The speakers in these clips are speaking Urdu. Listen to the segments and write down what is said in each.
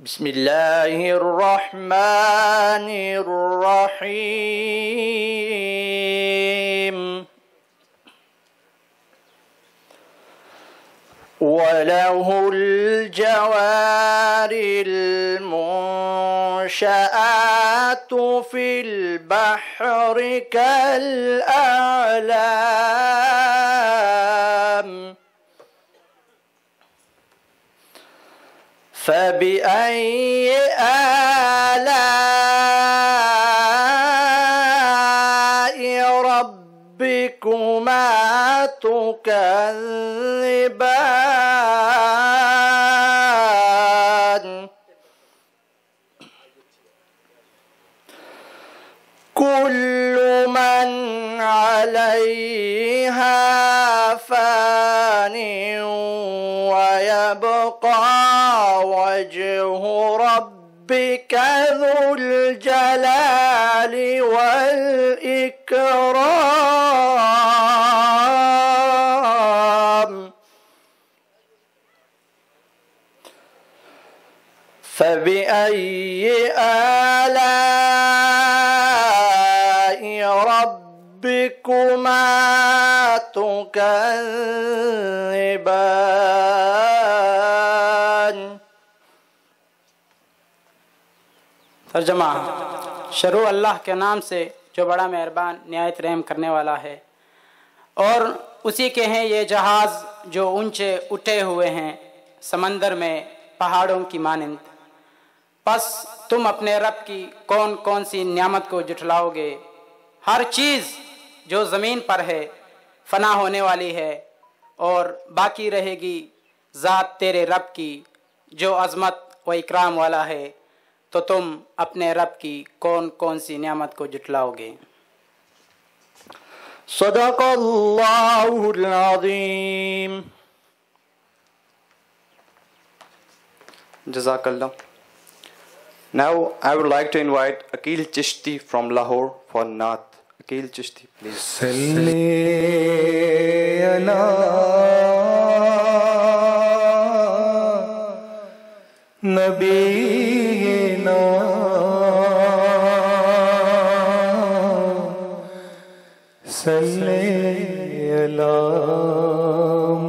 بسم الله الرحمن الرحيم وله الجوار المنشآت في البحر كالأعلام فبأي آلاء ربكما تكذبان كل من عليها فان ويبقى وجه ربك ذو الجلال والإكرام فبأي آلاء ربكما تكذبان. ترجمہ: شروع اللہ کے نام سے جو بڑا مہربان نہایت رحم کرنے والا ہے، اور اسی کے ہیں یہ جہاز جو اونچے اٹھے ہوئے ہیں سمندر میں پہاڑوں کی مانند. پس تم اپنے رب کی کون کون سی نعمت کو جھٹلاؤ گے؟ ہر چیز جو زمین پر ہے فنا ہونے والی ہے اور باقی رہے گی ذات تیرے رب کی جو عظمت و اکرام والا ہے، تو تم اپنے رب کی کون کون سی نعمت کو جھٹلاؤ گے؟ صدق اللہ العظیم. Jazakallah. Now I would like to invite Aqil Chishti from Lahore for Naat. Aqil Chishti, please. Salli ala Nabiyina Salli ala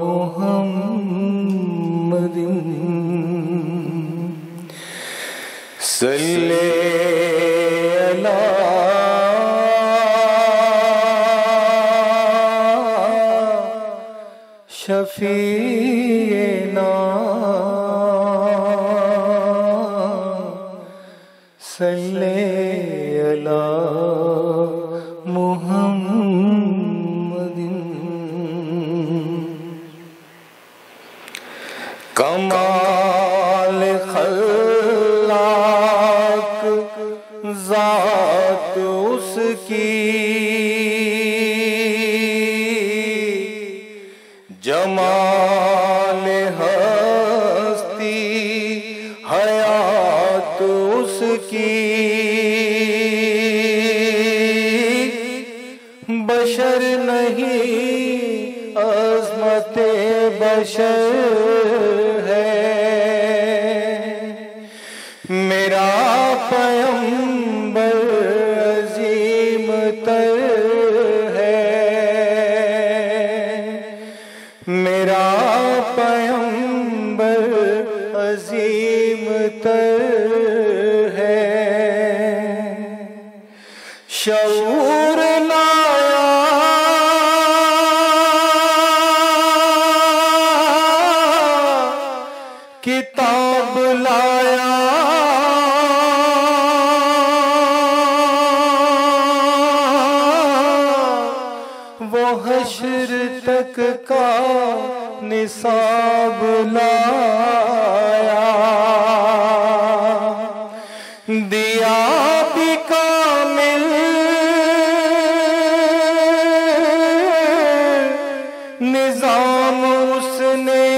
Muhammadin Salli ala Shafiina Salli ala Muhammadin. Kamal khalaq ذات اس کی جمال ہستی حیات اس کی بشر نہیں عظمت بشر ہے میرا پیغمبر عظیم تر ہے میرا پیغمبر عظیم تر ہے شعور لایا کتاب لایا وہ حشر تک کا نصاب لایا دیا بھی کامل نظام اس نے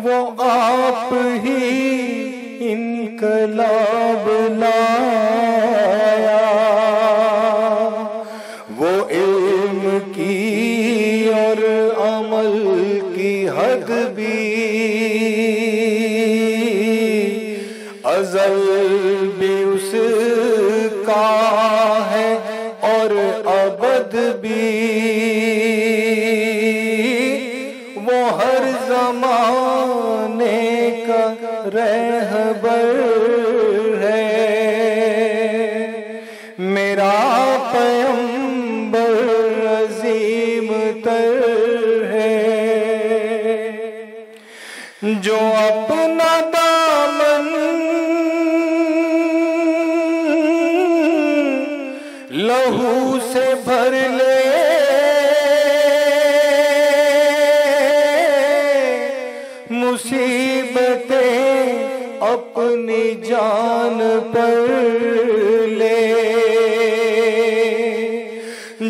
وہ آپ ہی انقلاب لایا وہ علم کی اور عمل کی حد بھی ازل بھی اس کا ہے اور ابد بھی وہ ہر زمانے کا رہبر ہے میرا پیغمبر عظیم تر ہے جو اپنا دامن لہو سے بھر لے مصیبتیں اپنی جان پر لے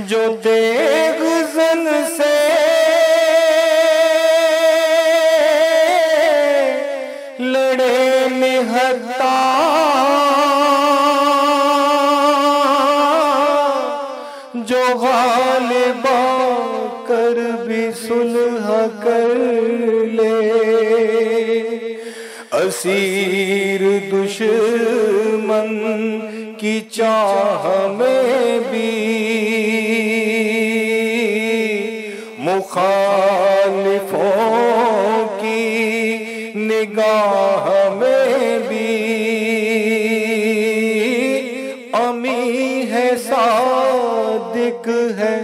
جو تیغ زن سے لڑے نہتا جو غالب آ کر بھی صلح کر لے اسیر دشمن کی چاہ میں بھی مخالفوں کی نگاہ میں بھی امی ہے صادق ہے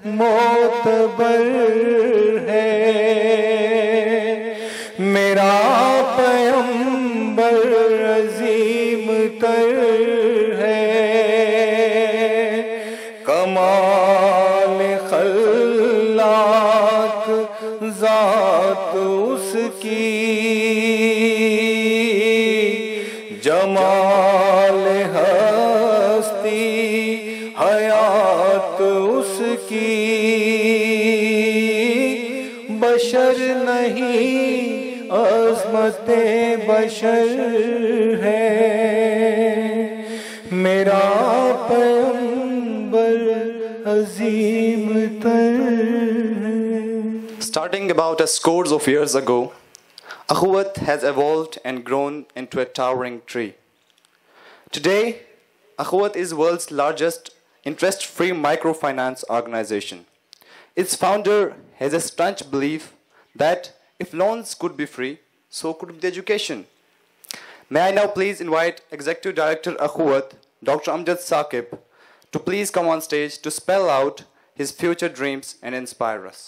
معتبر ہے میرا پیغمبر عظیم تر ہے کمال خلاق ذات اس کی جمال ہستی حیات اس کی بشر نہیں عظمت بشر ہے میرا پیغمبر عظیم تر ہے. Starting about a scores of years ago, Akhuwat has evolved and grown into a towering tree. Today, Akhuwat is the world's largest interest-free microfinance organization. Its founder has a staunch belief that if loans could be free, so could be education. May I now please invite Executive Director Akhuwat, Dr. Amjad Saqib, to please come on stage to spell out his future dreams and inspire us.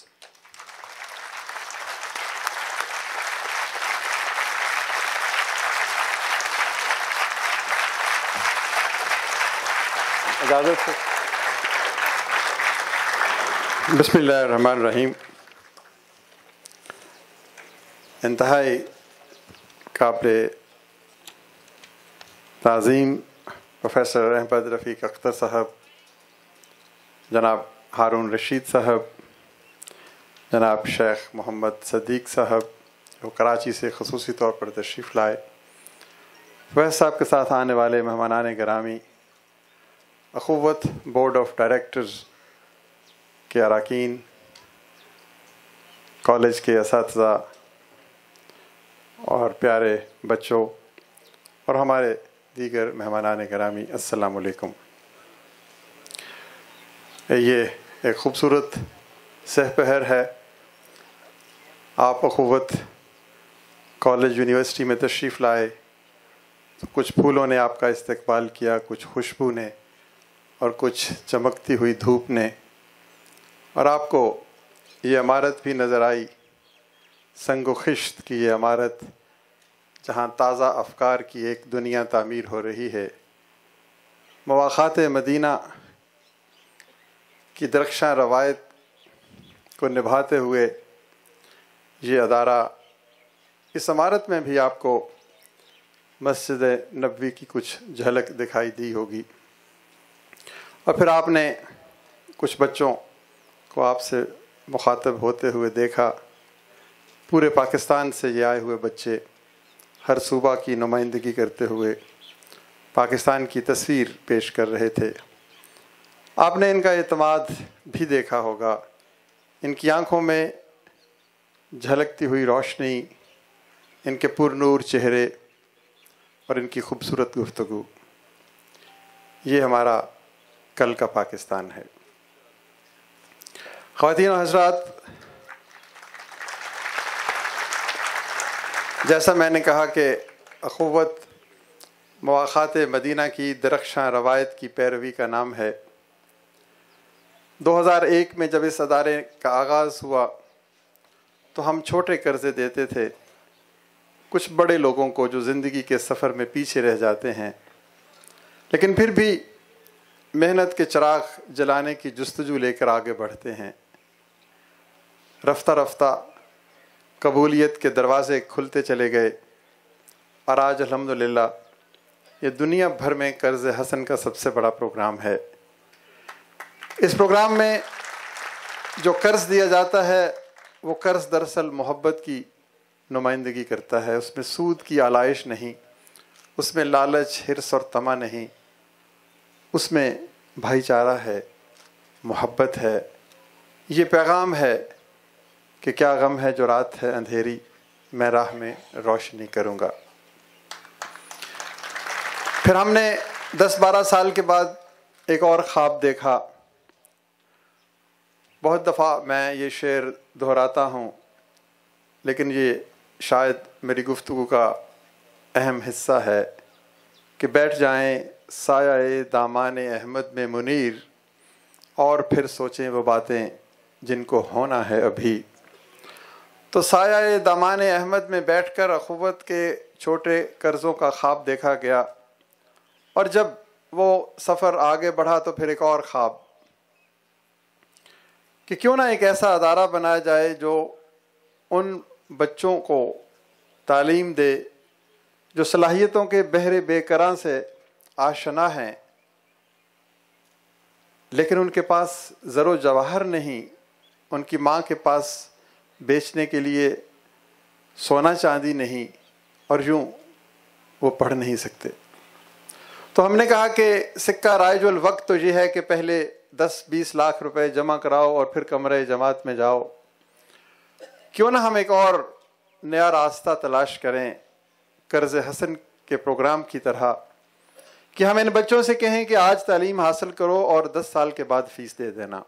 بسم اللہ الرحمن الرحیم. انتہائی قابل تعظیم پروفیسر احمد رفیق اختر صاحب، جناب ہارون رشید صاحب، جناب شیخ محمد صدیق صاحب جو کراچی سے خصوصی طور پر تشریف لائے، فیض صاحب کے ساتھ آنے والے مہمانان گرامی، اخوت بورڈ آف ڈائریکٹرز کے اراکین، کالج کے اساتذہ اور پیارے بچوں اور ہمارے دیگر مہمانان گرامی، السلام علیکم. یہ ایک خوبصورت سہ پہر ہے. آپ اخوت کالج یونیورسٹی میں تشریف لائے تو کچھ پھولوں نے آپ کا استقبال کیا، کچھ خوشبو نے اور کچھ چمکتی ہوئی دھوپ نے، اور آپ کو یہ عمارت بھی نظر آئی، سنگ و خشت کی یہ عمارت جہاں تازہ افکار کی ایک دنیا تعمیر ہو رہی ہے. مواخات مدینہ کی درخشاں روایت کو نبھاتے ہوئے یہ ادارہ، اس عمارت میں بھی آپ کو مسجد نبوی کی کچھ جھلک دکھائی دی ہوگی. اور پھر آپ نے کچھ بچوں کو آپ سے مخاطب ہوتے ہوئے دیکھا. پورے پاکستان سے یہ آئے ہوئے بچے ہر صوبہ کی نمائندگی کرتے ہوئے پاکستان کی تصویر پیش کر رہے تھے. آپ نے ان کا اعتماد بھی دیکھا ہوگا. ان کی آنکھوں میں جھلکتی ہوئی روشنی، ان کے پرنور چہرے اور ان کی خوبصورت گفتگو، یہ ہمارا کل کا پاکستان ہے۔ خواتین و حضرات، جیسا میں نے کہا کہ اخوت مواخات مدینہ کی درخشاں روایت کی پیروی کا نام ہے۔ 2001 میں جب اس ادارے کا آغاز ہوا تو ہم چھوٹے قرضے دیتے تھے کچھ بڑے لوگوں کو جو زندگی کے سفر میں پیچھے رہ جاتے ہیں، لیکن پھر بھی محنت کے چراغ جلانے کی جستجو لے کر آگے بڑھتے ہیں۔ رفتہ رفتہ قبولیت کے دروازے کھلتے چلے گئے اور آج الحمدللہ یہ دنیا بھر میں قرض حسن کا سب سے بڑا پروگرام ہے۔ اس پروگرام میں جو قرض دیا جاتا ہے وہ قرض دراصل محبت کی نمائندگی کرتا ہے، اس میں سود کی آلائش نہیں، اس میں لالچ، حرص اور طمع نہیں، اس میں بھائی چارہ ہے، محبت ہے۔ یہ پیغام ہے کہ کیا غم ہے جو رات ہے اندھیری، میں راہ میں روشنی کروں گا۔ پھر ہم نے 10-12 سال کے بعد ایک اور خواب دیکھا۔ بہت دفعہ میں یہ شعر دہراتا ہوں، لیکن یہ شاید میری گفتگو کا اہم حصہ ہے کہ بیٹھ جائیں سایہ دامان احمد میں منیر، اور پھر سوچیں وہ باتیں جن کو ہونا ہے ابھی۔ تو سایہ دامان احمد میں بیٹھ کر اخوت کے چھوٹے قرضوں کا خواب دیکھا گیا، اور جب وہ سفر آگے بڑھا تو پھر ایک اور خواب کہ کیوں نہ ایک ایسا ادارہ بنایا جائے جو ان بچوں کو تعلیم دے جو صلاحیتوں کے بہرے بے کراں سے آشنا ہیں، لیکن ان کے پاس زر و جواہر نہیں، ان کی ماں کے پاس بیچنے کے لیے سونا چاندی نہیں، اور یوں وہ پڑھ نہیں سکتے۔ تو ہم نے کہا کہ سکہ رائج الوقت تو یہ ہے کہ پہلے 10-20 لاکھ روپے جمع کراؤ اور پھر کمرے جماعت میں جاؤ۔ کیوں نہ ہم ایک اور نیا راستہ تلاش کریں قرض حسن کے پروگرام کی طرح، کہ ہم ان بچوں سے کہیں کہ آج تعلیم حاصل کرو اور 10 سال کے بعد فیس دے دینا،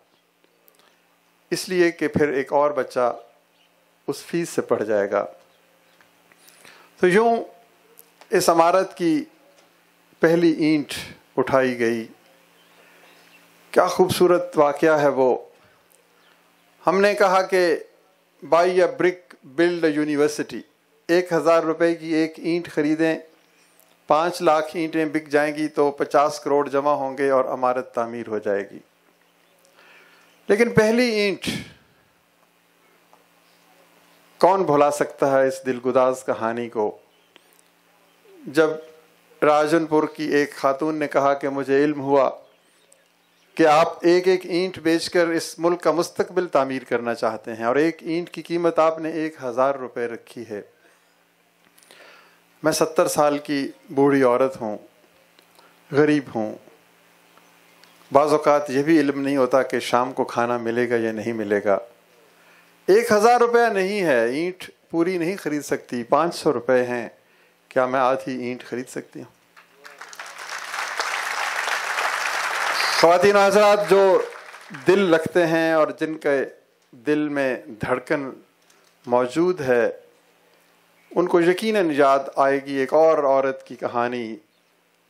اس لیے کہ پھر ایک اور بچہ اس فیس سے پڑھ جائے گا۔ تو یوں اس عمارت کی پہلی اینٹ اٹھائی گئی۔ کیا خوبصورت واقعہ ہے وہ۔ ہم نے کہا کہ buy a brick build a university, 1000 روپے کی ایک اینٹ خریدیں، 5 لاکھ اینٹیں بک جائیں گی تو 50 کروڑ جمع ہوں گے اور عمارت تعمیر ہو جائے گی۔ لیکن پہلی اینٹ کون بھلا سکتا ہے اس دلگداز کہانی کو، جب راجن پور کی ایک خاتون نے کہا کہ مجھے علم ہوا کہ آپ ایک ایک اینٹ بیچ کر اس ملک کا مستقبل تعمیر کرنا چاہتے ہیں، اور ایک اینٹ کی قیمت آپ نے 1000 روپے رکھی ہے۔ میں 70 سال کی بوڑھی عورت ہوں، غریب ہوں، بعض اوقات یہ بھی علم نہیں ہوتا کہ شام کو کھانا ملے گا یا نہیں ملے گا۔ 1000 روپیہ نہیں ہے، اینٹ پوری نہیں خرید سکتی، 500 روپے ہیں، کیا میں آدھی اینٹ خرید سکتی ہوں؟ خواتین و حضرات، جو دل رکھتے ہیں اور جن کے دل میں دھڑکن موجود ہے، ان کو یقیناً یاد آئے گی ایک اور عورت کی کہانی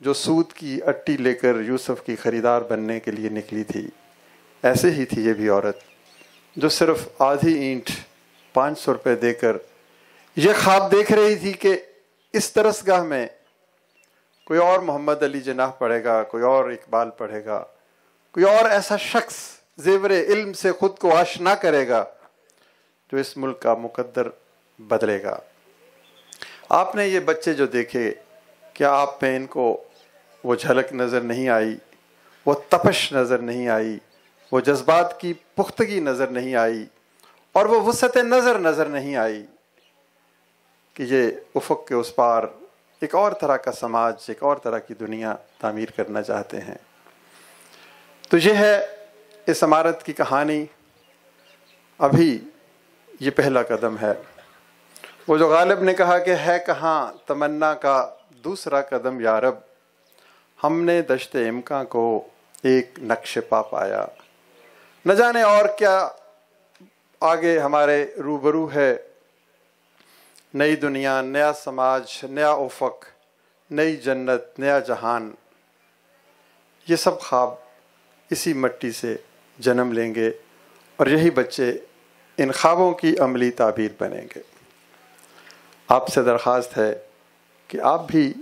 جو سود کی اٹی لے کر یوسف کی خریدار بننے کے لیے نکلی تھی۔ ایسے ہی تھی یہ بھی عورت جو صرف آدھی اینٹ 500 روپے دے کر یہ خواب دیکھ رہی تھی کہ اس درسگاہ میں کوئی اور محمد علی جناح پڑھے گا، کوئی اور اقبال پڑھے گا، کوئی اور ایسا شخص زیور علم سے خود کو آشنا کرے گا جو اس ملک کا مقدر بدلے گا۔ آپ نے یہ بچے جو دیکھے، کیا آپ میں ان کو وہ جھلک نظر نہیں آئی، وہ تپش نظر نہیں آئی، وہ جذبات کی پختگی نظر نہیں آئی، اور وہ وسعت نظر نہیں آئی کہ یہ افق کے اس پار ایک اور طرح کا سماج، ایک اور طرح کی دنیا تعمیر کرنا چاہتے ہیں؟ تو یہ ہے اس عمارت کی کہانی۔ ابھی یہ پہلا قدم ہے۔ وہ جو غالب نے کہا کہ ہے کہاں تمنا کا دوسرا قدم یا رب، ہم نے دشت امکاں کو ایک نقش پا پایا۔ نہ جانے اور کیا آگے ہمارے روبرو ہے، نئی دنیا، نیا سماج، نیا افق، نئی جنت، نیا جہان۔ یہ سب خواب اسی مٹی سے جنم لیں گے اور یہی بچے ان خوابوں کی عملی تعبیر بنیں گے۔ آپ سے درخواست ہے کہ آپ بھی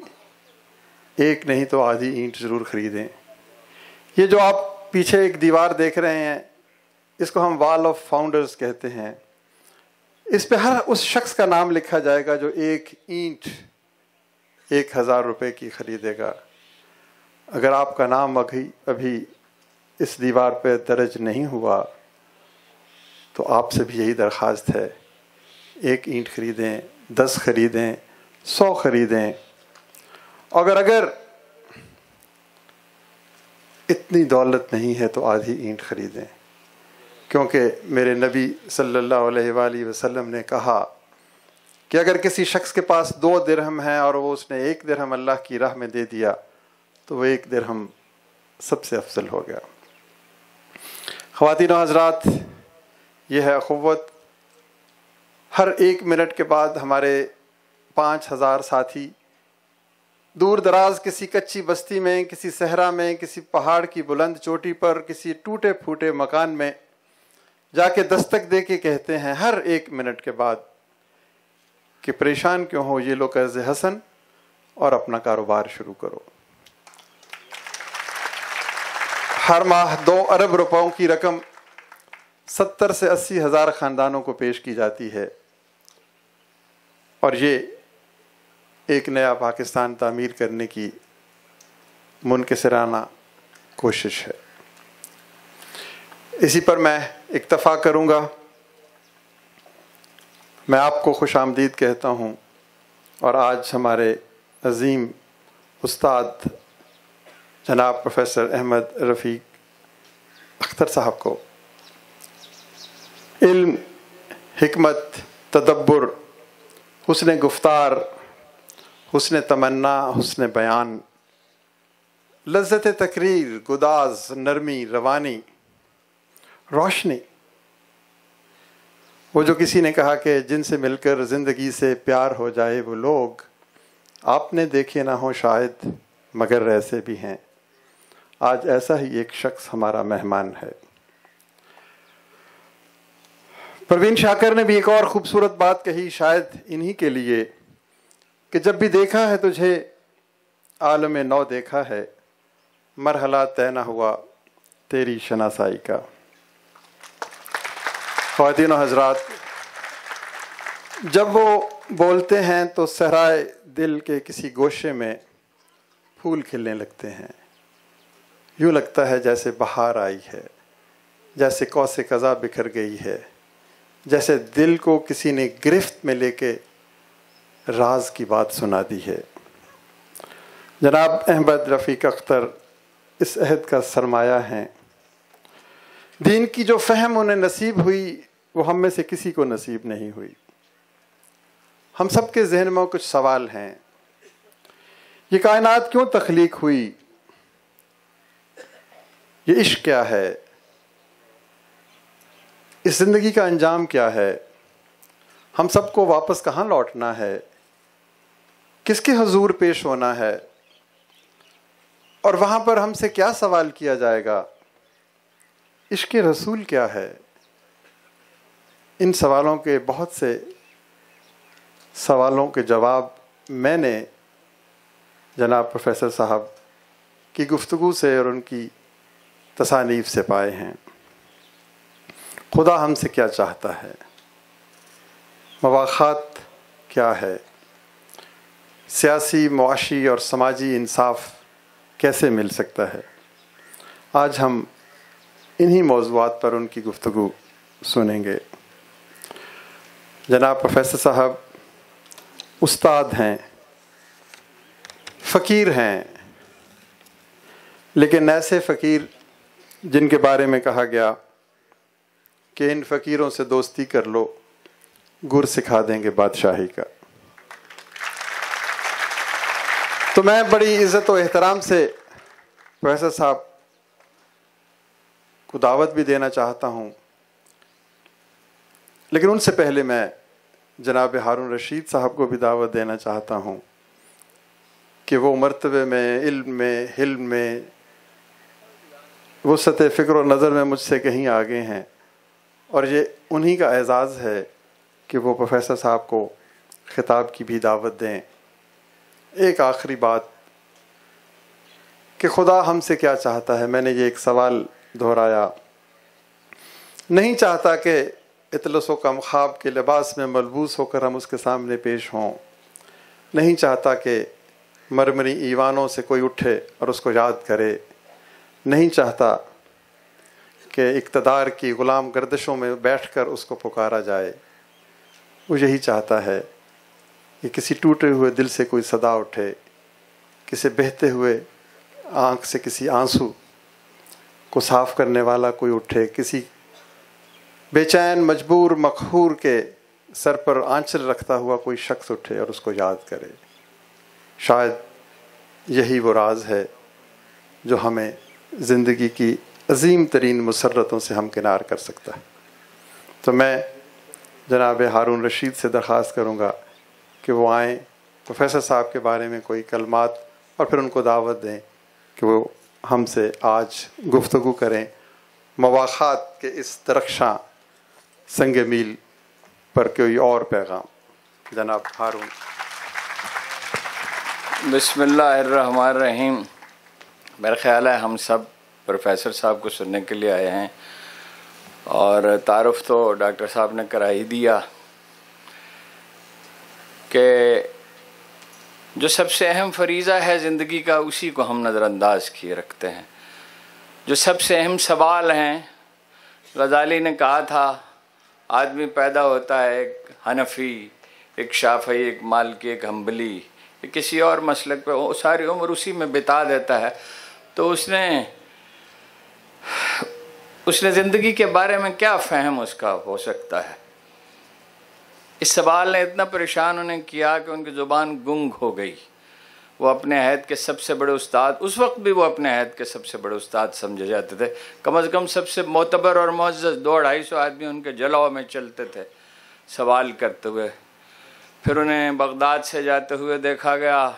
ایک نہیں تو آدھی اینٹ ضرور خریدیں۔ یہ جو آپ پیچھے ایک دیوار دیکھ رہے ہیں، اس کو ہم وال آف فاؤنڈرز کہتے ہیں۔ اس پہ ہر اس شخص کا نام لکھا جائے گا جو ایک اینٹ 1000 روپے کی خریدے گا۔ اگر آپ کا نام ابھی اس دیوار پہ درج نہیں ہوا تو آپ سے بھی یہی درخواست ہے، ایک اینٹ خریدیں، 10 خریدیں، 100 خریدیں۔ اگر اتنی دولت نہیں ہے تو آدھی اینٹ خریدیں، کیونکہ میرے نبی صلی اللہ علیہ وآلہ وسلم نے کہا کہ اگر کسی شخص کے پاس 2 درہم ہیں اور وہ اس نے 1 درہم اللہ کی راہ میں دے دیا تو وہ 1 درہم سب سے افضل ہو گیا۔ خواتین و حضرات، یہ ہے اخوت۔ ہر 1 منٹ کے بعد ہمارے 5000 ساتھی دور دراز کسی کچی بستی میں، کسی صحرا میں، کسی پہاڑ کی بلند چوٹی پر، کسی ٹوٹے پھوٹے مکان میں جا کے دستک دے کے کہتے ہیں ہر 1 منٹ کے بعد کہ پریشان کیوں ہو، یہ لو قرض حسن اور اپنا کاروبار شروع کرو۔ ہر ماہ 2 ارب روپوں کی رقم 70 سے 80 ہزار خاندانوں کو پیش کی جاتی ہے، اور یہ ایک نیا پاکستان تعمیر کرنے کی منکسرانہ کوشش ہے۔ اسی پر میں اکتفا کروں گا۔ میں آپ کو خوش آمدید کہتا ہوں، اور آج ہمارے عظیم استاد جناب پروفیسر احمد رفیق اختر صاحب کو علم، حکمت، تدبر، حسن گفتار، حسن تمنا، حسن بیان، لذت تقریر، گداز، نرمی، روانی، روشنی، وہ جو کسی نے کہا کہ جن سے مل کر زندگی سے پیار ہو جائے وہ لوگ آپ نے دیکھے نہ ہو شاید مگر ایسے بھی ہیں۔ آج ایسا ہی ایک شخص ہمارا مہمان ہے۔ پروین شاکر نے بھی ایک اور خوبصورت بات کہی، شاید انہی کے لیے، کہ جب بھی دیکھا ہے تجھے عالم نو دیکھا ہے، مرحلہ طے نہ ہوا تیری شناسائی کا۔ خواتین و حضرات، جب وہ بولتے ہیں تو صحرائے دل کے کسی گوشے میں پھول کھلنے لگتے ہیں۔ یوں لگتا ہے جیسے بہار آئی ہے، جیسے کوس قضا بکھر گئی ہے، جیسے دل کو کسی نے گرفت میں لے کے راز کی بات سنا دی ہے۔ جناب احمد رفیق اختر اس عہد کا سرمایہ ہیں۔ دین کی جو فہم انہیں نصیب ہوئی وہ ہم میں سے کسی کو نصیب نہیں ہوئی۔ ہم سب کے ذہن میں کچھ سوال ہیں۔ یہ کائنات کیوں تخلیق ہوئی؟ یہ عشق کیا ہے؟ اس زندگی کا انجام کیا ہے؟ ہم سب کو واپس کہاں لوٹنا ہے؟ کس کے حضور پیش ہونا ہے؟ اور وہاں پر ہم سے کیا سوال کیا جائے گا؟ عشق رسول کیا ہے؟ ان سوالوں کے بہت سے سوالوں کے جواب میں نے جناب پروفیسر صاحب کی گفتگو سے اور ان کی تصانیف سے پائے ہیں۔ خدا ہم سے کیا چاہتا ہے؟ مواخات کیا ہے؟ سیاسی، معاشی اور سماجی انصاف کیسے مل سکتا ہے؟ آج ہم انہی موضوعات پر ان کی گفتگو سنیں گے۔ جناب پروفیسر صاحب استاد ہیں، فقیر ہیں، لیکن ایسے فقیر جن کے بارے میں کہا گیا کہ ان فقیروں سے دوستی کر لو گر سکھا دیں گے بادشاہی کا۔ تو میں بڑی عزت و احترام سے پروفیسر صاحب کو دعوت بھی دینا چاہتا ہوں، لیکن ان سے پہلے میں جناب ہارون رشید صاحب کو بھی دعوت دینا چاہتا ہوں کہ وہ مرتبے میں، علم میں، حلم میں، وسعت فکر و نظر میں مجھ سے کہیں آگے ہیں، اور یہ انہی کا اعزاز ہے کہ وہ پروفیسر صاحب کو خطاب کی بھی دعوت دیں۔ ایک آخری بات کہ خدا ہم سے کیا چاہتا ہے، میں نے یہ ایک سوال دہرایا، نہیں چاہتا کہ اطلس و کم خواب کے لباس میں ملبوس ہو کر ہم اس کے سامنے پیش ہوں، نہیں چاہتا کہ مرمری ایوانوں سے کوئی اٹھے اور اس کو یاد کرے، نہیں چاہتا کہ اقتدار کی غلام گردشوں میں بیٹھ کر اس کو پکارا جائے۔ وہ یہی چاہتا ہے کہ کسی ٹوٹے ہوئے دل سے کوئی صدا اٹھے، کسی بہتے ہوئے آنکھ سے کسی آنسو کو صاف کرنے والا کوئی اٹھے، کسی بے چین مجبور مقہور کے سر پر آنچل رکھتا ہوا کوئی شخص اٹھے اور اس کو یاد کرے۔ شاید یہی وہ راز ہے جو ہمیں زندگی کی عظیم ترین مسرتوں سے ہمکنار کر سکتا ہے۔ تو میں جناب ہارون رشید سے درخواست کروں گا کہ وہ آئیں، پروفیسر صاحب کے بارے میں کوئی کلمات، اور پھر ان کو دعوت دیں کہ وہ ہم سے آج گفتگو کریں مواخات کے اس درخشاں سنگ میل پر کوئی اور پیغام۔ جناب ہارون۔ بسم اللہ الرحمن الرحیم۔ میرا خیال ہے ہم سب پروفیسر صاحب کو سننے کے لیے آئے ہیں، اور تعارف تو ڈاکٹر صاحب نے کرا ہی دیا کہ جو سب سے اہم فریضہ ہے زندگی کا اسی کو ہم نظر انداز کیے رکھتے ہیں۔ جو سب سے اہم سوال ہیں، غزالی نے کہا تھا آدمی پیدا ہوتا ہے ایک حنفی، ایک شافعی، ایک مالکی، ایک حنبلی، کسی اور مسلک پہ، وہ ساری عمر اسی میں بتا دیتا ہے۔ تو اس نے زندگی کے بارے میں کیا فہم اس کا ہو سکتا ہے؟ اس سوال نے اتنا پریشان انہیں کیا کہ ان کی زبان گنگ ہو گئی۔ وہ اپنے عہد کے سب سے بڑے استاد، اس وقت بھی وہ اپنے عہد کے سب سے بڑے استاد سمجھے جاتے تھے، کم از کم سب سے معتبر اور معزز 200-250 آدمی ان کے جلوہ میں چلتے تھے سوال کرتے ہوئے۔ پھر انہیں بغداد سے جاتے ہوئے دیکھا گیا،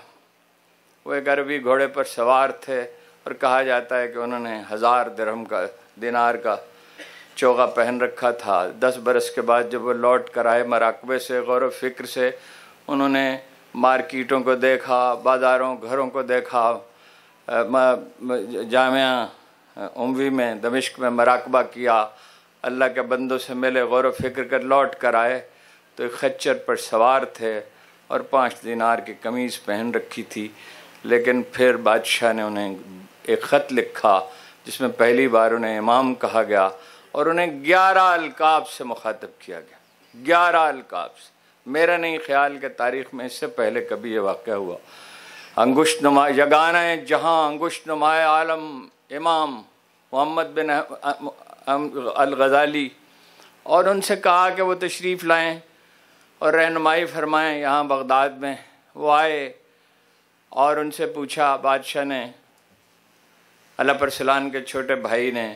وہ ایک عربی گھوڑے پر سوار تھے، اور کہا جاتا ہے کہ انہوں نے 1000 درہم کا، دینار کا چوغا پہن رکھا تھا۔ 10 برس کے بعد جب وہ لوٹ کر آئے مراقبے سے، غور و فکر سے، انہوں نے مارکیٹوں کو دیکھا، بازاروں، گھروں کو دیکھا، جامعہ اموی میں دمشق میں مراقبہ کیا، اللہ کے بندوں سے ملے، غور و فکر کر لوٹ کر آئے تو ایک خچر پر سوار تھے اور 5 دینار کی قمیض پہن رکھی تھی۔ لیکن پھر بادشاہ نے انہیں ایک خط لکھا جس میں پہلی بار انہیں امام کہا گیا، اور انہیں 11 القاب سے مخاطب کیا گیا۔ 11 القاب سے۔ میرا نہیں خیال کہ تاریخ میں اس سے پہلے کبھی یہ واقعہ ہوا۔ انگشت نما یگانہ جہاں، انگشت نمائے عالم، امام محمد بن الغزالی، اور ان سے کہا کہ وہ تشریف لائیں اور رہنمائی فرمائیں یہاں بغداد میں۔ وہ آئے اور ان سے پوچھا، بادشاہ نے، اللہ پرسلان کے چھوٹے بھائی نے،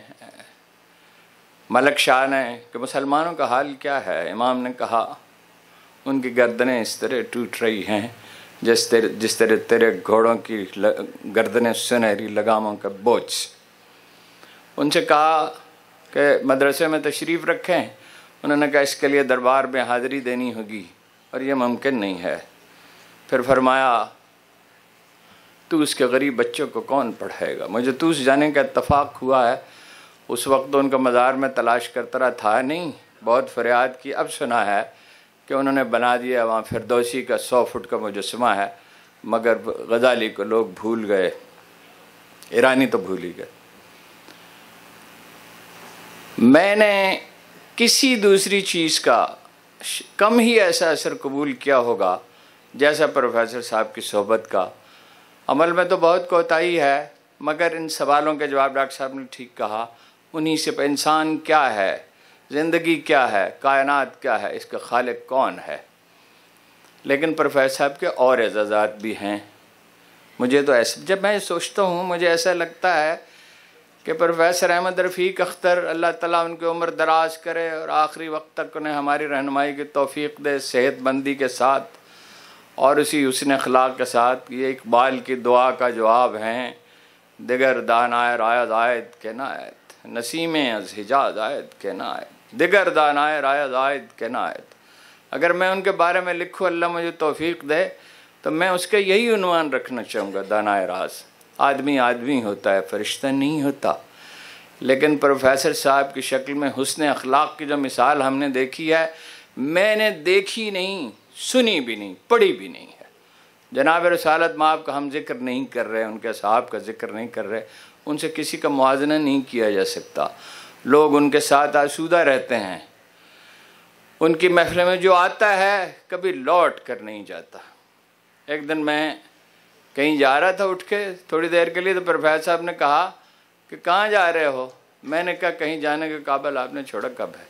ملک شاہ نے، کہ مسلمانوں کا حال کیا ہے؟ امام نے کہا ان کی گردنیں اس طرح ٹوٹ رہی ہیں جس طرح تیرے گھوڑوں کی گردنیں سنہری لگاموں کا بوجھ۔ ان سے کہا کہ مدرسے میں تشریف رکھیں۔ انہوں نے کہا اس کے لیے دربار میں حاضری دینی ہوگی اور یہ ممکن نہیں ہے۔ پھر فرمایا تو اس کے غریب بچوں کو کون پڑھائے گا؟ مجھے توس جانے کا اتفاق ہوا ہے۔ اس وقت ان کا مزار میں تلاش کرتا رہا، تھا نہیں، بہت فریاد کی، اب سنا ہے کہ انہوں نے بنا دیا وہاں فردوسی کا 100 فٹ کا مجسمہ ہے، مگر غزالی کو لوگ بھول گئے، ایرانی تو بھول ہی گئے۔ میں نے کسی دوسری چیز کا کم ہی ایسا اثر قبول کیا ہوگا جیسا پروفیسر صاحب کی صحبت کا۔ عمل میں تو بہت کوتاہی ہے، مگر ان سوالوں کے جواب ڈاکٹر صاحب نے ٹھیک کہا، انہی سے انسان کیا ہے؟ زندگی کیا ہے، کائنات کیا ہے، اس کا خالق کون ہے. لیکن پروفیسر صاحب کے اور اعزازات بھی ہیں. مجھے تو ایسے جب میں سوچتا ہوں مجھے ایسا لگتا ہے کہ پروفیسر احمد رفیق اختر اللہ تعالیٰ ان کی عمر دراز کرے اور آخری وقت تک انہیں ہماری رہنمائی کی توفیق دے، صحت مندی کے ساتھ اور اسی حسن اخلاق کے ساتھ. یہ اقبال کی دعا کا جواب ہیں. دیگر دانائے رایت آید کے نایت، نسیم از حجاز آید کے نایت، دیگر دانائے رایت آید کے نایت. اگر میں ان کے بارے میں لکھوں، اللہ مجھے توفیق دے، تو میں اس کا یہی عنوان رکھنا چاہوں گا، دانائے راز. آدمی آدمی ہوتا ہے، فرشتہ نہیں ہوتا. لیکن پروفیسر صاحب کی شکل میں حسن اخلاق کی جو مثال ہم نے دیکھی ہے، میں نے دیکھی نہیں، سنی بھی نہیں، پڑھی بھی نہیں ہے. جناب رسالت مآب کا ہم ذکر نہیں کر رہے، ان کے اصحاب کا ذکر نہیں کر رہے، ان سے کسی کا موازنہ نہیں کیا جا سکتا. لوگ ان کے ساتھ آسودہ رہتے ہیں. ان کی محفل میں جو آتا ہے کبھی لوٹ کر نہیں جاتا. ایک دن میں کہیں جا رہا تھا اٹھ کے تھوڑی دیر کے لیے، تو پروفیسر صاحب نے کہا کہ کہاں جا رہے ہو؟ میں نے کہا کہیں جانے کے قابل آپ نے چھوڑا کب ہے.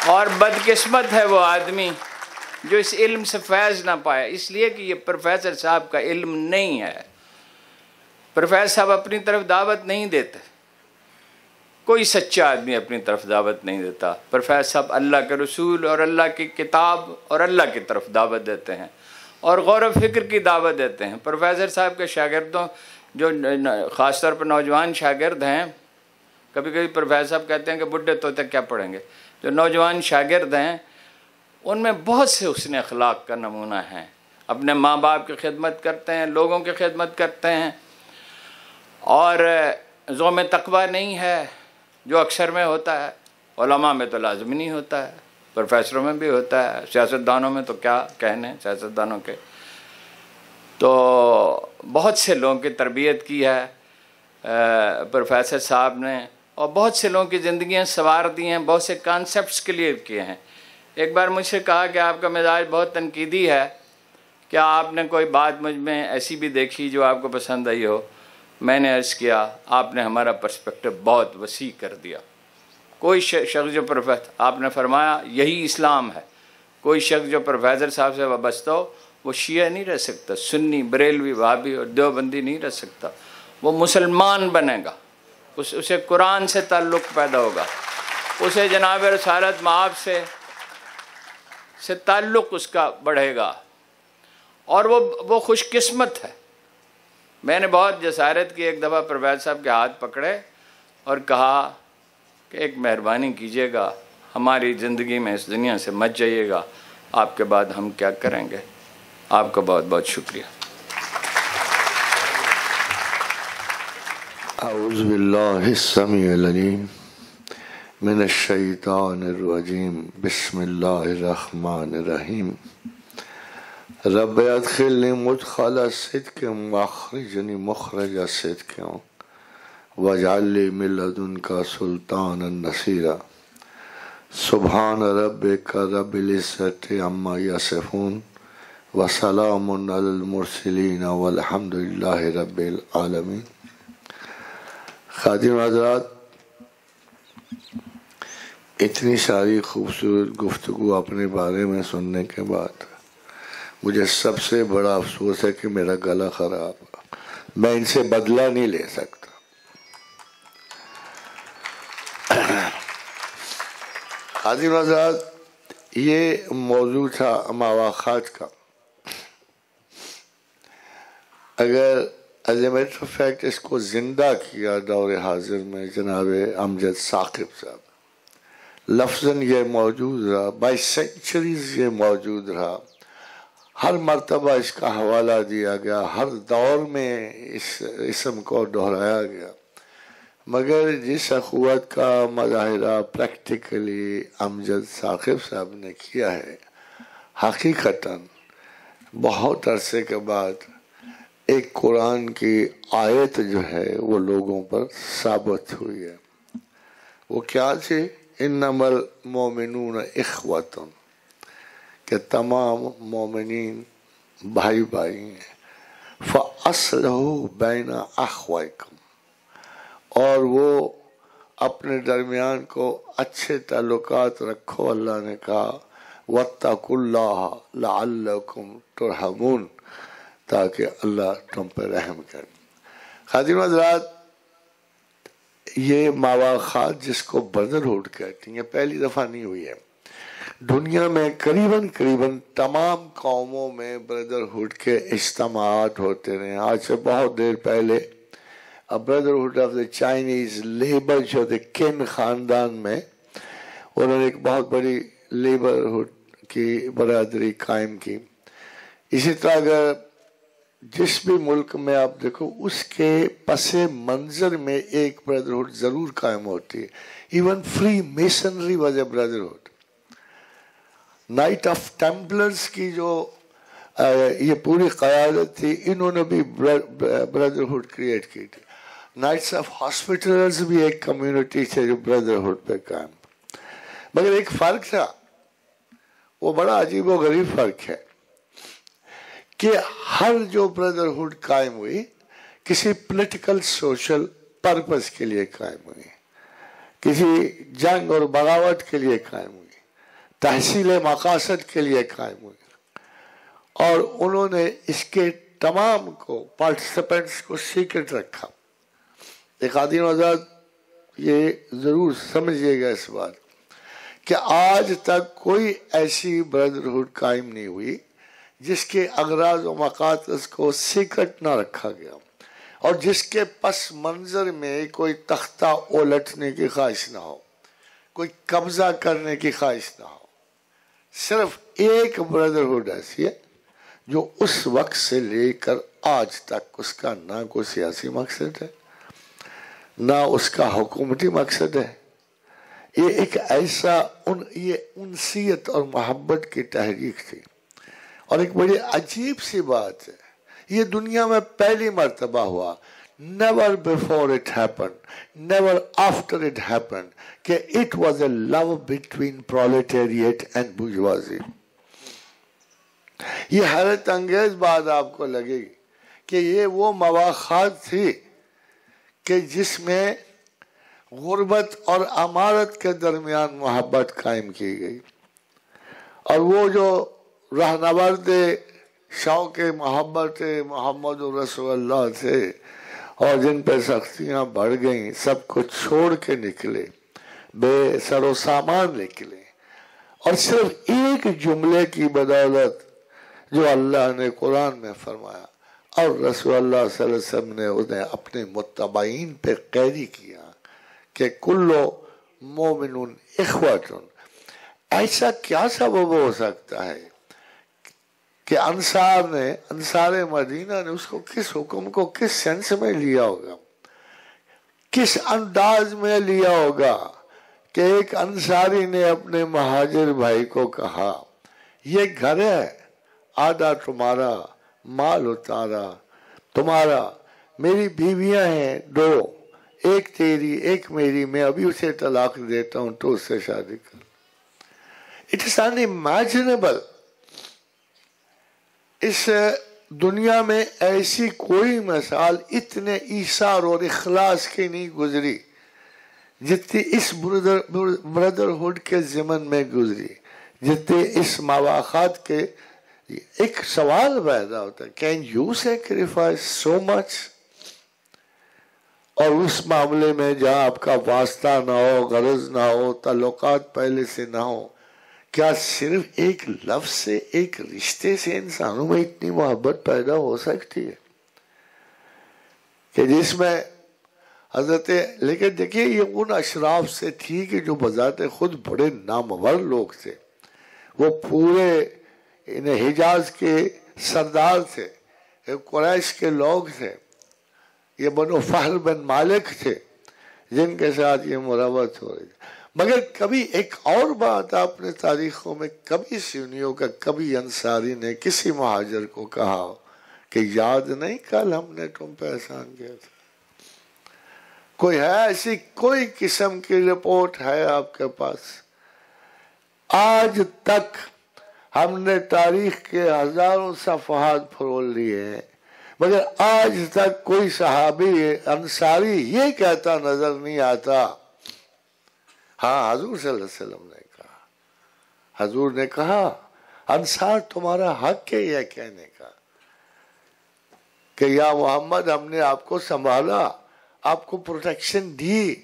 اور بدقسمت ہے وہ آدمی جو اس علم سے فیض نہ پائے، اس لیے کہ یہ پروفیسر صاحب کا علم نہیں ہے. پروفیسر صاحب اپنی طرف دعوت نہیں دیتے، کوئی سچا آدمی اپنی طرف دعوت نہیں دیتا. پروفیسر صاحب اللہ کے رسول اور اللہ کی کتاب اور اللہ کی طرف دعوت دیتے ہیں اور غور و فکر کی دعوت دیتے ہیں. پروفیسر صاحب کے شاگردوں جو خاص طور پر نوجوان شاگرد ہیں، کبھی کبھی پروفیسر صاحب کہتے ہیں کہ بڈھے طوطے کیا پڑھیں گے. جو نوجوان شاگرد ہیں ان میں بہت سے حسن اخلاق کا نمونہ ہیں. اپنے ماں باپ کی خدمت کرتے ہیں، لوگوں کی خدمت کرتے ہیں، اور ذوق تقویٰ نہیں ہے جو اکثر میں ہوتا ہے. علماء میں تو لازمی نہیں ہوتا ہے، پروفیسروں میں بھی ہوتا ہے، سیاستدانوں میں تو کیا کہنے سیاستدانوں کے. تو بہت سے لوگوں کی تربیت کی ہے پروفیسر صاحب نے، اور بہت سے لوگوں کی زندگیاں سنوار دی ہیں، بہت سے کانسیپٹس کلیئر کیے ہیں. ایک بار مجھ سے کہا کہ آپ کا مزاج بہت تنقیدی ہے، کیا آپ نے کوئی بات مجھ میں ایسی بھی دیکھی جو آپ کو پسند آئی ہو؟ میں نے عرض کیا آپ نے ہمارا پرسپیکٹو بہت وسیع کر دیا. کوئی شخص جو آپ نے فرمایا یہی اسلام ہے، کوئی شخص جو پروفیسر صاحب سے وابستہ ہو وہ شیعہ نہیں رہ سکتا، سنی، بریلوی، وہابی اور دیوبندی نہیں رہ سکتا. وہ مسلمان بنے گا، اسے قرآن سے تعلق پیدا ہوگا، اسے جناب رسالت مآب سے تعلق اس کا بڑھے گا، اور وہ خوش قسمت ہے. میں نے بہت جسارت کی، ایک دفعہ پروفیسر صاحب کے ہاتھ پکڑے اور کہا کہ ایک مہربانی کیجیے گا، ہماری زندگی میں اس دنیا سے مت جائیے گا، آپ کے بعد ہم کیا کریں گے. آپ کا بہت بہت شکریہ. اعوذ باللہ السمیع العلیم من الشیطان الرجیم، بسم اللہ الرحمن الرحیم. رب ادخلنی مدخل صدق واخرجنی مخرج صدق واجعل لی من لدنک سلطانا نصیرا. سبحان ربک رب العزۃ عما یصفون وسلام علی المرسلین والحمد للہ رب العالمین. خادم حضرات، اتنی ساری خوبصورت گفتگو اپنے بارے میں سننے کے بعد مجھے سب سے بڑا افسوس ہے کہ میرا گلا خراب ہے. میں ان سے بدلہ نہیں لے سکتا. خادم حضرات، یہ موضوع تھا مواخات کا. اگر as a matter of fact اس کو زندہ کیا دور حاضر میں جناب امجد ثاقب صاحب، لفظاً یہ موجود رہا، بائی سینچریز یہ موجود رہا، ہر مرتبہ اس کا حوالہ دیا گیا، ہر دور میں اس اسم کو دہرایا گیا، مگر جس اخوت کا مظاہرہ پریکٹیکلی امجد ثاقب صاحب نے کیا ہے، حقیقتاً بہت عرصے کے بعد ایک قرآن کی آیت جو ہے وہ لوگوں پر ثابت ہوئی ہے. وہ کیا تھی؟ انما المؤمنون اخوۃ، کہ تمام مومنین بھائی بھائی ہیں. فاصلحوا بین اخویکم، اور وہ اپنے درمیان کو اچھے تعلقات رکھو. اللہ نے کہا وَاتَّقُوا اللَّهَ لَعَلَّكُمْ تُرْحَمُونَ، تاکہ اللہ تم پر رحم کرے. خادم حضرات، یہ مواخات جس کو بردرہڈ کہتے ہیں، یہ پہلی دفعہ نہیں ہوئی ہے. دنیا میں قریباً تمام قوموں میں بردرہڈ کے اجتماعات ہوتے رہے. آج سے بہت دیر پہلے brotherhood of the Chinese labour جو تھے کن خاندان میں، انہوں نے ایک بہت بڑی لیبرہڈ کی برادری قائم کی. اسی طرح اگر جس بھی ملک میں آپ دیکھو اس کے پس منظر میں ایک بردرہڈ ضرور قائم ہوتی ہے. Even freemasonry was a brotherhood. Knight of templars کی جو یہ پوری قیادت تھی، انہوں نے بھی بردرہڈ کریٹ کی تھی. نائٹس آف ہاسپٹلرز بھی ایک کمیونٹی تھے جو بردرہڈ پہ قائم. مگر ایک فرق تھا، وہ بڑا عجیب و غریب فرق ہے کہ ہر جو بردرہڈ قائم ہوئی کسی پولیٹیکل سوشل پرپس کے لیے قائم ہوئی، کسی جنگ اور بغاوت کے لیے قائم ہوئی، تحصیل مقاصد کے لیے قائم ہوئی. اور انہوں نے اس کے تمام کو پارٹیسپینٹس کو سیکرٹ رکھا. ایک خادم حضرات یہ ضرور سمجھیے گا اس بات کہ آج تک کوئی ایسی بردرہڈ قائم نہیں ہوئی جس کے اغراض و مقاصد کو سیکرٹ نہ رکھا گیا، اور جس کے پس منظر میں کوئی تختہ اولٹنے کی خواہش نہ ہو، کوئی قبضہ کرنے کی خواہش نہ ہو. صرف ایک بردرہڈ ایسی ہے جو اس وقت سے لے کر آج تک اس کا نہ کوئی سیاسی مقصد ہے، نہ اس کا حکومتی مقصد ہے. یہ ایک ایسا یہ انسیت اور محبت کی تحریک تھی. اور ایک بڑی عجیب سی بات ہے، یہ دنیا میں پہلی مرتبہ ہوا. never before it happened, never after it happened, کہ it was a love between proletariat and bourgeoisie. یہ حیرت انگیز بات آپ کو لگے گی کہ یہ وہ مواخات تھی کہ جس میں غربت اور امارت کے درمیان محبت قائم کی گئی. اور وہ جو رہنورد شوق محبت محمد رسول اللہ تھے اور جن پہ سختیاں بڑھ گئیں، سب کو چھوڑ کے نکلے، بے سر و سامان نکلے، اور صرف ایک جملے کی بدولت جو اللہ نے قرآن میں فرمایا اور رسول اللہ صلی اللہ علیہ وسلم نے انہیں اپنے متبعین پہ قیدی کیا کہ کلو مومن اخواتن. ایسا کیا سبب ہو سکتا ہے کہ انصار مدینہ نے اس کو کس حکم کو کس سینس میں لیا ہوگا، کس انداز میں لیا ہوگا کہ ایک انصاری نے اپنے مہاجر بھائی کو کہا یہ گھر ہے، آدھا تمہارا، مال اتارا تمہارا، میری بیویاں ہیں 2، ایک تیری ایک میری، میں ابھی اسے طلاق دیتا ہوں تو اس سے شادی کر. It is unimaginable. اس دنیا میں ایسی کوئی مثال اتنے ایثار اور اخلاص کی نہیں گزری جتنی اس بردرہڈ کے ضمن میں گزری، جتنے اس مواخات کے. ایک سوال پیدا ہوتا ہے، کین یو سیکریفائز سو مچ؟ اور اس معاملے میں جہاں آپ کا واسطہ نہ ہو، غرض نہ ہو، تعلقات پہلے سے نہ ہو، کیا صرف ایک لفظ سے، ایک رشتے سے انسانوں میں اتنی محبت پیدا ہو سکتی ہے کہ جس میں حضرت، لیکن دیکھیے یہ ان اشراف سے تھی کہ جو بذات خود بڑے نامور لوگ تھے. وہ پورے حجاز کے سردار تھے، قریش کے لوگ تھے، یہ بنو فہر بن مالک تھے جن کے ساتھ یہ مروت ہو رہی تھی. مگر کبھی ایک اور بات آپ نے تاریخوں میں کبھی سنیوں کا، کبھی انصاری نے کسی مہاجر کو کہا کہ یاد نہیں کل ہم نے تم پہ احسان کیا تھا؟ کوئی ہے ایسی کوئی قسم کی رپورٹ ہے آپ کے پاس؟ آج تک ہم نے تاریخ کے ہزاروں صفحات پھرول لیے ہیں، مگر آج تک کوئی صحابی انصاری یہ کہتا نظر نہیں آتا ہاں حضور صلی اللہ علیہ وسلم نے کہا، حضور نے کہا انصار تمہارا حق ہے یہ کہنے کا کہ یا محمد ہم نے آپ کو سنبھالا، آپ کو پروٹیکشن دی،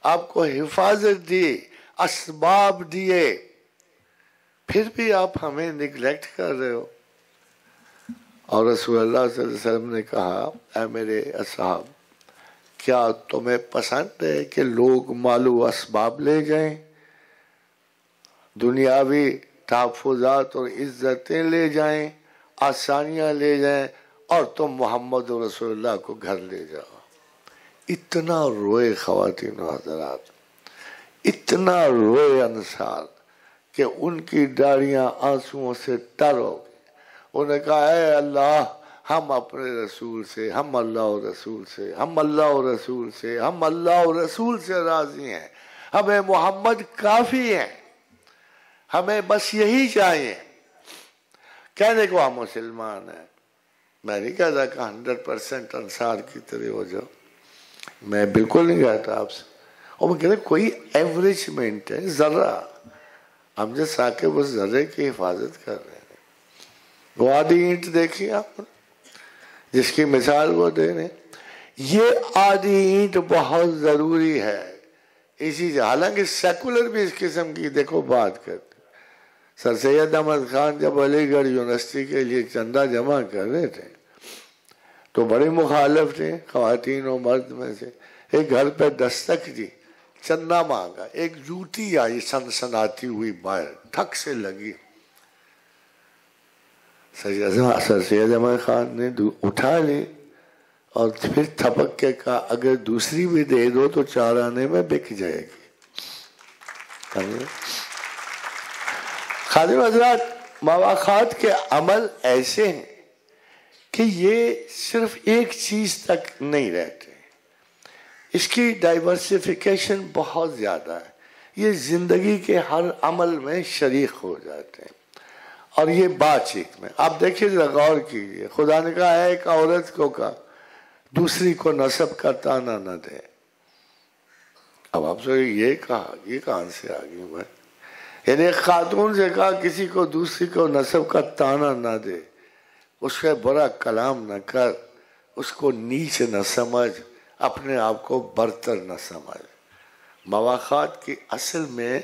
آپ کو حفاظت دی، اسباب دیے، پھر بھی آپ ہمیں نیگلیکٹ کر رہے ہو۔ اور رسول اللہ صلی اللہ علیہ وسلم نے کہا اے میرے اصحاب، کیا تمہیں پسند ہے کہ لوگ مال و اسباب لے جائیں، دنیاوی تحفظات اور عزتیں لے جائیں، آسانیاں لے جائیں، اور تم محمد رسول اللہ کو گھر لے جاؤ؟ اتنا روئے خواتین و حضرات، اتنا روئے انصار کہ ان کی داڑیاں آنسوؤں سے تر ہو گئی۔ انہوں نے کہا اے اللہ، ہم اپنے رسول سے، ہم اللہ اور رسول سے، ہم اللہ اور رسول سے، ہم اللہ اور رسول سے راضی ہیں، ہمیں محمد کافی ہیں، ہمیں بس یہی چاہیے۔ کہنے کو ہم مسلمان ہیں، میں نہیں کہتا کہ 100% انصار کی طرح ہو جاؤ، میں بالکل نہیں کہتا آپ سے، اور میں کہتا کوئی ایوریجمنٹ ہے، ذرہ ہم جو ثاقب اس ذرے کی حفاظت کر رہے ہیں۔ وہ آدھی اینٹ دیکھیے آپ نے جس کی مثال وہ دے رہے ہیں، یہ آدھی اینٹ بہت ضروری ہے اسی سے، حالانکہ سیکولر بھی اس قسم کی دیکھو بات کرتے۔ سر سید احمد خان جب علی گڑھ یونیورسٹی کے لیے چندہ جمع کر رہے تھے تو بڑے مخالف تھے، خواتین و مرد میں سے ایک گھر پہ دستک دی، چندہ مانگا، ایک جوتی آئی سنسناتی ہوئی باہر، ٹھک سے لگی، سر سید احمد خان نے اٹھا لی اور پھر تھپک کے کہا اگر دوسری بھی دے دو تو 4 آنے میں بک جائے گی۔ خادم حضرات، مواخات کے عمل ایسے ہیں کہ یہ صرف ایک چیز تک نہیں رہتے، اس کی ڈائیورسیفیکیشن بہت زیادہ ہے، یہ زندگی کے ہر عمل میں شریک ہو جاتے ہیں، اور یہ بات چیت میں آپ دیکھیے ذرا غور کیجیے، خدا نے کہا ہے ایک عورت کو کہا دوسری کو نسب کا تانا نہ دے۔ اب آپ سے یہ کہا، یہ کہاں سے آ گئی بھائی؟ یعنی ایک خاتون سے کہا کسی کو دوسری کو نسب کا تانا نہ دے، اس کا برا کلام نہ کر، اس کو نیچ نہ سمجھ، اپنے آپ کو برتر نہ سمجھ۔ مواخات کی اصل میں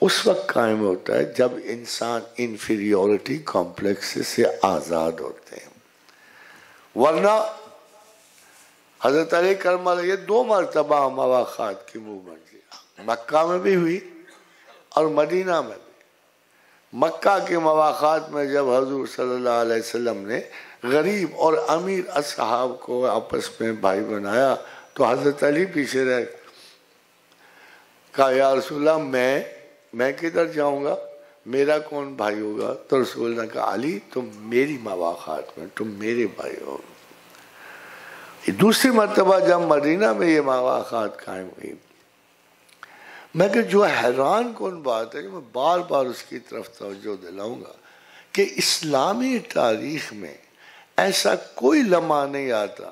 اس وقت قائم ہوتا ہے جب انسان انفیریورٹی کمپلیکس سے آزاد ہوتے ہیں، ورنہ حضرت علی کرم اللہ یہ 2 مرتبہ مواخات کی موومنٹ کی، مکہ میں بھی ہوئی اور مدینہ میں بھی۔ مکہ کے مواخات میں جب حضور صلی اللہ علیہ وسلم نے غریب اور امیر اصحاب کو آپس میں بھائی بنایا تو حضرت علی پیچھے رہ کہا یا رسول اللہ میں کدھر جاؤں گا، میرا کون بھائی ہوگا؟ تو رسول نے کہا علی تم میری مواخات میں، تم میرے بھائی ہو۔ دوسری مرتبہ جب مدینہ میں یہ مواخات قائم ہوئی، میں کہ جو حیران کن بات ہے، میں بار بار اس کی طرف توجہ دلاؤں گا کہ اسلامی تاریخ میں ایسا کوئی لمحہ نہیں آتا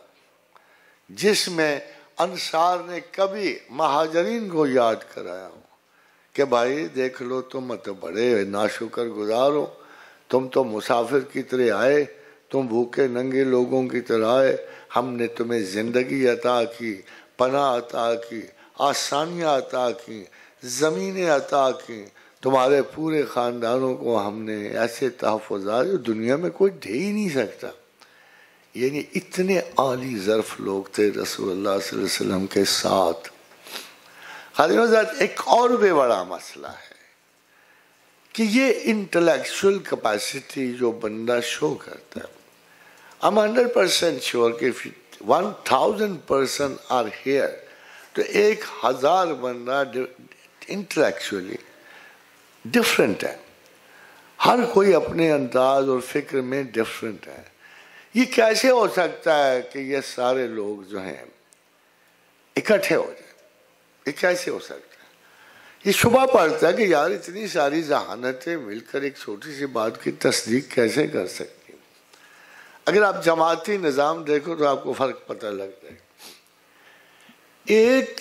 جس میں انصار نے کبھی مہاجرین کو یاد کرایا ہو کہ بھائی دیکھ لو تم تو بڑے ناشکر گزار ہو، تم تو مسافر کی طرح آئے، تم بھوکے ننگے لوگوں کی طرح آئے، ہم نے تمہیں زندگی عطا کی، پناہ عطا کی، آسانیاں عطا کی، زمینیں عطا کی، تمہارے پورے خاندانوں کو ہم نے ایسے تحفظات جو دنیا میں کوئی دے ہی نہیں سکتا۔ یعنی اتنے عالی ظرف لوگ تھے رسول اللہ صلی اللہ علیہ وسلم کے ساتھ۔ خادم حضرات ایک اور بھی بڑا مسئلہ ہے کہ یہ انٹلیکچوئل کیپیسٹی جو بندہ شو کرتا ہے، I'm 100% sure کہ 1000 person are here تو 1000 بندہ انٹلیکچولی ڈفرینٹ ہے، ہر کوئی اپنے انداز اور فکر میں ڈفرینٹ ہے۔ یہ کیسے ہو سکتا ہے کہ یہ سارے لوگ جو ہیں اکٹھے ہو جائیں؟ یہ کیسے ہو سکتا ہے؟ یہ شبہ پڑتا ہے کہ یار اتنی ساری ذہانتیں مل کر ایک چھوٹی سی بات کی تصدیق کیسے کر سکتی ہیں؟ اگر آپ جماعتی نظام دیکھو تو آپ کو فرق پتہ لگ جائے گا۔ ایک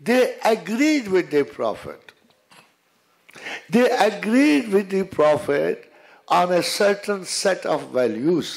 they agreed with the prophet, they agreed with the prophet on a certain set of values।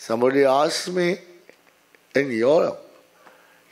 somebody asked me in Europe,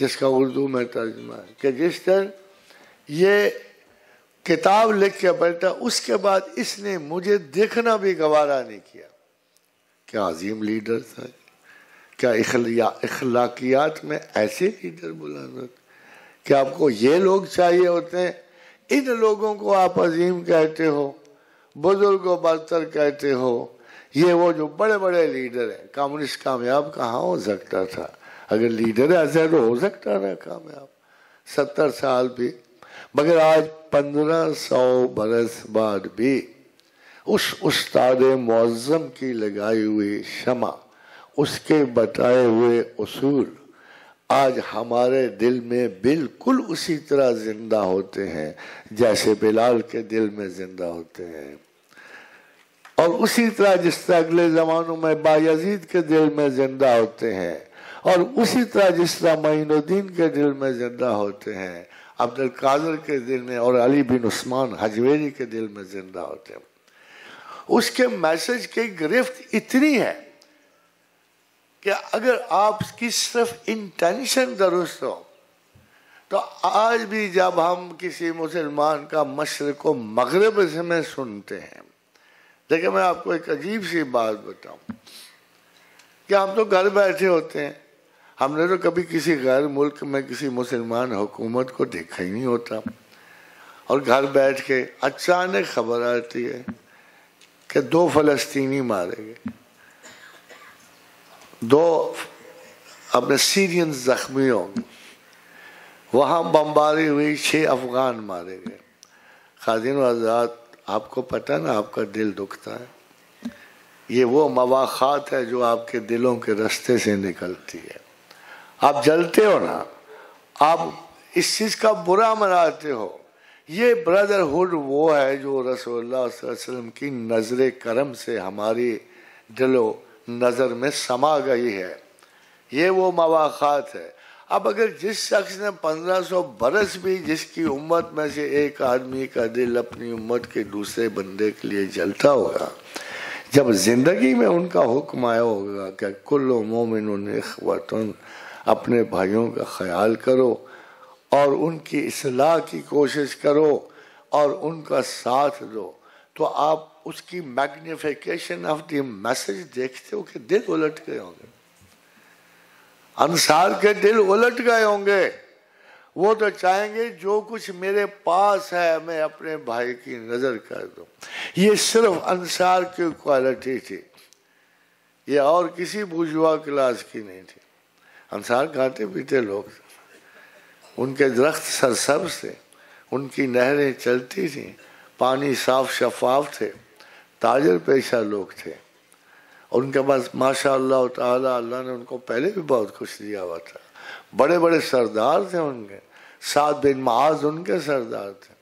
جس کا اردو میں ترجمہ ہے کہ جس طرح یہ کتاب لکھ کے بیٹھا اس کے بعد اس نے مجھے دیکھنا بھی گوارا نہیں کیا. کیا عظیم لیڈر تھا. کیا اخلاقیات میں ایسے لیڈر بلانا. کیا آپ کو یہ لوگ چاہیے ہوتے ہیں؟ ان لوگوں کو آپ عظیم کہتے ہو, بزرگ و برتر کہتے ہو. یہ وہ جو بڑے بڑے لیڈر ہیں. کمیونسٹ کامیاب کہاں ہو سکتا تھا؟ اگر لیڈر ایسا تو ہو سکتا تھا کامیاب 70 سال بھی. مگر آج 1500 برس بعد بھی اس استاد معظم کی لگائی ہوئی شمع, اس کے بتائے ہوئے اصول آج ہمارے دل میں بالکل اسی طرح زندہ ہوتے ہیں جیسے بلال کے دل میں زندہ ہوتے ہیں, اور اسی طرح جس طرح اگلے زمانوں میں بایزید کے دل میں زندہ ہوتے ہیں, اور اسی طرح جس طرح معین الدین کے دل میں زندہ ہوتے ہیں, عبد القادر کے دل میں, اور علی بن عثمان حجویری کے دل میں زندہ ہوتے ہیں. اس کے میسج کی گرفت اتنی ہے کہ اگر آپ کی صرف انٹینشن درست ہو تو آج بھی جب ہم کسی مسلمان کا مشرق و مغرب سے میں سنتے ہیں. دیکھیں میں آپ کو ایک عجیب سی بات بتاؤں کہ ہم تو گھر بیٹھے ہوتے ہیں, ہم نے تو کبھی کسی غیر ملک میں کسی مسلمان حکومت کو دیکھا ہی نہیں ہوتا, اور گھر بیٹھ کے اچانک خبر آتی ہے کہ 2 فلسطینی مارے گئے, 2 اپنے سیرین زخمی ہو گئے, وہاں بمباری ہوئی, 6 افغان مارے گئے. خادم و حضرات آپ کو پتہ نا آپ کا دل دکھتا ہے. یہ وہ مواخات ہے جو آپ کے دلوں کے رستے سے نکلتی ہے. آپ جلتے ہو نا, آپ اس چیز کا برا مناتے ہو. یہ بردرہڈ وہ ہے جو رسول اللہ صلی اللہ علیہ وسلم کی نظر کرم سے ہماری دل و نظر میں سما گئی ہے. یہ وہ مواخات ہے. اب اگر جس شخص نے 1500 برس بھی جس کی امت میں سے ایک آدمی کا دل اپنی امت کے دوسرے بندے کے لیے جلتا ہوگا, جب زندگی میں ان کا حکم آیا ہوگا کہ کل مومن اخوۃ, اپنے بھائیوں کا خیال کرو اور ان کی اصلاح کی کوشش کرو اور ان کا ساتھ دو, تو آپ اس کی میگنیفیکیشن آف دی میسج دیکھتے ہو کہ دل الٹ گئے ہوں گے. انصار کے دل الٹ گئے ہوں گے. وہ تو چاہیں گے جو کچھ میرے پاس ہے میں اپنے بھائی کی نظر کر دوں. یہ صرف انصار کی کوالٹی تھی, یہ اور کسی بورژوا کلاس کی نہیں تھی. انصار کھاتے پیتے لوگ تھے, ان کے درخت سرسبز تھے, ان کی نہریں چلتی تھیں, پانی صاف شفاف تھے, تاجر پیشہ لوگ تھے, اور ان کے پاس ماشاء اللہ تعالی اللہ نے ان کو پہلے بھی بہت کچھ دیا ہوا تھا. بڑے بڑے سردار تھے ان کے. سعد بن معاذ ان کے سردار تھے.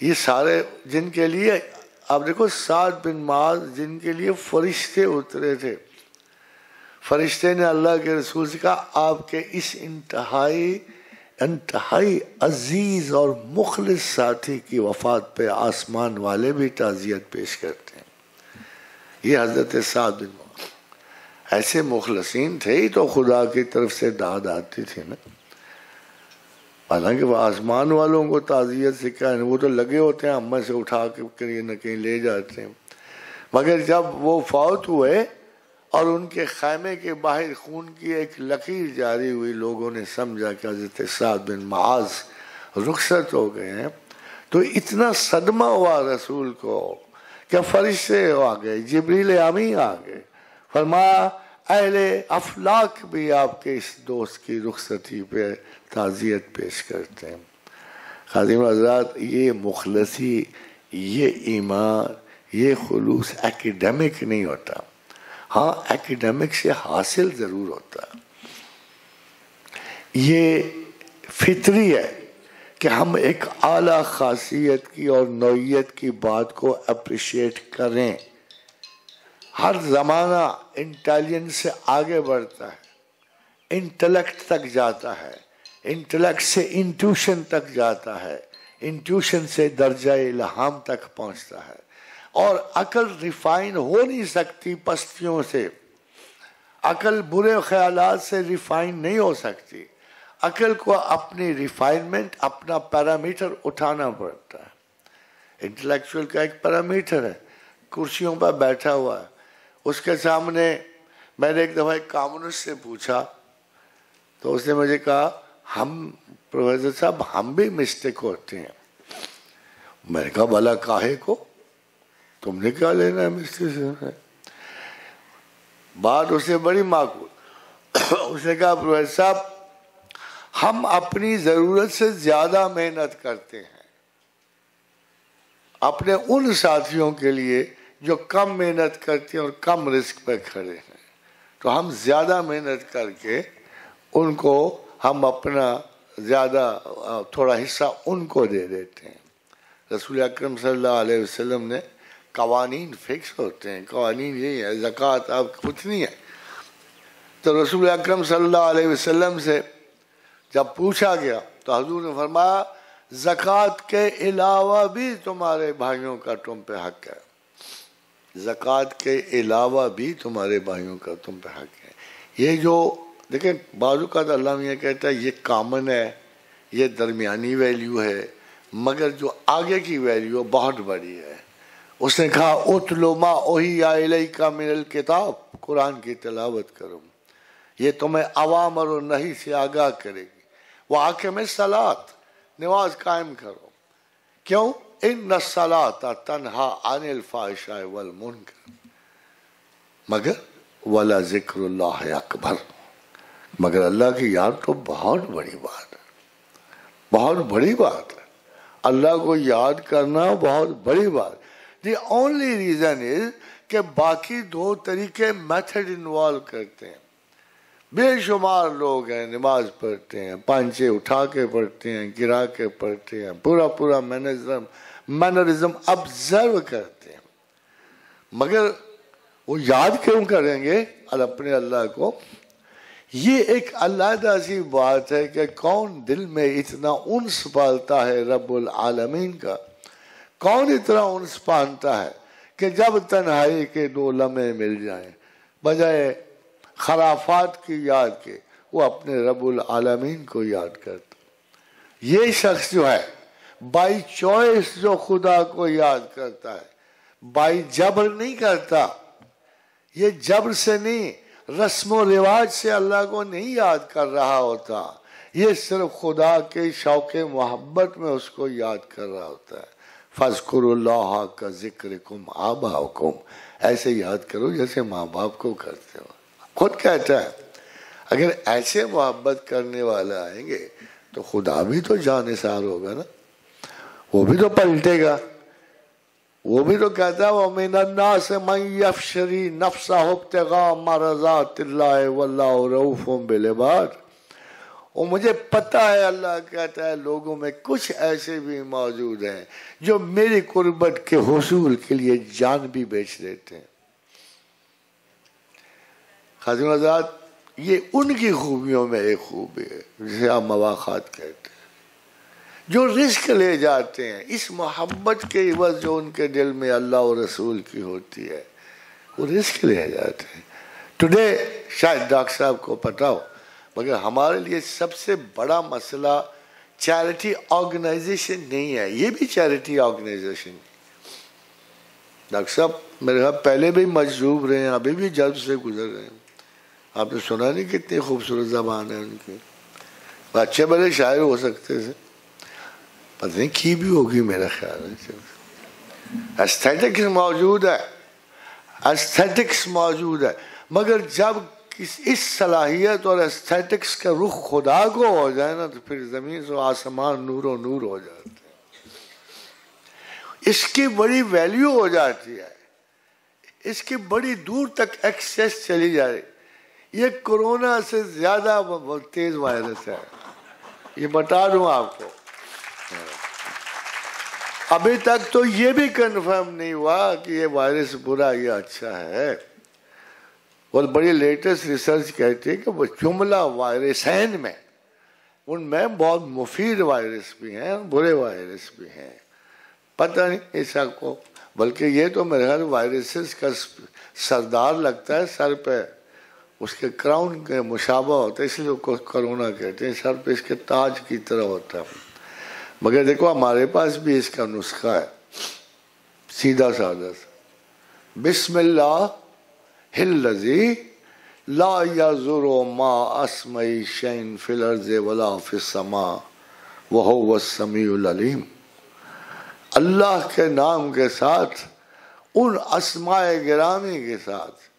یہ سارے جن کے لیے آپ دیکھو, سعد بن معاذ جن کے لیے فرشتے اترے تھے. فرشتے نے اللہ کے رسول سے کہا آپ کے اس انتہائی عزیز اور مخلص ساتھی کی وفات پہ آسمان والے بھی تعزیت پیش کرتے ہیں. یہ حضرت سعد بن معاذ ایسے مخلصین تھے ہی تو خدا کی طرف سے داد آتی تھی نا. حالانکہ وہ آسمان والوں کو تعزیت سے کیا ہے, وہ تو لگے ہوتے ہیں ہم سے اٹھا کے کہیں نہ کہیں لے جاتے ہیں. مگر جب وہ فوت ہوئے اور ان کے خیمے کے باہر خون کی ایک لکیر جاری ہوئی, لوگوں نے سمجھا کہ حضرت سعد بن معاذ رخصت ہو گئے ہیں, تو اتنا صدمہ ہوا رسول کو کہ فرشتے آ گئے, جبریل امین آ گئے, فرمایا اہل افلاک بھی آپ کے اس دوست کی رخصتی پہ تعزیت پیش کرتے ہیں. خادم حضرات, یہ مخلصی, یہ ایمان, یہ خلوص ایکیڈیمک نہیں ہوتا. ہاں ایکیڈیمک سے حاصل ضرور ہوتا ہے. یہ فطری ہے کہ ہم ایک اعلیٰ خاصیت کی اور نوعیت کی بات کو اپریشیٹ کریں. ہر زمانہ انٹیلیجنس سے آگے بڑھتا ہے, انٹلیکٹ تک جاتا ہے, انٹلیکٹ سے انٹیوشن تک جاتا ہے, انٹیوشن سے درجہ الہام تک پہنچتا ہے, اور عقل ریفائن ہو نہیں سکتی پستیوں سے. عقل برے خیالات سے ریفائن نہیں ہو سکتی. عقل کو اپنی ریفائنمنٹ، اپنا پیرامیٹر اٹھانا پڑتا ہے. انٹلیکچوئل کا ایک پیرامیٹر ہے، کرسیوں پر بیٹھا ہوا ہے. اس کے سامنے میں نے ایک دفعہ ایک کامونسٹ سے پوچھا تو اس نے مجھے کہا ہم پروفیسر صاحب ہم بھی مسٹیک ہوتے ہیں. میں نے کہا بھلا کاہے کو، تم نے کیا لینا ہے مسٹیک سے؟ بات اس نے بڑی معقول. اس نے کہا پروفیسر صاحب ہم اپنی ضرورت سے زیادہ محنت کرتے ہیں اپنے ان ساتھیوں کے لیے جو کم محنت کرتے ہیں اور کم رسک پہ کھڑے ہیں. تو ہم زیادہ محنت کر کے ان کو ہم اپنا زیادہ تھوڑا حصہ ان کو دے دیتے ہیں. رسول اکرم صلی اللہ علیہ وسلم نے قوانین فکس ہوتے ہیں، قوانین یہی ہے زکوٰۃ اب کچھ نہیں ہے. تو رسول اکرم صلی اللہ علیہ وسلم سے جب پوچھا گیا تو حضور نے فرمایا زکوٰۃ کے علاوہ بھی تمہارے بھائیوں کا تم پہ حق ہے. زکوٰۃ کے علاوہ بھی تمہارے بھائیوں کا تم پہ حق ہے. یہ جو دیکھیں بعض اوقات اللہ میاں کہتا ہے یہ کامن ہے، یہ درمیانی ویلیو ہے، مگر جو آگے کی ویلیو بہت بڑی ہے. اس نے کہا اتلو ما اوحی الیک من الکتاب، قرآن کی تلاوت کرو، یہ تمہیں اوامر و نہی سے آگاہ کرے گی. وَأَقِمِ الصَّلَاةَ، نماز قائم کرو. کیوں؟ ان الصلاۃ تنہا عن الفحشاء والمنکر، مگر ولا ذکر اللہ اکبر، مگر اللہ کی یاد تو بہت بڑی بات ہے، بہت بڑی بات ہے. اللہ کو یاد کرنا بہت بڑی بات. دی اونلی ریزن از کہ باقی دو طریقے میتھڈ انوالو کرتے ہیں. بے شمار لوگ ہیں نماز پڑھتے ہیں، پانچے اٹھا کے پڑھتے ہیں، گرا کے پڑھتے ہیں، پورا مینرزم آبزرو کرتے ہیں، مگر وہ یاد کیوں کریں گے اپنے اللہ کو؟ یہ ایک علیحدہ سی بات ہے کہ کون دل میں اتنا انس پالتا ہے رب العالمین کا، کون اتنا انس پالتا ہے کہ جب تنہائی کے دو لمحے مل جائیں بجائے خرافات کی یاد کے وہ اپنے رب العالمین کو یاد کرتا. یہ شخص جو ہے بائی چوائس جو خدا کو یاد کرتا ہے، بائی جبر نہیں کرتا. یہ جبر سے نہیں، رسم و رواج سے اللہ کو نہیں یاد کر رہا ہوتا، یہ صرف خدا کے شوق محبت میں اس کو یاد کر رہا ہوتا ہے. فَاذْكُرُوا اللَّهَ كَذِكْرِكُمْ آبَاءَكُمْ، ایسے یاد کرو جیسے ماں باپ کو کرتے ہو. خود کہتا ہے اگر ایسے محبت کرنے والا آئیں گے تو خدا بھی تو جانثار ہوگا نا، وہ بھی تو پلٹے گا. وہ بھی تو کہتا ہے وَمِنَ النَّاسِ مَن يَفْشَرِي نَفْسَهُ ابْتِغَاءَ مَرْضَاتِ اللَّهِ وَاللَّهُ رَءُوفٌ بِالْعِبَادِ. اور مجھے پتہ ہے اللہ کہتا ہے لوگوں میں کچھ ایسے بھی موجود ہیں جو میری قربت کے حصول کے لیے جان بھی بیچ دیتے ہیں. خادم حضرات یہ ان کی خوبیوں میں ایک خوبی ہے جسے آپ مواخات کہتے ہیں، جو رزق لے جاتے ہیں اس محبت کے عوض جو ان کے دل میں اللہ اور رسول کی ہوتی ہے، وہ رزق لے جاتے ہیں. ٹوڈے شاید ڈاکٹر صاحب کو پتہ ہو مگر ہمارے لیے سب سے بڑا مسئلہ چیریٹی آرگنائزیشن نہیں ہے. یہ بھی چیریٹی آرگنائزیشن. ڈاکٹر صاحب میرے خیال پہلے بھی مجذوب رہے ہیں، ابھی بھی جذب سے گزر رہے ہیں. آپ نے سنا نہیں کتنی خوبصورت زبان ہے ان کی، اچھے بڑے شاعر ہو سکتے تھے، پتہ نہیں کی بھی ہوگی میرا خیال ہے. ایستھیٹکس موجود ہے، ایستھیٹکس موجود ہے، مگر جب اس صلاحیت اور ایستھیٹکس کا رخ خدا کو ہو جائے نا تو پھر زمین سے آسمان نور و نور ہو جاتے ہیں. اس کی بڑی ویلیو ہو جاتی ہے، اس کی بڑی دور تک ایکسیس چلی جائے. یہ کورونا سے زیادہ تیز وائرس ہے، یہ بتا دوں آپ کو. ابھی تک تو یہ بھی کنفرم نہیں ہوا کہ یہ وائرس برا یا اچھا ہے. اور بڑی لیٹسٹ ریسرچ کہتی ہے کہ وہ جملہ وائرسین میں ان میں بہت مفید وائرس بھی ہیں برے وائرس بھی ہیں. پتہ نہیں ایسا کو، بلکہ یہ تو میرے خیال وائرسز کا سردار لگتا ہے سر پہ، اس کے کراؤن کے مشابہ ہوتا ہے، اس لیے کو کرونا کہتے ہیں، سر پہ اس کے تاج کی طرح ہوتا ہے. مگر دیکھو ہمارے پاس بھی اس کا نسخہ ہے، سیدھا سادہ سا، بسم اللہ الذی لا یضر مع اسمہ شیء فی الارض ولا فی السماء وہو السمیع العلیم. اللہ کے نام کے ساتھ، ان اسماء گرامی کے ساتھ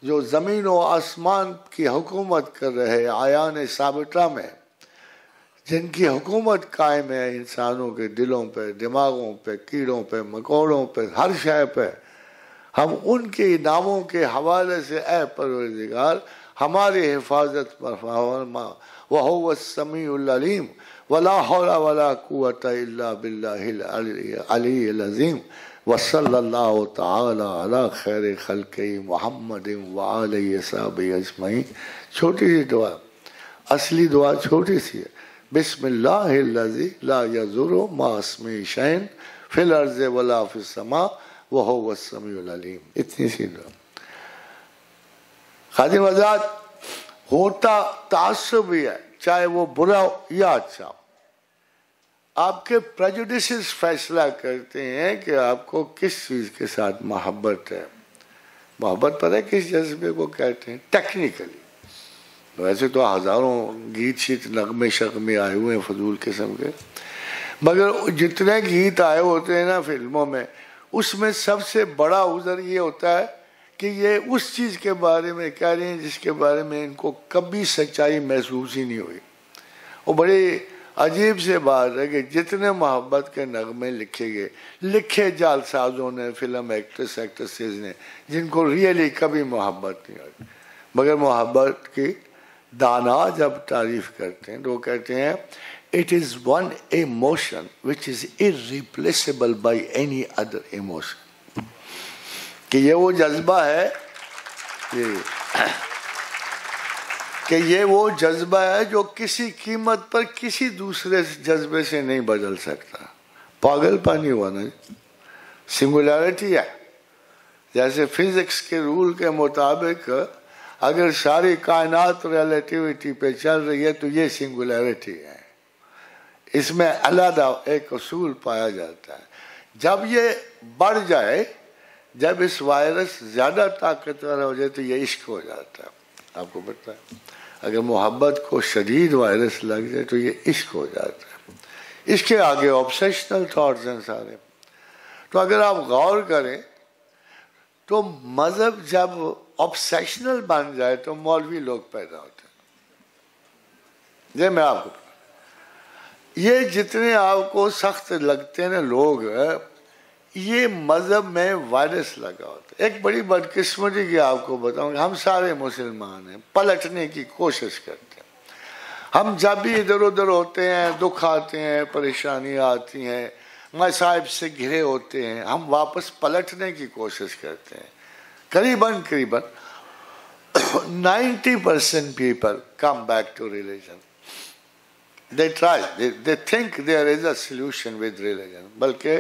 جو زمین و آسمان کی حکومت کر رہے آیان ثابتہ میں، جن کی حکومت قائم ہے انسانوں کے دلوں پہ، دماغوں پہ، کیڑوں پہ، مکوڑوں پہ، ہر شے پہ، ہم ان کے ناموں کے حوالے سے اے پروردگار ہماری حفاظت پر فرما. وَهُوَ السَّمِيعُ الْعَلِيمُ وَلَا حَوْلَ وَلَا قُوَّةَ إِلَّا بِاللَّهِ الْعَلِيِّ الْعَظِيمِ وصلی اللہ تعالی علی خیر خلقہ محمد وآلہ وصحبہ اجمعین. چھوٹی سی دعا، اصلی دعا چھوٹی سی ہے، بسم اللہ الذی لا یضر مع اسمہ شیء فی الارض ولا فی السماء وہو السمیع العلیم. اتنی سی دعا. خادم آزاد، ہوتا تعصب ہی ہے، چاہے وہ برا یا اچھا. آپ کے پریجوڈیسز فیصلہ کرتے ہیں کہ آپ کو کس چیز کے ساتھ محبت ہے. محبت پتہ ہے کس جذبے کو کہتے ہیں ٹیکنیکلی. ویسے تو ہزاروں گیت شیت نغمے شغمے آئے ہوئے ہیں فضول قسم کے، مگر جتنے گیت آئے ہوتے ہیں نا فلموں میں، اس میں سب سے بڑا عذر یہ ہوتا ہے کہ یہ اس چیز کے بارے میں کہہ رہے ہیں جس کے بارے میں ان کو کبھی سچائی محسوس ہی نہیں ہوئی. وہ بڑی عجیب سے بات ہے کہ جتنے محبت کے نغمے لکھے گئے، لکھے جال سازوں نے، فلم ایکٹرس ایکٹریسز نے، جن کو ریئلی کبھی محبت نہیں ہوئی. مگر محبت کی دانا جب تعریف کرتے ہیں تو وہ کہتے ہیں it is one emotion which is irreplaceable by any other emotion. کہ یہ وہ جذبہ ہے کہ یہ وہ جذبہ ہے جو کسی قیمت پر کسی دوسرے جذبے سے نہیں بدل سکتا. پاگل پانی ہوا نا، سنگولیرٹی ہے. جیسے فزکس کے رول کے مطابق اگر ساری کائنات ریلیٹیوٹی پہ چل رہی ہے تو یہ سنگولیرٹی ہے. اس میں علیحدہ ایک اصول پایا جاتا ہے. جب یہ بڑھ جائے، جب اس وائرس زیادہ طاقتور ہو جائے تو یہ عشق ہو جاتا ہے. آپ کو پتہ ہے اگر محبت کو شدید وائرس لگ جائے تو یہ عشق ہو جاتا ہے. اس کے آگے آبسیشنل تھاٹس ہیں سارے. تو اگر آپ غور کریں تو مذہب جب آبسیشنل بن جائے تو مولوی لوگ پیدا ہوتے ہیں. یہ میں آپ کو یہ جتنے آپ کو سخت لگتے ہیں لوگ، یہ مذہب میں وائرس لگا ہوتا ہے. ایک بڑی بدقسمتی کی آپ کو بتاؤں کہ ہم سارے مسلمان ہیں، پلٹنے کی کوشش کرتے ہیں. ہم جب بھی ادھر ادھر ہوتے ہیں، دکھ آتے ہیں، پریشانیاں آتی ہیں، مصائب سے گھرے ہوتے ہیں، ہم واپس پلٹنے کی کوشش کرتے ہیں. قریباً 90% people come back to religion. They try. They think there is a solution with religion. بلکہ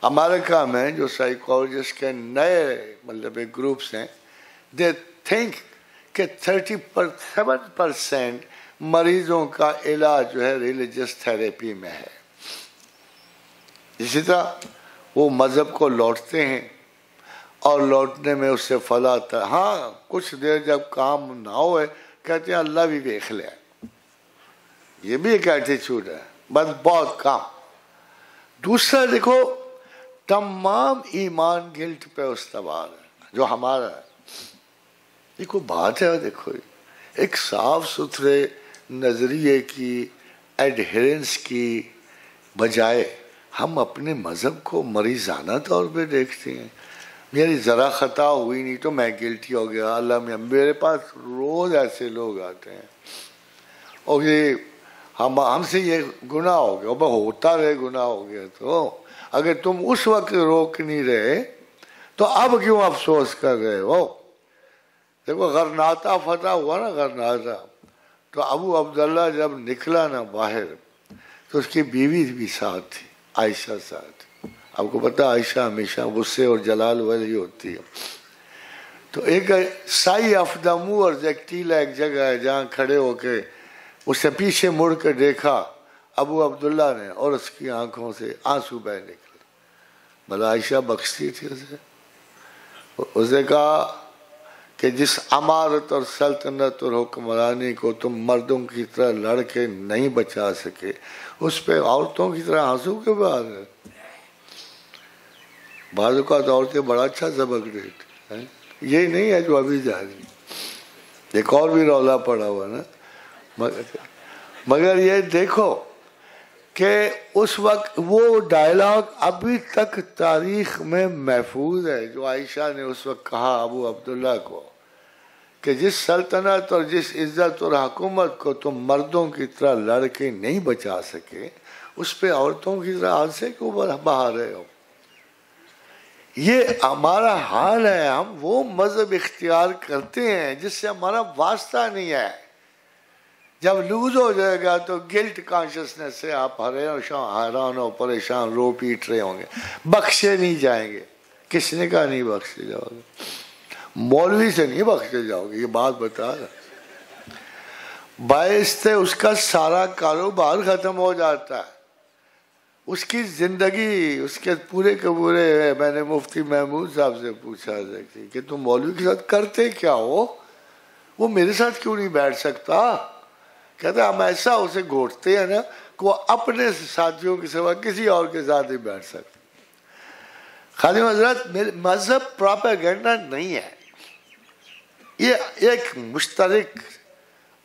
امریکہ میں جو سائیکالوجسٹ کے نئے مطلب گروپس ہیں، they think کہ 37% مریضوں کا علاج جو ہے ریلیجس تھیراپی میں ہے. اسی طرح وہ مذہب کو لوٹتے ہیں اور لوٹنے میں اس سے فلاح تھا. ہاں کچھ دیر جب کام نہ ہوئے کہتے ہیں اللہ بھی دیکھ لے. یہ بھی ایک ایٹیچیوڈ ہے، بس بہت کام. دوسرا دیکھو، تمام ایمان گلٹ پہ استوار ہے جو ہمارا ہے. یہ کوئی بات ہے؟ دیکھو ایک صاف ستھرے نظریے کی ایڈہرنس کی بجائے ہم اپنے مذہب کو مریضانہ طور پہ دیکھتے ہیں. میری ذرا خطا ہوئی نہیں تو میں گلٹی ہو گیا. اللہ میں میرے پاس روز ایسے لوگ آتے ہیں اور یہ ہم سے یہ گناہ ہو گیا، ہوتا رہے گناہ ہو گیا. تو اگر تم اس وقت روک نہیں رہے تو اب کیوں افسوس کر رہے ہو؟ دیکھو غرناطہ فتح ہوا نا، غرناطہ، تو ابو عبداللہ جب نکلا نا باہر تو اس کی بیوی بھی ساتھ تھی، عائشہ ساتھ. آپ کو پتہ عائشہ ہمیشہ غصے اور جلال والی ہوتی ہے. تو ایک سائی آف دا مورز ایک ٹیلا ایک جگہ ہے جہاں کھڑے ہو کے اس نے پیچھے مڑ کر دیکھا ابو عبداللہ نے اور اس کی آنکھوں سے آنسو بہہ نکلے. بھلا عائشہ بخشتی تھی اسے. اس نے کہا کہ جس امارت اور سلطنت اور حکمرانی کو تم مردوں کی طرح لڑ کے نہیں بچا سکے اس پہ عورتوں کی طرح آنسو کے بہا رہے. بعض اوقات عورتیں بڑا اچھا سبق دیتی ہیں. یہی نہیں ہے جو ابھی جا رہی, ایک اور بھی رولا پڑا ہوا نا. مگر یہ دیکھو کہ اس وقت وہ ڈائلاگ ابھی تک تاریخ میں محفوظ ہے جو عائشہ نے اس وقت کہا ابو عبداللہ کو کہ جس سلطنت اور جس عزت اور حکومت کو تم مردوں کی طرح لڑ کے نہیں بچا سکے اس پہ عورتوں کی طرح آنسے کیوں بہا رہے ہو. یہ ہمارا حال ہے. ہم وہ مذہب اختیار کرتے ہیں جس سے ہمارا واسطہ نہیں ہے. جب لوز ہو جائے گا تو گلٹ کانشسنس سے آپ حیران ہو پریشان رو پیٹ رہے ہوں گے. بخشے نہیں جائیں گے. کس نے کہا نہیں بخشے جاؤ گے؟ مولوی سے نہیں بخشے جاؤ گے. یہ بات بتا رہا باعث سے اس کا سارا کاروبار ختم ہو جاتا ہے. اس کی زندگی اس کے پورے کے پورے. میں نے مفتی محمود صاحب سے پوچھا کہ تم مولوی کے ساتھ کرتے کیا ہو؟ وہ میرے ساتھ کیوں نہیں بیٹھ سکتا؟ کہتا ہم ایسا اسے گھوٹتے ہیں نا کہ وہ اپنے ساتھیوں کے سوا کسی اور کے ساتھ نہیں بیٹھ سکتے. خادم حضرت مذہب پراپیگنڈا نہیں ہے. یہ ایک مشترک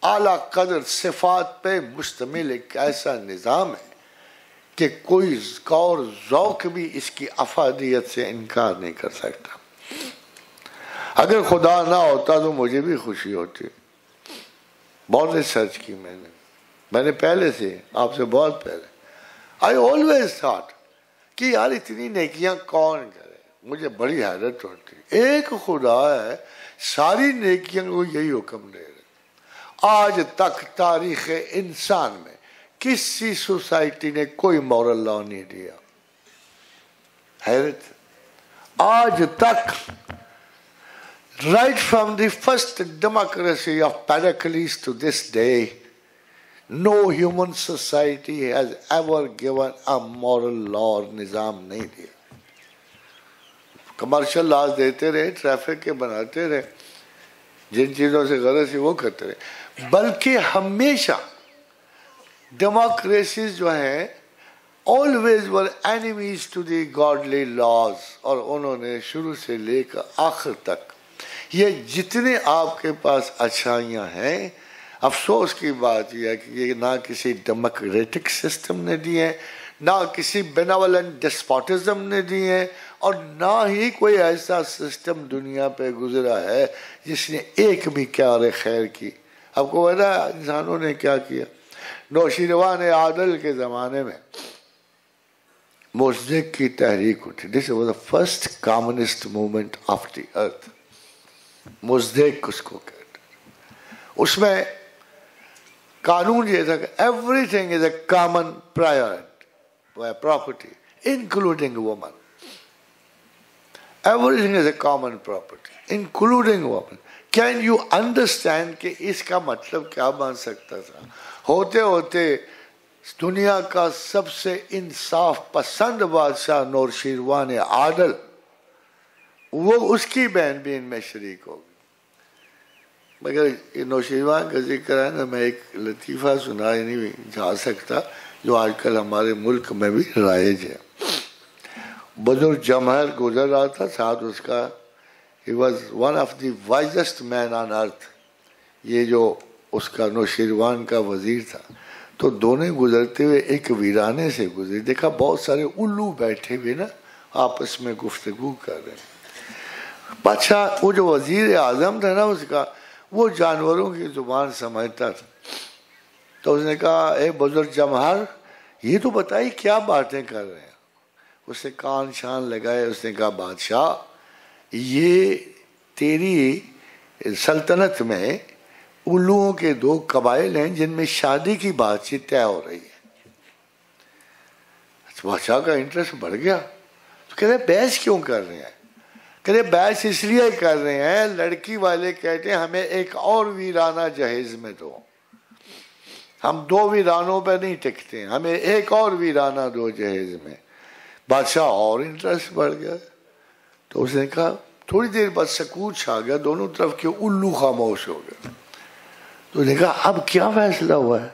اعلیٰ قدر صفات پہ مشتمل ایک ایسا نظام ہے کہ کوئی اور ذوق بھی اس کی افادیت سے انکار نہیں کر سکتا. اگر خدا نہ ہوتا تو مجھے بھی خوشی ہوتی. بہت ریسرچ کی میں نے پہلے سے آپ سے بہت پہلے. آئی آلویز تھاٹ کہ یار اتنی نیکیاں کون کرے. مجھے بڑی حیرت ہوتی. ایک خدا ہے ساری نیکیاں کو یہی حکم دے رہے. آج تک تاریخ انسان میں کسی سوسائٹی نے کوئی مورل لا نہیں دیا. حیرت. آج تک right from the first democracy of Pericles to this day, no human society has ever given a moral law اور نظام نہیں دیا. کمرشل لاز دیتے رہے, ٹریفک کے بناتے رہے, جن چیزوں سے غرض ہے وہ کرتے رہے. بلکہ ہمیشہ ڈیموکریسیز جو ہیں always were enemies to the godly laws. اور انہوں نے شروع سے لے کر آخر تک یہ جتنے آپ کے پاس اچھائیاں ہیں, افسوس کی بات یہ ہے کہ یہ نہ کسی ڈیموکریٹک سسٹم نے دی ہیں, نہ کسی بیناولنٹ ڈسپوٹزم نے دی ہیں, اور نہ ہی کوئی ایسا سسٹم دنیا پہ گزرا ہے جس نے ایک بھی کار خیر کی. آپ کو پتا ہے انسانوں نے کیا کیا؟ نوشیروان عادل کے زمانے میں موزیک کی تحریک اٹھی. This was the first communist movement of the earth. موزیک اس کو کہتے ہیں. اس میں قانون یہ تھا کہ everything is a common property including women. Everything is a common property including women. Can you understand کہ اس کا مطلب کیا بن سکتا تھا؟ ہوتے ہوتے دنیا کا سب سے انصاف پسند بادشاہ نورشیروان عادل, وہ اس کی بہن بھی ان میں شریک ہو گئی. مگر نوشیروان کا ذکر ہے نا, میں ایک لطیفہ سنا نہیں جا سکتا جو آج کل ہمارے ملک میں بھی رائج ہے. بزرگ جمہر گزر رہا تھا, ساتھ اس کا he was one of the wisest man on earth. یہ جو اس کا نوشیروان کا وزیر تھا, تو دونوں گزرتے ہوئے ایک ویرانے سے گزرے, دیکھا بہت سارے الو بیٹھے ہوئے نا آپس میں گفتگو کر رہے ہیں. بادشاہ وہ جو وزیر اعظم تھا نا اس کا, وہ جانوروں کی زبان سمجھتا تھا. تو اس نے کہا اے بزرگ جمہر یہ تو بتائی کیا باتیں کر رہے ہیں. اس نے کان شان لگائے. اس نے کہا بادشاہ یہ تیری سلطنت میں الوؤں کے 2 قبائل ہیں جن میں شادی کی بات چیت طے ہو رہی ہے. بادشاہ کا انٹرسٹ بڑھ گیا. تو کہہ رہے بحث کیوں کر رہے ہیں؟ کہ بحث اس لیے کر رہے ہیں، لڑکی والے کہتے ہیں ہمیں ایک اور ویرانہ جہیز میں دو، ہم 2 ویرانوں پہ نہیں ٹکتے ہیں، ہمیں ایک اور ویرانہ دو جہیز میں۔ بادشاہ اور انٹرسٹ بڑھ گیا، تو اس نے کہا، تھوڑی دیر بعد سکوت چھا گیا، دونوں طرف کے الو خاموش ہو گئے۔ تو نے کہا اب کیا فیصلہ ہوا ہے؟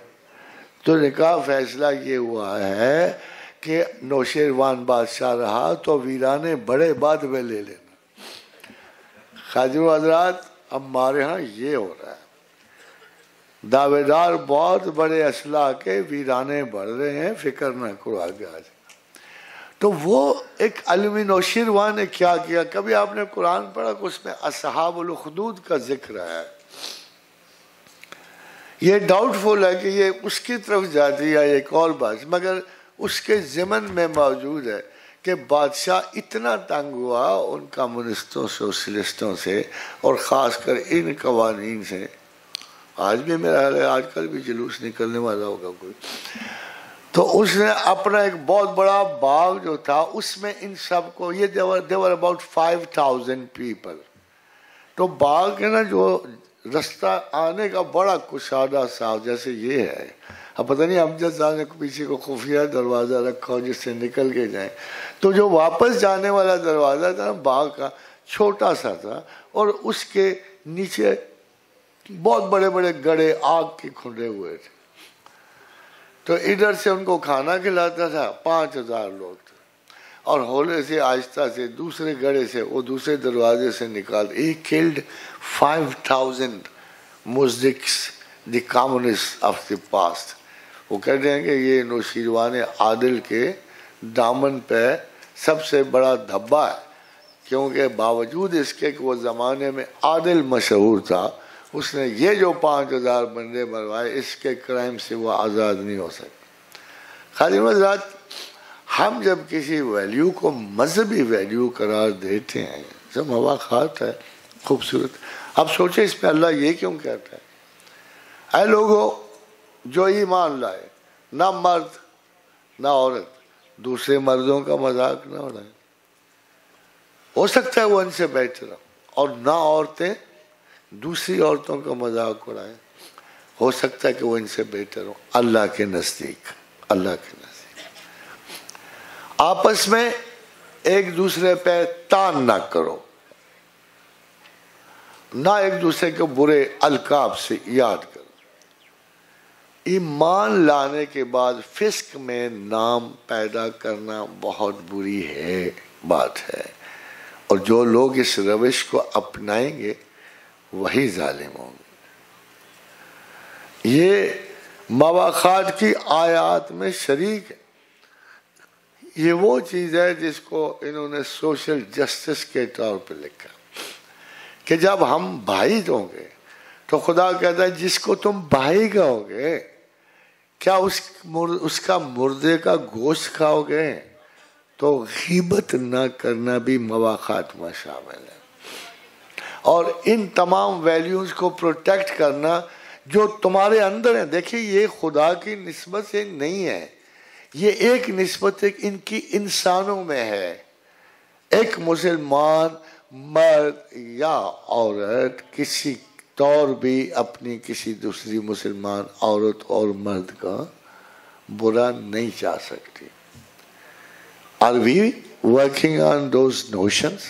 تو نے کہا فیصلہ یہ ہوا ہے کہ نوشیروان بادشاہ رہا تو ویرانے بڑے بعد میں لے لینا۔ خادم حضرات، اب ہمارے ہاں یہ ہو رہا ہے، دعوے دار بہت بڑے اسلحہ کے، ویرانے بڑھ رہے ہیں، فکر نہ کرو آگے آج۔ تو وہ ایک عالمی نوشیروان نے کیا کیا؟ کبھی آپ نے قرآن پڑھا کہ اس میں اصحاب الاخدود کا ذکر ہے، یہ ڈاؤٹ فل ہے کہ یہ اس کی طرف جاتی ہے ایک اور بات، مگر اس کے ضمن میں موجود ہے کہ بادشاہ اتنا تنگ ہوا ان کمیونسٹوں سوشلسٹوں سے، اور خاص کر ان قوانین سے۔ آج بھی میرا خیال ہے آج کل بھی جلوس نکلنے والا ہوگا کوئی، تو اس نے اپنا ایک بہت بڑا باغ جو تھا اس میں ان سب کو، یہ دیور اباؤٹ 5000 پیپل، تو باغ کے نا جو رستہ آنے کا بڑا کشادہ صاحب جیسے یہ ہے، اب پتہ نہیں امجد صاحب نے پیچھے کو خفیہ دروازہ رکھا ہو جس سے نکل کے جائیں، تو جو واپس جانے والا دروازہ تھا نا باغ کا، چھوٹا سا تھا، اور اس کے نیچے بہت بڑے بڑے گڑھے آگ کے کھنڈے ہوئے تھے، تو ادھر سے ان کو کھانا کھلاتا تھا، 5000 لوگ تھے، اور ہولے سے آہستہ سے دوسرے گڑھے سے وہ دوسرے دروازے سے نکال۔ He killed 5000 Muzdiks, the communists of the past۔ وہ کہتے ہیں کہ یہ نوشیروان عادل کے دامن پہ سب سے بڑا دھبا ہے، کیونکہ باوجود اس کے کہ وہ زمانے میں عادل مشہور تھا، اس نے یہ جو 5000 بندے مروائے، اس کے کرائم سے وہ آزاد نہیں ہو سکے۔ خادم حضرات، ہم جب کسی ویلیو کو مذہبی ویلیو قرار دیتے ہیں، جب مواقعات ہے خوبصورت، اب سوچیں اس پہ اللہ یہ کیوں کہتا ہے، اے لوگوں جو ایمان لائے، نہ مرد نہ عورت دوسرے مردوں کا مذاق نہ اڑائیں، ہو سکتا ہے وہ ان سے بہتر ہو، اور نہ عورتیں دوسری عورتوں کا مذاق اڑائیں، ہو سکتا ہے کہ وہ ان سے بہتر ہو اللہ کے نزدیک۔ اللہ کے نزدیک آپس میں ایک دوسرے پہ تان نہ کرو، نہ ایک دوسرے کے برے القاب سے یاد کرو۔ ایمان لانے کے بعد فسق میں نام پیدا کرنا بہت بری بات ہے، اور جو لوگ اس روش کو اپنائیں گے وہی ظالم ہوں گے۔ یہ مواخات کی آیات میں شریک ہے، یہ وہ چیز ہے جس کو انہوں نے سوشل جسٹس کے طور پہ لکھا کہ جب ہم بھائی ہوں گے تو خدا کہتا ہے جس کو تم بھائی کہو گے کیا اس کا مردے کا گوشت کھاؤ گے؟ تو غیبت نہ کرنا بھی مواخات میں شامل ہے، اور ان تمام ویلیوز کو پروٹیکٹ کرنا جو تمہارے اندر ہیں۔ دیکھیے یہ خدا کی نسبت سے نہیں ہے، یہ ایک نسبت ان کی انسانوں میں ہے۔ ایک مسلمان مرد یا عورت کسی طور بھی اپنی کسی دوسری مسلمان عورت اور مرد کا برا نہیں چاہ سکتی۔ Are we working on those notions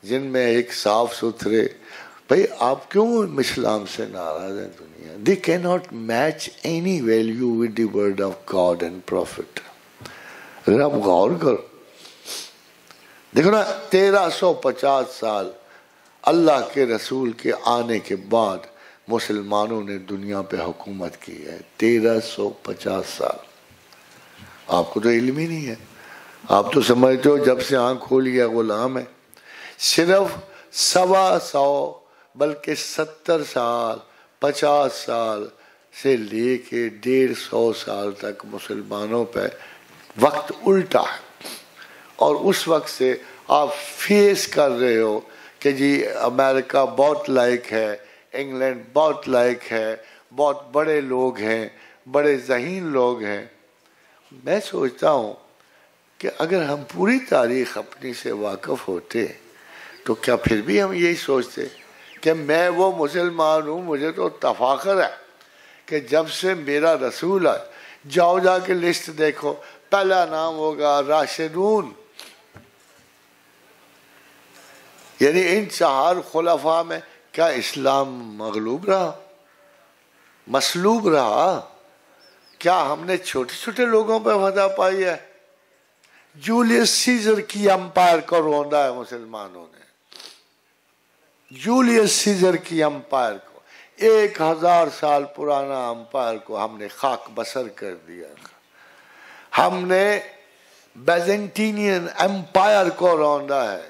جن میں ایک صاف ستھرے، بھئی آپ کیوں اسلام سے ناراض ہیں دنیا؟ They cannot match any value with the word of God and Prophet۔ اگر آپ غور کرو، دیکھو نا 1350 سال اللہ کے رسول کے آنے کے بعد مسلمانوں نے دنیا پہ حکومت کی ہے، 1350 سال۔ آپ کو تو علم ہی نہیں ہے، آپ تو سمجھتے ہو جب سے آنکھ کھولی ہے غلام ہے۔ صرف 125 بلکہ 70 سال 50 سال سے لے کے 150 سال تک مسلمانوں پہ وقت الٹا ہے، اور اس وقت سے آپ فیس کر رہے ہو کہ جی امریکہ بہت لائق ہے، انگلینڈ بہت لائق ہے، بہت بڑے لوگ ہیں، بڑے ذہین لوگ ہیں۔ میں سوچتا ہوں کہ اگر ہم پوری تاریخ اپنی سے واقف ہوتے تو کیا پھر بھی ہم یہی سوچتے کہ میں وہ مسلمان ہوں؟ مجھے تو تفاخر ہے کہ جب سے میرا رسول ہے، جاؤ جا کے لسٹ دیکھو، پہلا نام ہوگا راشدون، یعنی ان 4 خلفاء میں کیا اسلام مغلوب رہا، مسلوب رہا؟ کیا ہم نے چھوٹے چھوٹے لوگوں پہ فتح پائی ہے؟ جولیس سیزر کی امپائر کو روندا ہے مسلمانوں نے، جولیس سیزر کی امپائر کو، 1000 سال پرانا امپائر کو ہم نے خاک بسر کر دیا۔ ہم نے بیزنٹینین امپائر کو روندا ہے،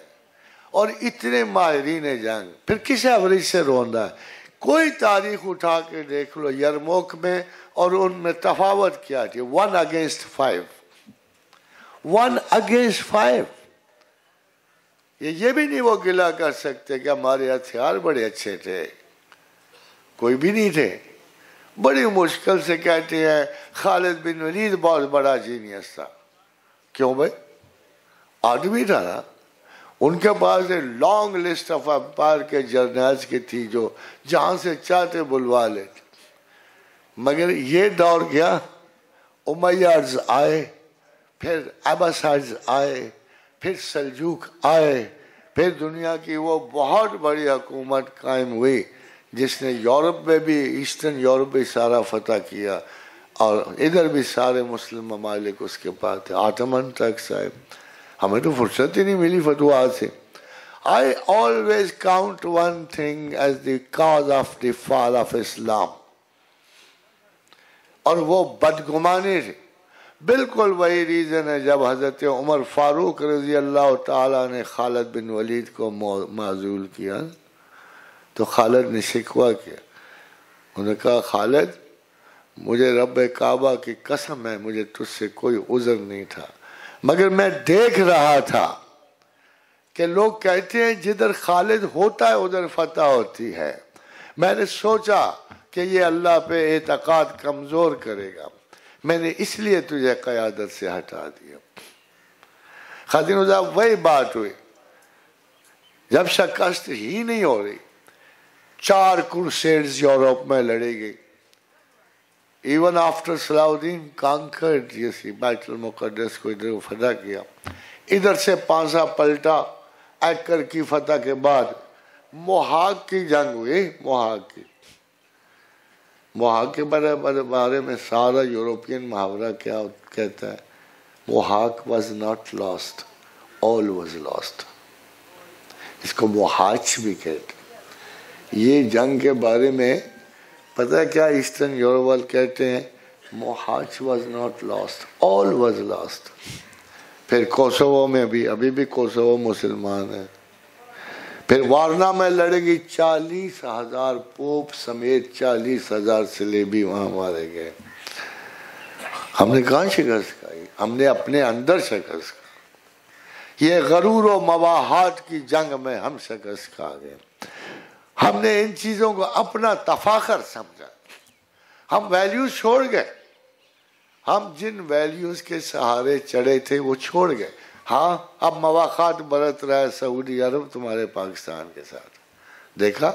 اور اتنے ماہرین جنگ، پھر کس ایوریج سے روندا ہے؟ کوئی تاریخ اٹھا کے دیکھ لو یرموک میں اور ان میں تفاوت کیا تھی؟ 1 against 5، 1 against 5۔ یہ بھی نہیں وہ گلہ کر سکتے کہ ہمارے ہتھیار بڑے اچھے تھے، کوئی بھی نہیں تھے۔ بڑی مشکل سے کہتے ہیں خالد بن ولید بہت بڑا جینیس تھا۔ کیوں بھائی؟ آدمی تھا نا، ان کے پاس ایک لانگ لسٹ آف امپائر کے جرنیلز کی تھی جو جہاں سے چاہتے بلوا لیتے، مگر یہ دور گیا، امیاڈز آئے، پھر عباسیڈز آئے، پھر سلجوق آئے، پھر دنیا کی وہ بہت بڑی حکومت قائم ہوئی جس نے یورپ میں بھی، ایسٹرن یورپ بھی سارا فتح کیا، اور ادھر بھی سارے مسلم ممالک اس کے پاس تھے، آٹمن ٹرکس آئے۔ ہمیں تو فرصت ہی نہیں ملی فتوحات سے۔ I always count one thing as the cause of the fall of Islam، اور وہ بدگمانی تھی۔ بالکل وہی ریزن ہے جب حضرت عمر فاروق رضی اللہ تعالیٰ نے خالد بن ولید کو معزول کیا تو خالد نے شکوہ کیا، انہوں نے کہا خالد مجھے رب کعبہ کی قسم ہے مجھے تجھ سے کوئی عذر نہیں تھا، مگر میں دیکھ رہا تھا کہ لوگ کہتے ہیں جدھر خالد ہوتا ہے ادھر فتح ہوتی ہے، میں نے سوچا کہ یہ اللہ پہ اعتقاد کمزور کرے گا، میں نے اس لیے تجھے قیادت سے ہٹا دیا۔ خادم صاحب وہی بات ہوئی جب شکست ہی نہیں ہو رہی، 4 کرسیڈز یورپ میں لڑی گئی، ایون آفٹر صلاح الدین کانکرڈ جیسی بیت المقدس کو ادھر فتح کیا، ادھر سے پانسا پلٹا، ایکر کی فتح کے بعد موہاک کی جنگ ہوئی، موہاک کے بارے میں سارا یورپین محاورہ کیا کہتا ہے؟ Mohacs was not lost, all was lost. اس کو موہاچ بھی کہتے ہیں۔ یہ جنگ کے بارے میں پتہ ہے کیا ایسٹرن یورپ والے کہتے ہیں؟ Mohacs was not lost, all was lost. پھر کوسوو میں بھی، ابھی بھی کوسوو مسلمان ہے۔ پھر وارنا میں لڑے گی، 40,000 پوپ سمیت 40,000 سلیبی وہاں مارے گئے۔ ہم نے کہاں شکست کھائی؟ ہم نے اپنے اندر شکست کھائی۔ یہ غرور و مواہات کی جنگ میں ہم شکست کھا گئے۔ ہم نے ان چیزوں کو اپنا تفاخر سمجھا، ہم ویلیوز چھوڑ گئے، ہم جن ویلیوز کے سہارے چڑھے تھے وہ چھوڑ گئے۔ ہاں اب مواخات برت رہا ہے سعودی عرب تمہارے پاکستان کے ساتھ، دیکھا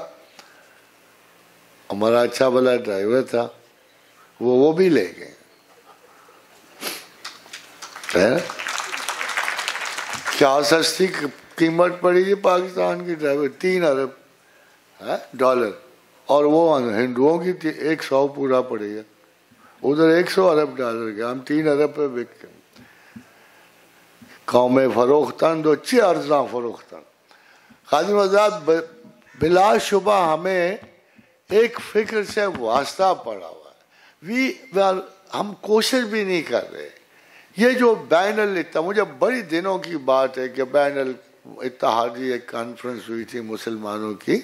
ہمارا اچھا بھلا ڈرائیور تھا وہ بھی لے گئے۔ کیا سستی قیمت پڑی گی پاکستان کی ڈرائیور؟ 3 ارب ڈالر، اور وہ ہندوؤں کی 100 پورا پڑے گا، ادھر 100 ارب ڈالر گیا، ہم 3 ارب پہ بک گئے۔ قوم فروختن دو چی ارزاں فروختن۔ خادم آزاد بلا شبہ ہمیں ایک فکر سے واسطہ پڑا ہوا ہے، ہم کوشش بھی نہیں کر رہے۔ یہ جو بین الاتحاد، مجھے بڑی دنوں کی بات ہے کہ بین الاتحادی ایک کانفرنس ہوئی تھی مسلمانوں کی،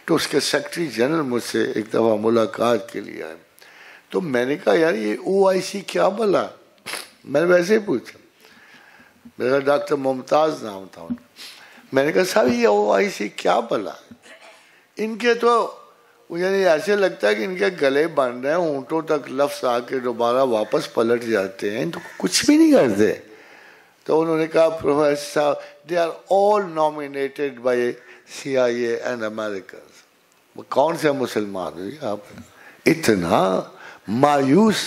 تو اس کے سیکرٹری جنرل مجھ سے ایک دفعہ ملاقات کے لیے آئے، تو میں نے کہا یار یہ OIC کیا بلا؟ میں نے ویسے ہی پوچھا، میرا ڈاکٹر ممتاز نام تھا ان کا، میں نے کہا صاحب یہ OIC کیا بلا؟ ان کے تو یعنی ایسے لگتا ہے کہ ان کے گلے بن رہے ہیں، اونٹوں تک لفظ آ کے دوبارہ واپس پلٹ جاتے ہیں، تو کچھ بھی نہیں کرتے۔ تو انہوں نے کہا پروفیسر صاحب they are all nominated by CIA and Americans. کون سے مسلمان ہوئی آپ؟ اتنا مایوس،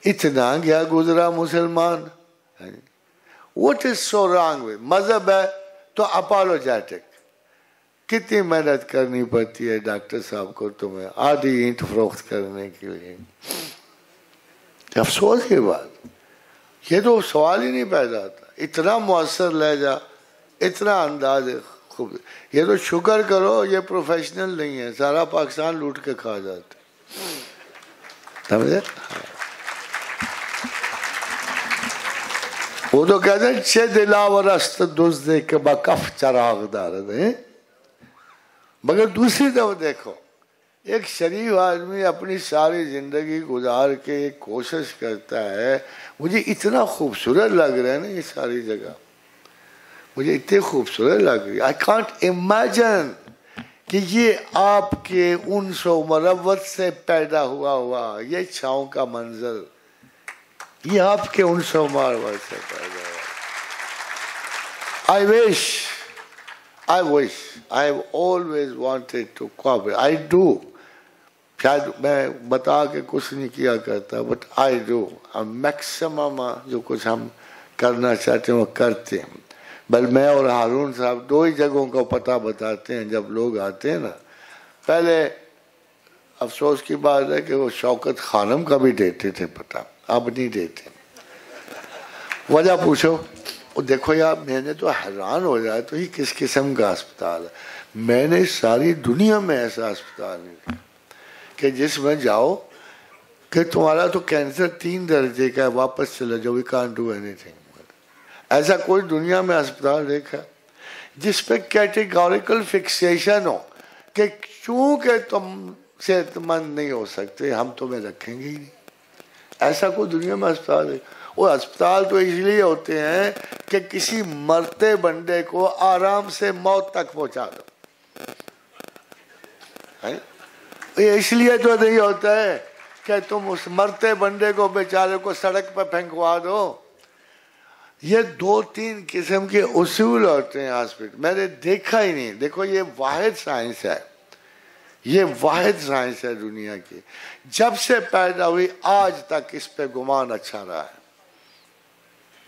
اتنا گیا گزرا مسلمان. What is so wrong with مذہب ہے تو اپالوجیٹک. کتنی محنت کرنی پڑتی ہے ڈاکٹر صاحب کو تمہیں آدھی اینٹ فروخت کرنے کے لیے. افسوس کی بات، یہ تو سوال ہی نہیں پیدا ہوتا. اتنا مؤثر لہجہ، اتنا انداز خوب. یہ تو شکر کرو یہ پروفیشنل نہیں ہے، سارا پاکستان لوٹ کے کھا جاتے. سمجھے؟ وہ تو کہتے ہیں چھ دلاور است دزد کے بکف چراغ دارد ہیں. مگر دوسری طرف دیکھو، ایک شریف آدمی اپنی ساری زندگی گزار کے ایک کوشش کرتا ہے. مجھے اتنا خوبصورت لگ رہا ہے نا یہ ساری جگہ، مجھے اتنی خوبصورت لگ رہی ہے. آئی کانٹ امیجن کہ یہ آپ کے 900 مروت سے پیدا ہوا یہ چھاؤں کا منظر، یہ آپ کے 900 مروت سے پیدا ہوا. I wish, I have always wanted to cooperate. I do. شاید میں بتا کے کچھ نہیں کیا کرتا، but I do. میکسیمم جو کچھ ہم کرنا چاہتے ہیں وہ کرتے ہیں. بل میں اور ہارون صاحب دو ہی جگہوں کا پتہ بتاتے ہیں جب لوگ آتے ہیں نا. پہلے افسوس کی بات ہے کہ وہ شوکت خانم کا بھی دیتے تھے پتہ، اب نہیں دیتے. وجہ پوچھو. دیکھو یار میں نے تو حیران ہو جائے تو یہ کس قسم کا اسپتال ہے. میں نے ساری دنیا میں ایسا اسپتال نہیں دیکھا کہ جس میں جاؤ کہ تمہارا تو کینسر 3 درجے کا ہے، واپس چلے جاؤ، we can't do anything. ایسا کوئی دنیا میں اسپتال دیکھا جس پہ کیٹیگوریکل فکسیشن ہو کہ چونکہ تم صحت مند نہیں ہو سکتے ہم تمہیں رکھیں گے ہی نہیں. ایسا کوئی دنیا میں اسپتال ہے؟ وہ اسپتال تو اس لیے ہوتے ہیں کہ کسی مرتے بندے کو آرام سے موت تک پہنچا دو. یہ اس لیے تو نہیں ہوتا ہے کہ تم اس مرتے بندے کو بیچارے کو سڑک پہ پھینکوا دو. یہ 2-3 قسم کے اصول ہوتے ہیں ہاسپٹل. میں نے دیکھا ہی نہیں. دیکھو یہ واحد سائنس ہے، یہ واحد سائنس ہے دنیا کی. جب سے پیدا ہوئی آج تک اس پہ گمان اچھا رہا ہے.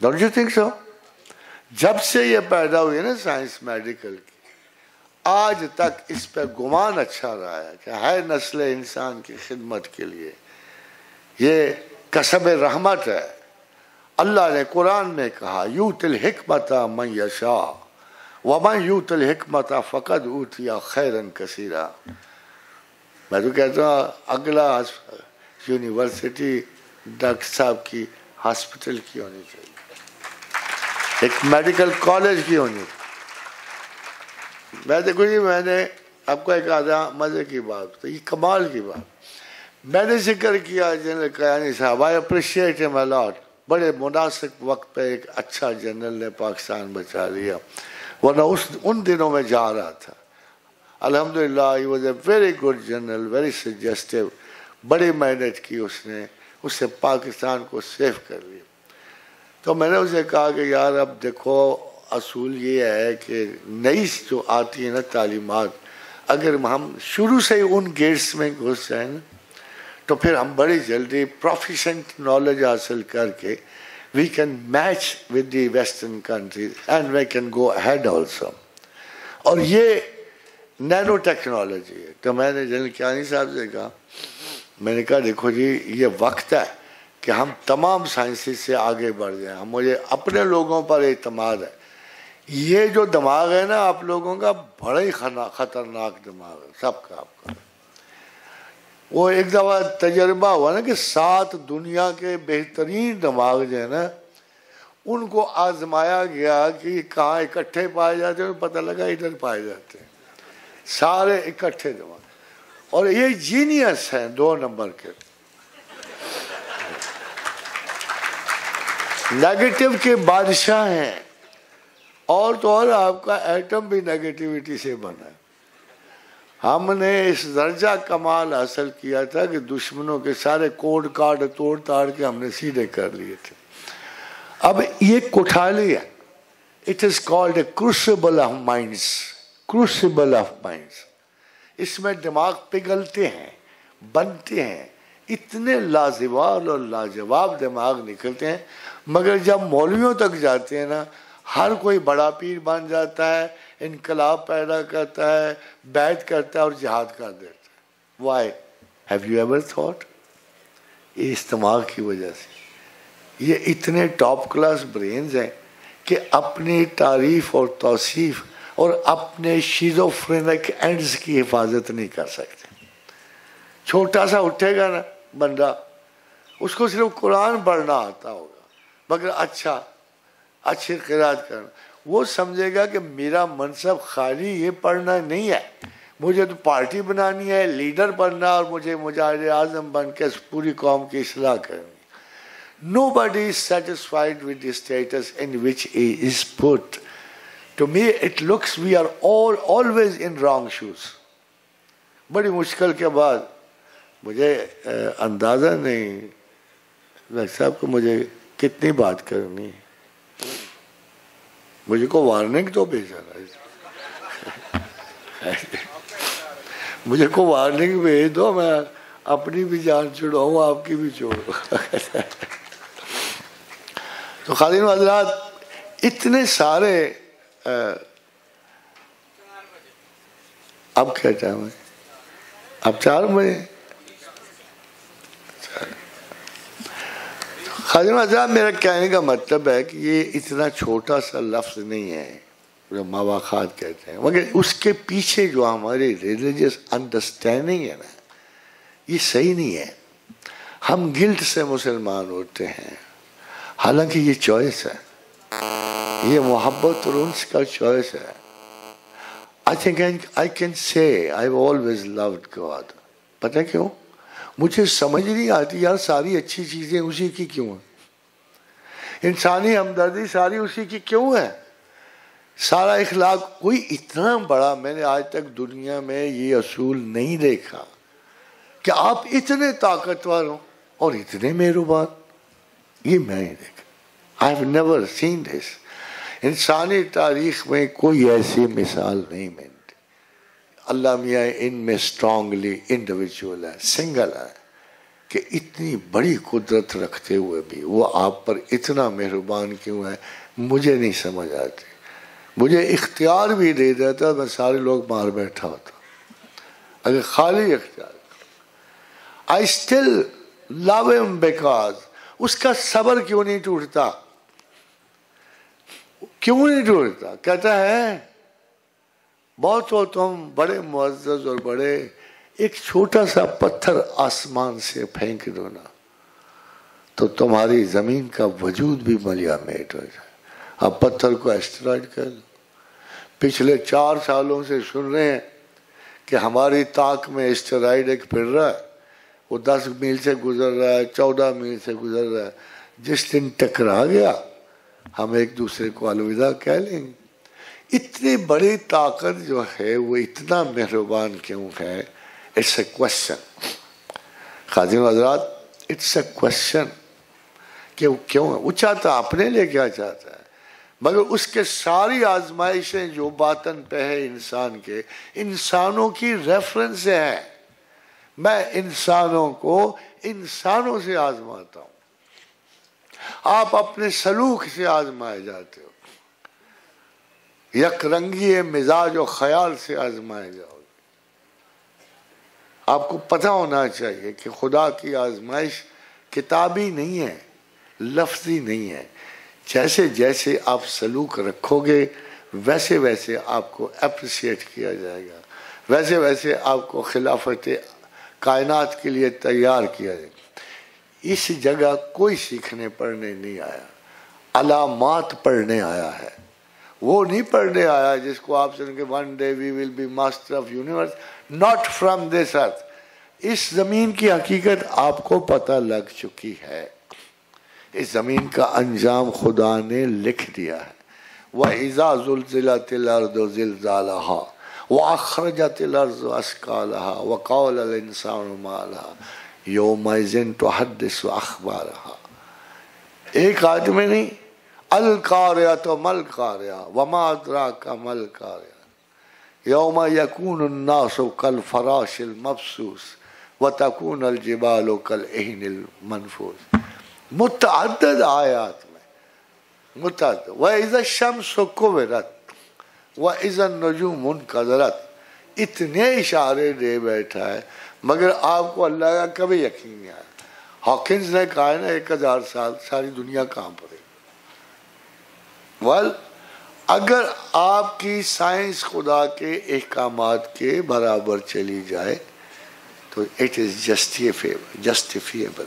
Don't you think so? جب سے یہ پیدا ہوئی ہے نا سائنس میڈیکل کی، آج تک اس پہ گمان اچھا رہا ہے کہ ہے نسل انسان کی خدمت کے لیے. یہ کسب رحمت ہے. اللہ نے قرآن میں کہا یؤتی الحکمت من یشاء ومن یؤت الحکمت فقد اوتی خیرا کثیرا. میں تو کہتا ہوں اگلا یونیورسٹی ڈاکٹر صاحب کی ہاسپٹل کی ہونی چاہیے، ایک میڈیکل کالج کی ہونی. میں دیکھو جی میں نے آپ کو ایک آدھا مزے کی بات، یہ کمال کی بات میں نے ذکر کیا جنرل قیانی صاحب. آئی اپریشیٹ ہم اے لاٹ. بڑے مناسب وقت پہ ایک اچھا جنرل نے پاکستان بچا لیا، ورنہ ان دنوں میں جا رہا تھا. الحمدللہ he was a very good general, very suggestive. بڑی محنت کی اس نے، اس سے پاکستان کو سیف کر لیا. تو میں نے اسے کہا کہ یار اب دیکھو اصول یہ ہے کہ نئی جو آتی ہے نا تعلیمات، اگر ہم شروع سے ہی ان گیٹس میں گھس جائیں نا تو پھر ہم بڑی جلدی پروفیشنٹ نالج حاصل کر کے we can match with the western countries and we can go ahead also. اور یہ نینو ٹیکنالوجی ہے. تو میں نے جنرل کیانی صاحب سے کہا، میں نے کہا دیکھو جی یہ وقت ہے کہ ہم تمام سائنسز سے آگے بڑھ جائیں. مجھے اپنے لوگوں پر اعتماد ہے. یہ جو دماغ ہے نا آپ لوگوں کا بڑا ہی خطرناک دماغ ہے سب کا آپ کا. وہ ایک دفعہ تجربہ ہوا نا کہ 7 دنیا کے بہترین دماغ جو ہے نا ان کو آزمایا گیا کہ یہ کہاں اکٹھے پائے جاتے ہیں. پتہ لگا ادھر پائے جاتے ہیں سارے اکٹھے دماغ. اور یہ جینیس ہیں 2 نمبر کے. نیگیٹو کے بادشاہ ہیں. اور تو اور آپ کا ایٹم بھی نیگیٹیوٹی سے بنا ہے. ہم نے اس درجہ کمال حاصل کیا تھا کہ دشمنوں کے سارے کوڈ کارڈ توڑ تاڑ کے ہم نے سیدھے کر لیے تھے. اب یہ کوٹھالی ہے. It is called a crucible of minds. Crucible of minds. اس میں دماغ پگھلتے ہیں, بنتے ہیں, اتنے لازوال اور لاجواب دماغ نکلتے ہیں. مگر جب مولویوں تک جاتے ہیں نا, ہر کوئی بڑا پیر بن جاتا ہے, انقلاب پیدا کرتا ہے, بیعت کرتا ہے اور جہاد کر دیتا ہے. Why? Have you ever thought? یہ استعمال کی وجہ سے. یہ اتنے ٹاپ کلاس برینز ہیں کہ اپنی تعریف اور توصیف اور اپنے شیزوفرینک اینڈز کی حفاظت نہیں کر سکتے. چھوٹا سا اٹھے گا نا بندہ, اس کو صرف قرآن پڑھنا آتا ہوگا, مگر اچھی قرات کرنا, وہ سمجھے گا کہ میرا منصب خالی یہ پڑھنا نہیں ہے, مجھے تو پارٹی بنانی ہے, لیڈر بننا, اور مجھے مجاہد اعظم بن کے پوری قوم کی اصلاح کرنی. Nobody is satisfied with the status in which he is put. To me it looks we are all always in wrong shoes. بڑی مشکل کے بعد مجھے اندازہ نہیں ڈاکٹر صاحب کو مجھے کتنی بات کرنی ہے. مجھے کو وارننگ تو بھیجا نا, مجھے کو وارننگ بھیج دو, میں اپنی بھی جان چھڑاؤں, آپ کی بھی چھوڑوں. تو خادم حضرات, اتنے سارے اب کیا ٹائم ہے, اب 4 بجے. خادم حضرات, میرا کہنے کا مطلب ہے کہ یہ اتنا چھوٹا سا لفظ نہیں ہے جو مواخات کہتے ہیں, مگر اس کے پیچھے جو ہماری ریلیجیس انڈرسٹینڈنگ ہے نا, یہ صحیح نہیں ہے. ہم گلٹ سے مسلمان ہوتے ہیں, حالانکہ یہ چوائس ہے, یہ محبت اور انس کا چوائس ہے. I think I can say I've always loved God. پتہ کیوں؟ مجھے سمجھ نہیں آتی یار, ساری اچھی چیزیں اسی کی کیوں ہیں, انسانی ہمدردی ساری اسی کی کیوں ہے, سارا اخلاق. کوئی اتنا بڑا میں نے آج تک دنیا میں یہ اصول نہیں دیکھا کہ آپ اتنے طاقتور ہوں اور اتنے مہربان. یہ میں نے دیکھا. I have never seen this. انسانی تاریخ میں کوئی ایسی مثال نہیں ملتی. اللہ میاں ان میں اسٹرانگلی انڈیویجول ہے, سنگل ہے, کہ اتنی بڑی قدرت رکھتے ہوئے بھی وہ آپ پر اتنا مہربان کیوں ہے, مجھے نہیں سمجھ آتی. مجھے اختیار بھی دے دیتا, میں سارے لوگ مار بیٹھا ہوتا اگر خالی اختیار. I still love him because اس کا صبر کیوں نہیں ٹوٹتا, کیوں نہیں ٹوٹتا. کہتا ہے بہت ہو تم بڑے معزز اور بڑے, ایک چھوٹا سا پتھر آسمان سے پھینک دو نا تو تمہاری زمین کا وجود بھی ملیا میٹ ہو جائے. اب پتھر کو ایسٹرائڈ کر دو. پچھلے 4 سالوں سے سن رہے ہیں کہ ہماری طاق میں ایسٹرائڈ ایک پھر رہا ہے, وہ 10 میل سے گزر رہا ہے, 14 میل سے گزر رہا ہے. جس دن ٹکرا گیا ہم ایک دوسرے کو الوداع کہہ لیں گے. اتنی بڑی طاقت جو ہے وہ اتنا مہربان کیوں ہے؟ It's a question. خادم حضرات, اٹس اے کوشچن کہ وہ کیوں ہے. وہ چاہتا اپنے لیے کیا چاہتا ہے, مگر اس کے ساری آزمائشیں جو باطن پہ ہے انسان کے, انسانوں کی ریفرنس سے ہے. میں انسانوں کو انسانوں سے آزماتا ہوں, آپ اپنے سلوک سے آزمائے جاتے ہو, یک رنگی مزاج و خیال سے آزمائے جاؤ. آپ کو پتہ ہونا چاہیے کہ خدا کی آزمائش کتابی نہیں ہے, لفظی نہیں ہے. جیسے جیسے آپ سلوک رکھو گے ویسے ویسے آپ کو اپریشیٹ کیا جائے گا, ویسے ویسے آپ کو خلافت کائنات کے لیے تیار کیا جائے گا. اس جگہ کوئی سیکھنے پڑھنے نہیں آیا, علامات پڑھنے آیا ہے. وہ نہیں پڑھنے آیا جس کو آپ سن کے one day we will be master of universe, not from this earth. اس زمین کی حقیقت آپ کو پتہ لگ چکی ہے. اس زمین کا انجام خدا نے لکھ دیا ہے. وَإِذَا زُلْزِلَتِ الْأَرْضُ زِلْزَالَهَا وَأَخْرَجَتِ الْأَرْضُ أَثْقَالَهَا وَقَالَ الْإِنسَانُ مَا لَهَا يَوْمَئِذٍ تُحَدِّثُ أَخْبَارَهَا. ایک آدمی نہیں, القاریۃ مل قاریہ وما ادراک مل قاریہ یوم یکون الناس کالفراش المبثوث وتکون الجبال کالعہن المنفوش. متعدد آیات میں متعدد. وَإِذَا الشَّمْسُ كُوِّرَتْ وَإِذَا النُّجُومُ انْكَدَرَتْ. اتنے اشارے دے بیٹھا ہے مگر آپ کو اللہ کا کبھی یقین نہیں آیا. ہاکنز نے کہا ہے نا 1000 سال ساری دنیا کہاں پڑے. اگر آپ کی سائنس خدا کے احکامات کے برابر چلی جائے تو اٹ از جسٹیفیبل.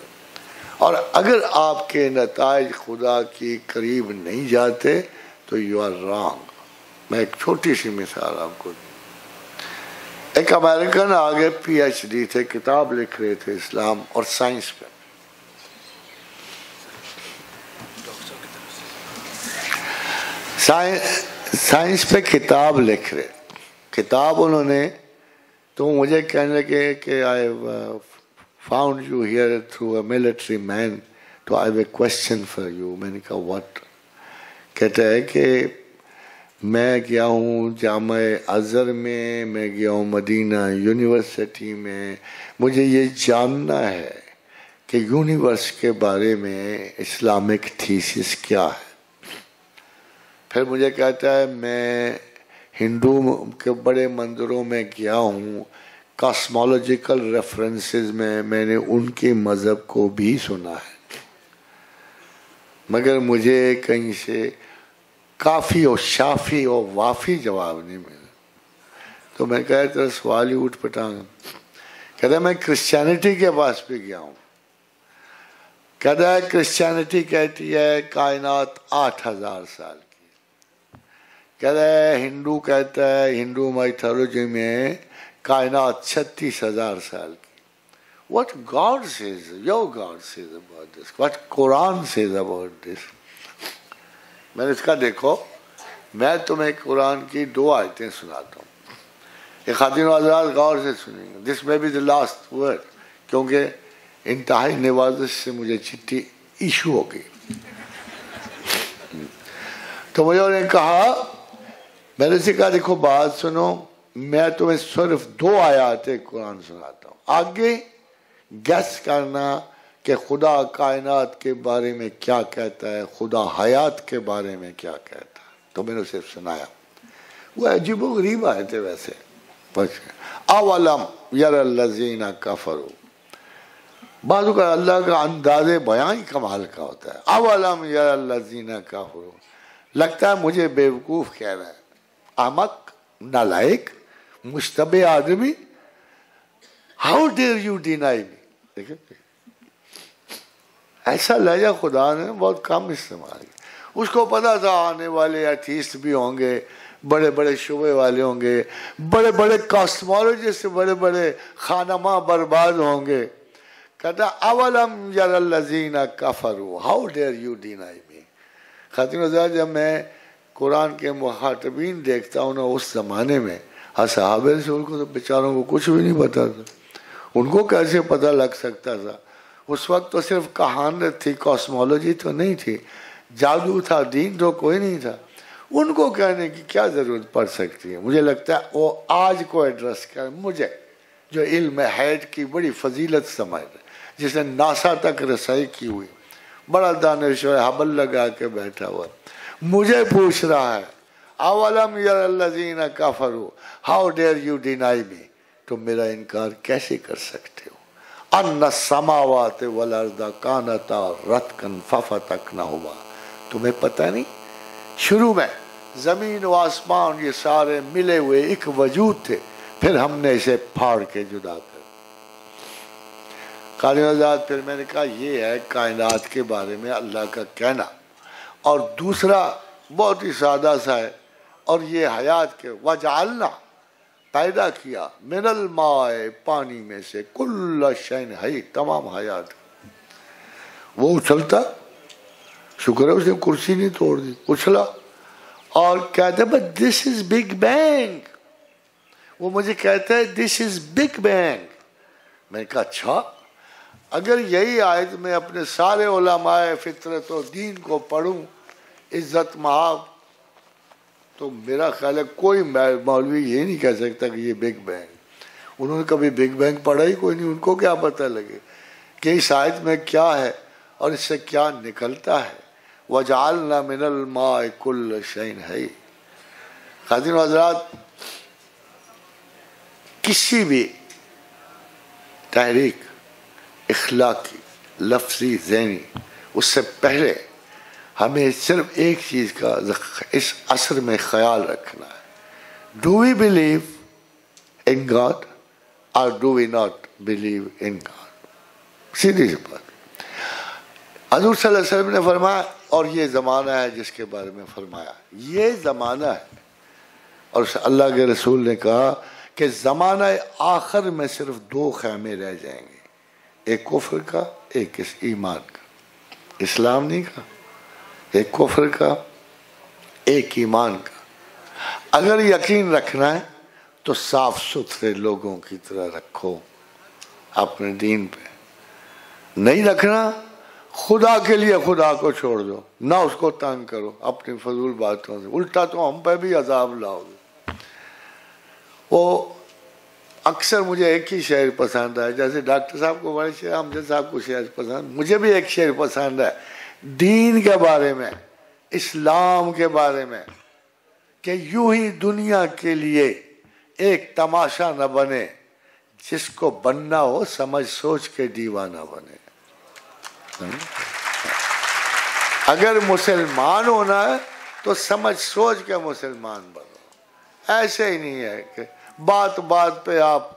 اور اگر آپ کے نتائج خدا کی قریب نہیں جاتے تو یو آر رانگ. میں ایک چھوٹی سی مثال آپ کو دوں. ایک امریکن آگے پی ایچ ڈی تھے, کتاب لکھ رہے تھے اسلام اور سائنس پہ. سائنس پہ کتاب لکھ رہے. کتاب انہوں نے تو مجھے کہنے لگے کہ I found you here through a military man تو I have a question for you. میں نے کہا what؟ کہتا ہے کہ میں گیا ہوں جامع ازہر میں گیا ہوں مدینہ یونیورسٹی میں. مجھے یہ جاننا ہے کہ یونیورس کے بارے میں اسلامک تھیسس کیا ہے. پھر مجھے کہتا ہے میں ہندو کے بڑے مندروں میں گیا ہوں, کاسمولوجیکل ریفرنسز میں نے ان کے مذہب کو بھی سنا ہے مگر مجھے کہیں سے کافی اور شافی اور وافی جواب نہیں ملا. تو میں کہا تیرا سوال ہی اٹھ پٹانگ. کہتا ہے میں کرسچینٹی کے پاس بھی گیا ہوں. کہتا ہے کرسچینٹی کہتی ہے کائنات 8000 سال کی. کہتا ہے ہندو کہتا ہے ہندو مائتھولوجی میں کائنات 36,000 سال کی. What God says, your God says about this, what Quran says about this. میں نے اس کا دیکھو, میں تمہیں قرآن کی 2 آیتیں سناتا ہوں. یہ خواتین و حضرات غور سے سنیں گے. دس میں بھی the last word, کیونکہ انتہائی نوازش سے مجھے چٹھی ایشو ہو گئی. تو مجھے انہوں نے کہا, میں نے سے کہا دیکھو بات سنو, میں تمہیں صرف 2 آیات قرآن سناتا ہوں, آگے گیس کرنا کہ خدا کائنات کے بارے میں کیا کہتا ہے, خدا حیات کے بارے میں کیا کہتا ہے. تو میں نے صرف سنایا. وہ عجیب و غریب آئے تھے ویسے. اولم یر الذین کفروا. بعضوں کا اللہ کا انداز بیان ہی کمال کا ہوتا ہے. اولم یر الذین کفروا. لگتا ہے مجھے بیوقوف کہہ رہا ہے, احمق, نالائق, مشتبہ آدمی. How dare you deny me. دیکھیں ایسا لہجہ خدا نے بہت کم استعمال کیا. اس کو پتا تھا آنے والے ایتھیسٹ بھی ہوں گے, بڑے بڑے شعبے والے ہوں گے, بڑے بڑے کاسمولوجسٹ, بڑے بڑے خانماں برباد ہوں گے. کہتا اولم یر الذین کفروا how dare you deny me. خاتون حضرات, جب میں قرآن کے مخاطبین دیکھتا ہوں نا اس زمانے میں, اصحاب رسول کو تو بیچاروں کو کچھ بھی نہیں پتا تھا. ان کو کیسے پتہ لگ سکتا تھا؟ اس وقت تو صرف کہانت تھی, کاسمولوجی تو نہیں تھی, جادو تھا, دین تو کوئی نہیں تھا. ان کو کہنے کی کیا ضرورت پڑ سکتی ہے؟ مجھے لگتا ہے وہ آج کو ایڈریس کر مجھے جو علم ہیڈ کی بڑی فضیلت سمجھ رہے, جس نے ناسا تک رسائی کی ہوئی, بڑا دانشور ہبل لگا کے بیٹھا ہوا, مجھے پوچھ رہا ہے اولم یر الذین کفروا how dare you deny me. تو میرا انکار کیسے کر سکتے ہو؟ ان السماوات والارض کانتا رتقا ففتقناہما. تمہیں پتہ نہیں شروع میں زمین و آسمان یہ سارے ملے ہوئے ایک وجود تھے, پھر ہم نے اسے پھاڑ کے جدا کر. قاری آزاد پھر میں نے کہا یہ ہے کائنات کے بارے میں اللہ کا کہنا. اور دوسرا بہت ہی سادہ سا ہے, اور یہ حیات کے وجعلنا پیدا کیا من الماء پانی میں سے کل شین حی تمام حیات. وہ اچھلتا, شکر ہے اس نے کرسی نہیں توڑ دی, اچھلا اور کہتا ہے but this is big bang. وہ مجھے کہتا ہے دس از بگ بینگ. میں نے کہا اچھا, اگر یہی آیت میں اپنے سارے علماء فطرت و دین کو پڑھوں عزت مآب، تو میرا خیال ہے کوئی مولوی یہ نہیں کہہ سکتا کہ یہ بگ بینگ. انہوں نے کبھی بگ بینگ پڑھا ہی کوئی نہیں، ان کو کیا پتہ لگے کہ اس آیت میں کیا ہے اور اس سے کیا نکلتا ہے. وَجَعَلْنَا مِنَ الْمَاءِ كُلَّ شَيْءٍ حَيٍّ. خادم حضرات، کسی بھی تحریک اخلاقی، لفظی، ذہنی، اس سے پہلے ہمیں صرف ایک چیز کا اس عصر میں خیال رکھنا ہے. Do we believe in God اور do we not believe in God? سیدھی سی بات. حضور صلی اللہ علیہ وسلم نے فرمایا، اور یہ زمانہ ہے جس کے بارے میں فرمایا، یہ زمانہ ہے، اور اللہ کے رسول نے کہا کہ زمانہ آخر میں صرف دو خیمے رہ جائیں گے، ایک کفر کا، ایک ایمان کا. اسلام نہیں کا، ایک کفر کا، ایک ایمان کا. اگر یقین رکھنا ہے تو صاف ستھرے لوگوں کی طرح رکھو اپنے دین پہ. نہیں رکھنا، خدا کے لیے خدا کو چھوڑ دو، نہ اس کو تنگ کرو اپنی فضول باتوں سے، الٹا تو ہم پہ بھی عذاب لاؤ گے. وہ اکثر مجھے ایک ہی شعر پسند ہے، جیسے ڈاکٹر صاحب کو بڑے شعر، امجد صاحب کو شعر پسند، مجھے بھی ایک شعر پسند ہے دین کے بارے میں، اسلام کے بارے میں، کہ یوں ہی دنیا کے لیے ایک تماشا نہ بنے، جس کو بننا ہو سمجھ سوچ کے دیوانہ بنے. اگر مسلمان ہونا ہے تو سمجھ سوچ کے مسلمان بنو. ایسے ہی نہیں ہے کہ بات بات پہ آپ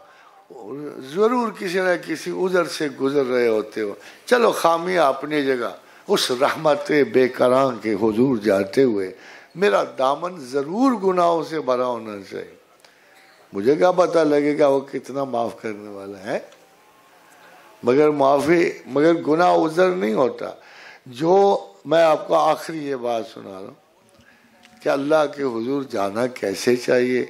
ضرور کسی نہ کسی عذر سے گزر رہے ہوتے ہو. چلو خامیاں اپنی جگہ، اس رحمت بے کراں کے حضور جاتے ہوئے میرا دامن ضرور گناہوں سے بھرا ہونا چاہیے. مجھے کیا پتہ لگے گا وہ کتنا معاف کرنے والا ہے، مگر گناہ عذر نہیں ہوتا. جو میں آپ کو آخری یہ بات سنا رہا ہوں کہ اللہ کے حضور جانا کیسے چاہیے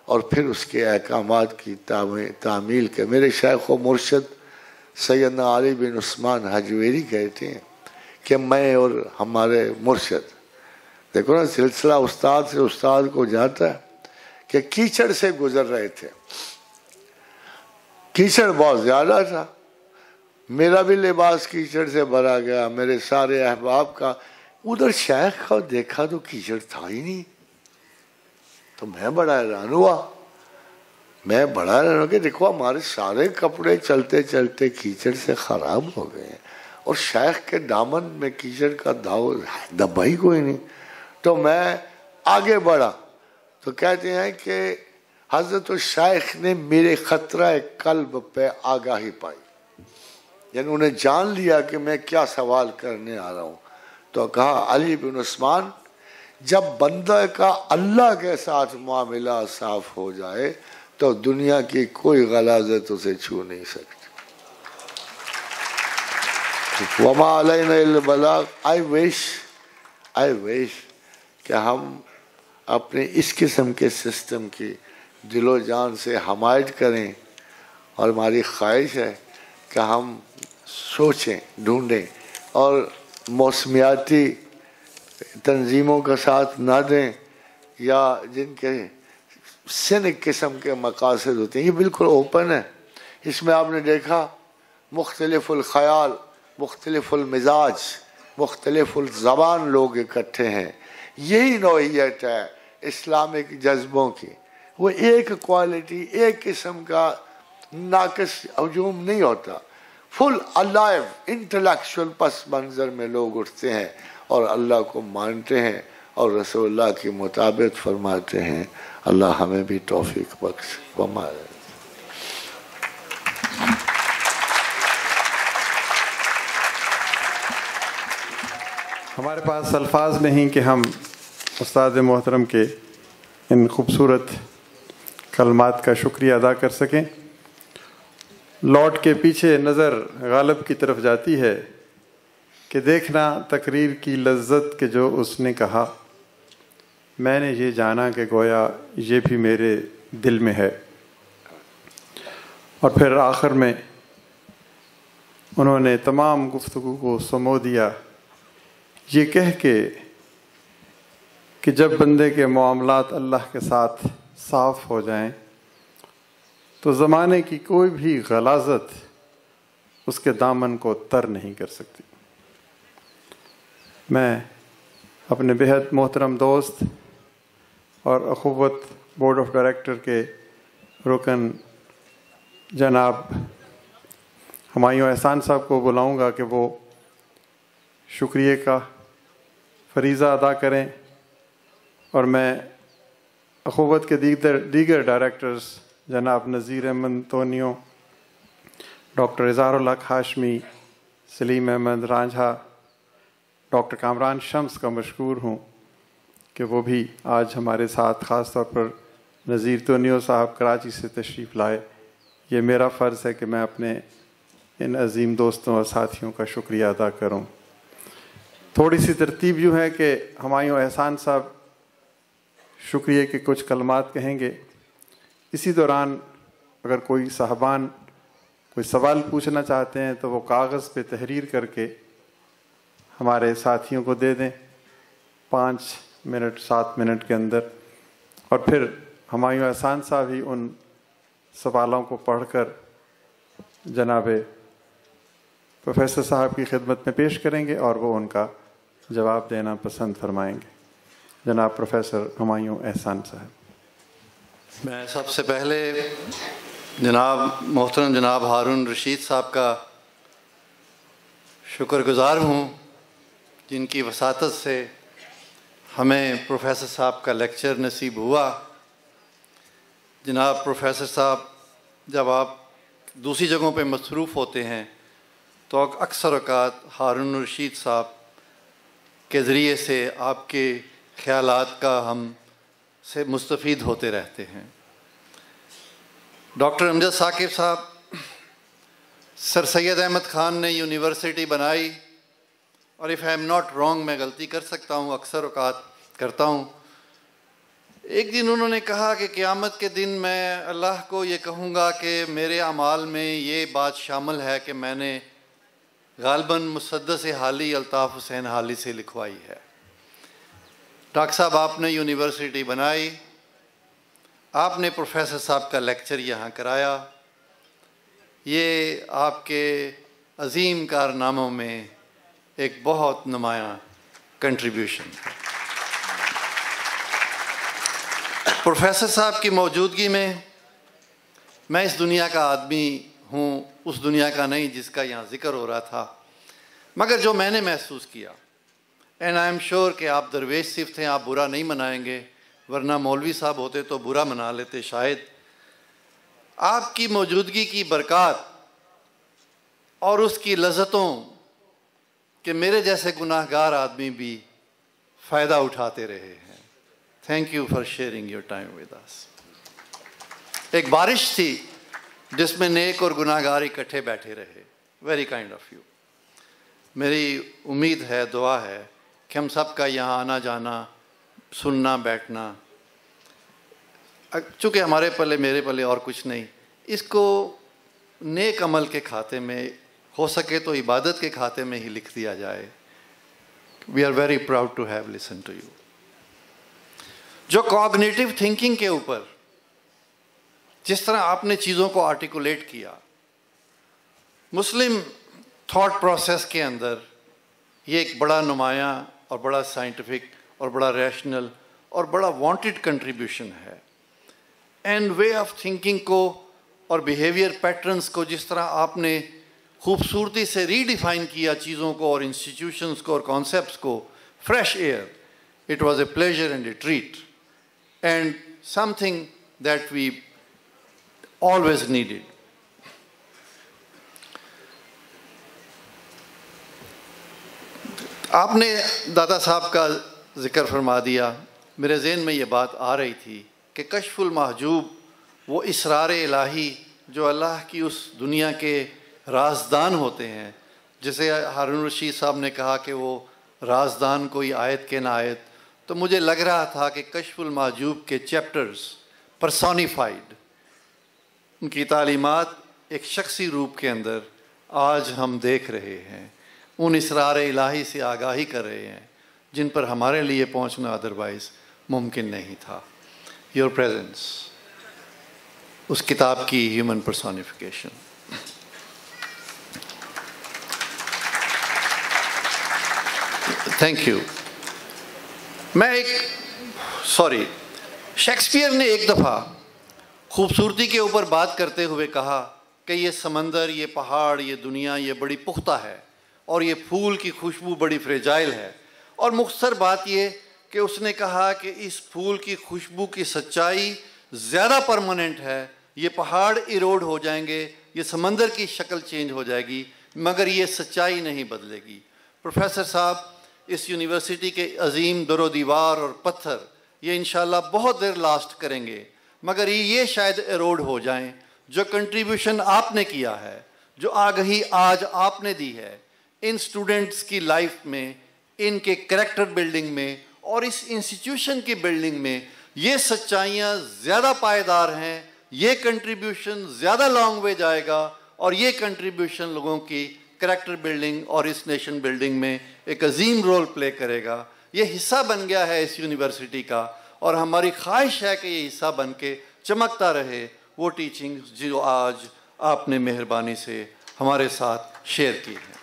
اور پھر اس کے احکامات کی تعمیل کے. میرے شیخ و مرشد سیدنا علی بن عثمان حجویری کہتے ہیں کہ میں اور ہمارے مرشد، دیکھو نا سلسلہ استاد سے استاد کو جاتا ہے، کہ کیچڑ سے گزر رہے تھے، کیچڑ بہت زیادہ تھا، میرا بھی لباس کیچڑ سے بھرا گیا، میرے سارے احباب کا. ادھر شیخ کا دیکھا تو کیچڑ تھا ہی نہیں. تو میں بڑا حیران ہوا کہ دیکھو ہمارے سارے کپڑے چلتے چلتے کیچڑ سے خراب ہو گئے ہیں، اور شیخ کے دامن میں کیچڑ کا دبا ہی کوئی نہیں. تو میں آگے بڑھا تو کہتے ہیں کہ حضرت الشیخ نے میرے خطرہ قلب پہ آگاہی پائی، یعنی انہیں جان لیا کہ میں کیا سوال کرنے آ رہا ہوں. تو کہا علی بن عثمان، جب بندہ کا اللہ کے ساتھ معاملہ صاف ہو جائے تو دنیا کی کوئی غلاظت اسے چھو نہیں سکتی. وما علینا الا البلاغ. I wish کہ ہم اپنے اس قسم کے سسٹم کی دل و جان سے حمایت کریں، اور ہماری خواہش ہے کہ ہم سوچیں، ڈھونڈیں، اور موسمیاتی تنظیموں کا ساتھ نہ دیں، یا جن کے سینک قسم کے مقاصد ہوتے ہیں. یہ بالکل اوپن ہے. اس میں آپ نے دیکھا مختلف الخیال، مختلف المزاج، مختلف الزبان لوگ اکٹھے ہیں. یہی نوعیت ہے اسلامک جذبوں کی. وہ ایک کوالٹی، ایک قسم کا ناقص ہجوم نہیں ہوتا. فل الائیو انٹلیکچوئل پس منظر میں لوگ اٹھتے ہیں اور اللہ کو مانتے ہیں اور رسول اللہ کے مطابق فرماتے ہیں. اللہ ہمیں بھی توفیق بخش. ہمارے پاس الفاظ نہیں کہ ہم استاد محترم کے ان خوبصورت کلمات کا شکریہ ادا کر سکیں. لوٹ کے پیچھے نظر غالب کی طرف جاتی ہے کہ دیکھنا تقریر کی لذت کہ جو اس نے کہا، میں نے یہ جانا کہ گویا یہ بھی میرے دل میں ہے. اور پھر آخر میں انہوں نے تمام گفتگو کو سمو دیا یہ کہہ کے کہ جب بندے کے معاملات اللہ کے ساتھ صاف ہو جائیں تو زمانے کی کوئی بھی غلاظت اس کے دامن کو تر نہیں کر سکتی۔ میں اپنے بہت محترم دوست اور اخوت بورڈ آف ڈائریکٹر کے رکن جناب ہمایوں احسان صاحب کو بلاؤں گا کہ وہ شکریہ کا فریضہ ادا کریں، اور میں اخوت کے دیگر ڈائریکٹرز جناب نذیر احمد تونیو، ڈاکٹر اظہار الحق ہاشمی، سلیم احمد رانجھا، ڈاکٹر کامران شمس کا مشکور ہوں کہ وہ بھی آج ہمارے ساتھ، خاص طور پر نذیر تونیو صاحب کراچی سے تشریف لائے۔ یہ میرا فرض ہے کہ میں اپنے ان عظیم دوستوں اور ساتھیوں کا شکریہ ادا کروں۔ تھوڑی سی ترتیب یوں ہے کہ ہمایوں احسان صاحب شکریہ کے کچھ کلمات کہیں گے، اسی دوران اگر کوئی صاحبان کوئی سوال پوچھنا چاہتے ہیں تو وہ کاغذ پہ تحریر کر کے ہمارے ساتھیوں کو دے دیں 5 منٹ 7 منٹ کے اندر، اور پھر ہمایوں احسان صاحب ہی ان سوالوں کو پڑھ کر جناب پروفیسر صاحب کی خدمت میں پیش کریں گے اور وہ ان کا جواب دینا پسند فرمائیں گے۔ جناب پروفیسر ہمایوں احسان صاحب۔ میں سب سے پہلے محترم جناب ہارون رشید صاحب کا شکر گزار ہوں، جن کی وساطت سے ہمیں پروفیسر صاحب کا لیکچر نصیب ہوا۔ جناب پروفیسر صاحب، جب آپ دوسری جگہوں پہ مصروف ہوتے ہیں تو اکثر اوقات ہارون رشید صاحب کے ذریعے سے آپ کے خیالات کا ہم سے مستفید ہوتے رہتے ہیں۔ ڈاکٹر امجد ثاقب صاحب، سر سید احمد خان نے یونیورسٹی بنائی، اور if I am not wrong, میں غلطی کر سکتا ہوں، اکثر اوقات کرتا ہوں۔ ایک دن انہوں نے کہا کہ قیامت کے دن میں اللہ کو یہ کہوں گا کہ میرے اعمال میں یہ بات شامل ہے کہ میں نے غالباً مسدس حالی الطاف حسین حالی سے لکھوائی ہے۔ ڈاکٹر صاحب، آپ نے یونیورسٹی بنائی، آپ نے پروفیسر صاحب کا لیکچر یہاں کرایا، یہ آپ کے عظیم کارناموں میں ایک بہت نمایاں کنٹریبیوشن ہے۔ پروفیسر صاحب کی موجودگی میں میں اس دنیا کا آدمی ہوں، اس دنیا کا نہیں جس کا یہاں ذکر ہو رہا تھا، مگر جو میں نے محسوس کیا، اینڈ آئی ایم شیور کہ آپ درویش صرف تھے، آپ برا نہیں منائیں گے، ورنہ مولوی صاحب ہوتے تو برا منا لیتے شاید۔ آپ کی موجودگی کی برکات اور اس کی لذتوں کہ میرے جیسے گناہ گار آدمی بھی فائدہ اٹھاتے رہے ہیں۔ Thank you for sharing your time with us. ایک بارش تھی جس میں نیک اور گناہ گار اکٹھے بیٹھے رہے، ویری کائنڈ آف یو۔ میری امید ہے، دعا ہے کہ ہم سب کا یہاں آنا جانا، سننا بیٹھنا، چونکہ ہمارے پلے میرے پلے اور کچھ نہیں، اس کو نیک عمل کے کھاتے میں، ہو سکے تو عبادت کے کھاتے میں ہی لکھ دیا جائے۔ We are very proud to have listen to you. جو کوگنیٹو تھنکنگ کے اوپر جس طرح آپ نے چیزوں کو آرٹیکولیٹ کیا، مسلم تھاٹ پروسیس کے اندر یہ ایک بڑا نمایاں اور بڑا سائنٹیفک اور بڑا ریشنل اور بڑا وانٹڈ کنٹریبیوشن ہے۔ اینڈ وے آف تھنکنگ کو اور بیہیویئر پیٹرنز کو جس طرح آپ نے خوبصورتی سے ری ڈیفائن کیا، چیزوں کو اور انسٹیٹیوشنز کو اور کانسیپٹس کو، fresh air, it was a pleasure and a treat and something that we always needed. آپ نے دادا صاحب کا ذکر فرما دیا، میرے ذہن میں یہ بات آ رہی تھی کہ کشف المحجوب وہ اسرار الہی جو اللہ کی اس دنیا کے رازدان ہوتے ہیں، جسے ہارون رشید صاحب نے کہا کہ وہ رازدان کوئی آیت کے نہ آیت، تو مجھے لگ رہا تھا کہ کشف المحجوب کے چیپٹرز پرسونیفائڈ، ان کی تعلیمات ایک شخصی روپ کے اندر آج ہم دیکھ رہے ہیں، ان اسرار الہی سے آگاہی کر رہے ہیں جن پر ہمارے لیے پہنچنا ادروائز ممکن نہیں تھا. یور پریزنس، اس کتاب کی human personification. Thank you. Shakespeare نے ایک دفعہ خوبصورتی کے اوپر بات کرتے ہوئے کہا کہ یہ سمندر، یہ پہاڑ، یہ دنیا یہ بڑی پختہ ہے اور یہ پھول کی خوشبو بڑی فریجائل ہے. اور مختصر بات یہ کہ اس نے کہا کہ اس پھول کی خوشبو کی سچائی زیادہ پرماننٹ ہے. یہ پہاڑ ایروڈ ہو جائیں گے، یہ سمندر کی شکل چینج ہو جائے گی، مگر یہ سچائی نہیں بدلے گی. پروفیسر صاحب، اس یونیورسٹی کے عظیم در و دیوار اور پتھر یہ انشاءاللہ بہت دیر لاسٹ کریں گے، مگر یہ شاید ایروڈ ہو جائیں. جو کنٹریبیوشن آپ نے کیا ہے، جو آگہی آج آپ نے دی ہے ان سٹوڈنٹس کی لائف میں، ان کے کریکٹر بلڈنگ میں اور اس انسٹیٹیوشن کی بلڈنگ میں، یہ سچائیاں زیادہ پائیدار ہیں. یہ کنٹریبیوشن زیادہ لانگ وے جائے گا اور یہ کنٹریبیوشن لوگوں کی کریکٹر بلڈنگ اور اس نیشن بلڈنگ میں ایک عظیم رول پلے کرے گا. یہ حصہ بن گیا ہے اس یونیورسٹی کا، اور ہماری خواہش ہے کہ یہ حصہ بن کے چمکتا رہے وہ ٹیچنگ جو آج آپ نے مہربانی سے ہمارے ساتھ شیئر کی ہے.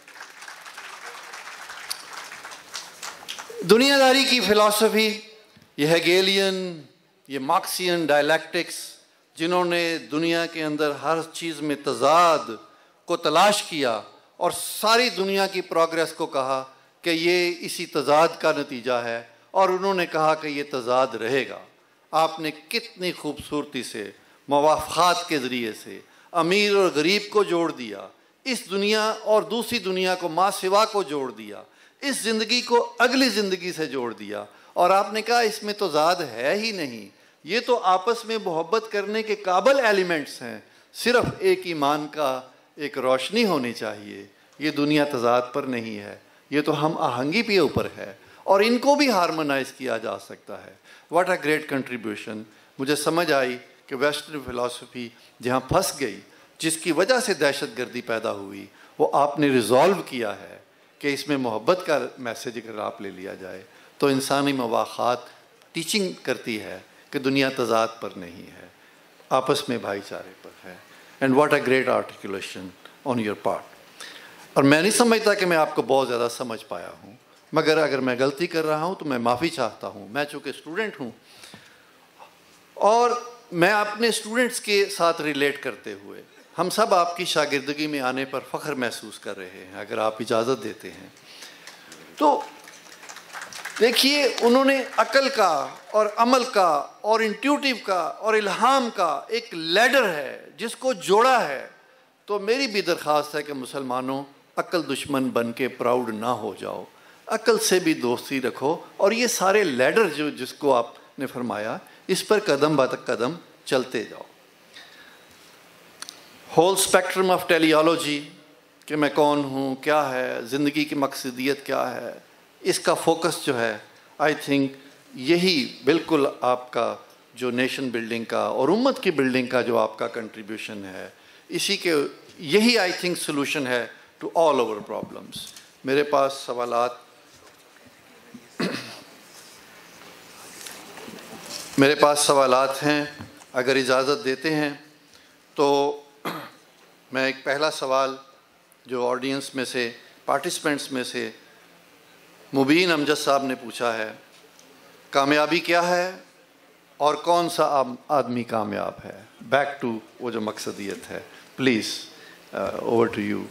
دنیا داری کی فلسفی، یہ ہیگیلین، یہ مارکسین ڈائلیکٹکس، جنہوں نے دنیا کے اندر ہر چیز میں تضاد کو تلاش کیا اور ساری دنیا کی پروگریس کو کہا کہ یہ اسی تضاد کا نتیجہ ہے، اور انہوں نے کہا کہ یہ تضاد رہے گا. آپ نے کتنی خوبصورتی سے موافقات کے ذریعے سے امیر اور غریب کو جوڑ دیا، اس دنیا اور دوسری دنیا کو ماں سوا کو جوڑ دیا، اس زندگی کو اگلی زندگی سے جوڑ دیا. اور آپ نے کہا اس میں تضاد ہے ہی نہیں، یہ تو آپس میں محبت کرنے کے قابل ایلیمنٹس ہیں، صرف ایک ایمان کا ایک روشنی ہونی چاہیے. یہ دنیا تضاد پر نہیں ہے، یہ تو ہم آہنگی کے اوپر ہے، اور ان کو بھی ہارمونائز کیا جا سکتا ہے. What a great contribution. مجھے سمجھ آئی کہ ویسٹرن فلسفی جہاں پھنس گئی، جس کی وجہ سے دہشت گردی پیدا ہوئی، وہ آپ نے ریزالو کیا ہے کہ اس میں محبت کا میسیج اگر آپ لے لیا جائے تو انسانی مواخات ٹیچنگ کرتی ہے کہ دنیا تضاد پر نہیں ہے، آپس میں بھائی چارے پر ہے. And what a great articulation on your part. اور میں نہیں سمجھتا کہ میں آپ کو بہت زیادہ سمجھ پایا ہوں، مگر اگر میں غلطی کر رہا ہوں تو میں معافی چاہتا ہوں. میں چونکہ اسٹوڈنٹ ہوں اور میں اپنے اسٹوڈنٹس کے ساتھ ریلیٹ کرتے ہوئے، ہم سب آپ کی شاگردگی میں آنے پر فخر محسوس کر رہے ہیں اگر آپ اجازت دیتے ہیں. تو دیکھیے، انہوں نے عقل کا اور عمل کا اور انٹیوٹیو کا اور الہام کا ایک لیڈر ہے جس کو جوڑا ہے. تو میری بھی درخواست ہے کہ مسلمانوں، عقل دشمن بن کے پراؤڈ نہ ہو جاؤ، عقل سے بھی دوستی رکھو، اور یہ سارے لیڈر جس کو آپ نے فرمایا، اس پر قدم بہ قدم چلتے جاؤ. ہول اسپیکٹرم آف ٹیلیالوجی، کہ میں کون ہوں، کیا ہے زندگی کی مقصدیت، کیا ہے، اس کا فوکس جو ہے، آئی تھنک یہی بالکل آپ کا جو نیشن بلڈنگ کا اور امت کی بلڈنگ کا جو آپ کا کنٹریبیوشن ہے، اسی کے یہی آئی تھنک سلوشن ہے ٹو آل اوور پرابلمس. میرے پاس سوالات ہیں، اگر اجازت دیتے ہیں تو میں ایک پہلا سوال جو آڈینس میں سے، پارٹیسپینٹس میں سے مبین امجد صاحب نے پوچھا ہے، کامیابی کیا ہے اور کون سا آدمی کامیاب ہے؟ بیک ٹو وہ جو مقصدیت ہے. Please over to you.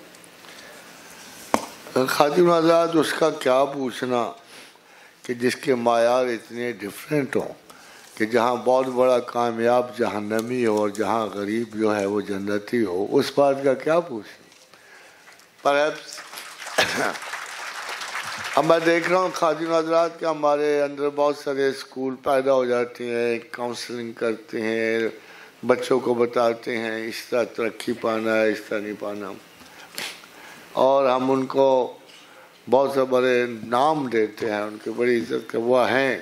Khadim Azad, اس کا کیا پوچھنا کہ جس کے معیار اتنے ڈفرینٹ ہوں، کہ جہاں بہت بڑا کامیاب جہنمی ہو اور جہاں غریب جو ہے وہ جنتی ہو، اس بات کا کیا پوچھنا. پرہیپس اب میں دیکھ رہا ہوں خادم حضرات کہ ہمارے اندر بہت سارے اسکول پیدا ہو جاتے ہیں، کاؤنسلنگ کرتے ہیں، بچوں کو بتاتے ہیں اس طرح ترقی پانا ہے، اس طرح نہیں پانا، اور ہم ان کو بہت سے بڑے نام دیتے ہیں، ان کی بڑی عزت کے وہ ہیں.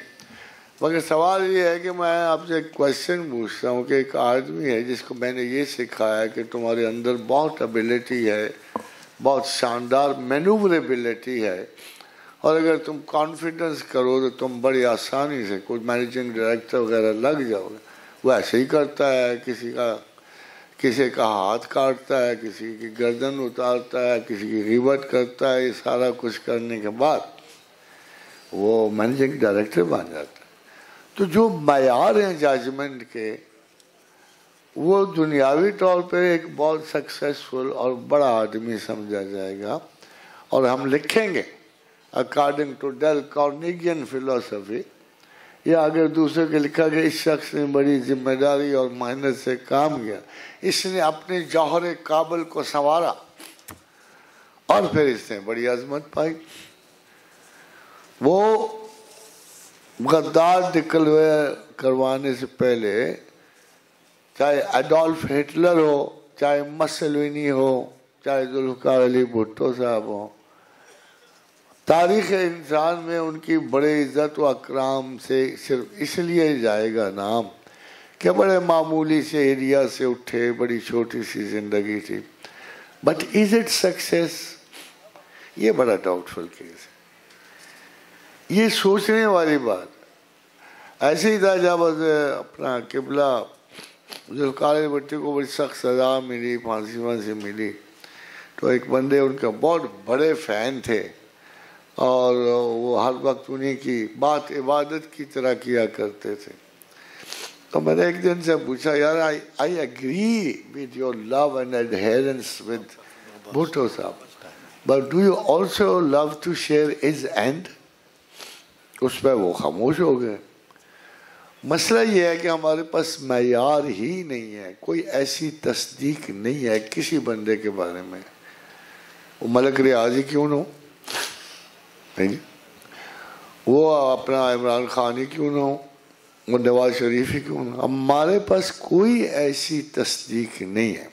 مگر سوال یہ ہے کہ میں آپ سے ایک کویشچن پوچھتا ہوں کہ ایک آدمی ہے جس کو میں نے یہ سکھایا کہ تمہارے اندر بہت ابیلٹی ہے، بہت شاندار مینووریبلٹی ہے، اور اگر تم کانفیڈنس کرو تو تم بڑی آسانی سے کوئی مینیجنگ ڈائریکٹر وغیرہ لگ جاؤ گے. وہ ایسے ہی کرتا ہے, کسی کا ہاتھ کاٹتا ہے, کسی کی گردن اتارتا ہے, کسی کی غیبت کرتا ہے. یہ سارا کچھ کرنے کے بعد وہ مینیجنگ ڈائریکٹر بن جاتا ہے. تو جو معیار ہیں ججمنٹ کے, وہ دنیاوی طور پہ ایک بہت سکسیسفل اور بڑا آدمی سمجھا جائے گا. اور ہم لکھیں گے اکارڈنگ ٹو ڈیل کارنیگین فلسفی, یا اگر دوسرے کے لکھا گیا اس شخص نے بڑی ذمہ داری اور محنت سے کام کیا, اس نے اپنے جوہر کابل کو سنوارا اور پھر اس نے بڑی عظمت پائی. وہ غدار ڈکلیئر کروانے سے پہلے چاہے ایڈولف ہٹلر ہو, چاہے مسولینی ہو, چاہے ذوالفقار علی بھٹو صاحب ہو, تاریخ انسان میں ان کی بڑے عزت و اکرام سے صرف اس لیے جائے گا نام کہ بڑے معمولی سے ایریا سے اٹھے, بڑی چھوٹی سی زندگی تھی. But is it success? یہ بڑا ڈاؤٹ فل کیس ہے. یہ سوچنے والی بات. ایسے ہی تھا جب اپنا قبلہ ذوالفقار علی بھٹو کو بڑی سخت سزا ملی, پھانسی ملی, تو ایک بندے ان کا بہت بڑے فین تھے اور وہ ہر وقت انہیں کی بات عبادت کی طرح کیا کرتے تھے. تو میں نے ایک دن سے پوچھا, یار I agree with your love and adherence with Bhutto صاحب, but do you also love to share his end? اس پہ وہ خاموش ہو گئے. مسئلہ یہ ہے کہ ہمارے پاس معیار ہی نہیں ہے, کوئی ایسی تصدیق نہیں ہے کسی بندے کے بارے میں. وہ ملک ریاض ہی کیوں نہ ہو, وہ اپنا عمران خان ہی کیوں نہ ہو, وہ نواز شریف ہی کیوں نہ ہو, ہمارے پاس کوئی ایسی تصدیق نہیں ہے.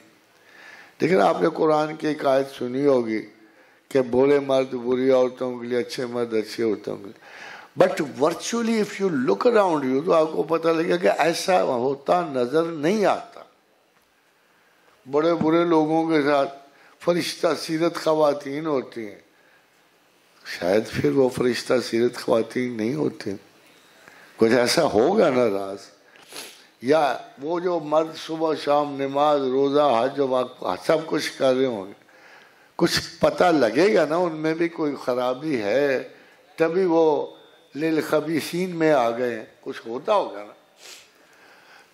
لیکن آپ نے قرآن کی ایک آیت سنی ہوگی کہ بولے مرد بری عورتوں کے لیے, اچھے مرد اچھے عورتوں کے لیے. But virtually if you look around you, تو آپ کو پتہ لگے کہ ایسا ہوتا نظر نہیں آتا. بڑے برے لوگوں کے ساتھ فرشتہ سیرت خواتین ہوتی ہیں, شاید پھر وہ فرشتہ سیرت خواتین نہیں ہوتے, کچھ ایسا ہوگا نا راز. یا وہ جو مرد صبح شام نماز روزہ حج سب کچھ کر رہے ہوں گے, کچھ پتہ لگے گا نا ان میں بھی کوئی خرابی ہے, تبھی وہ للخبیثین میں آ گئے ہیں, کچھ ہوتا ہوگا نا.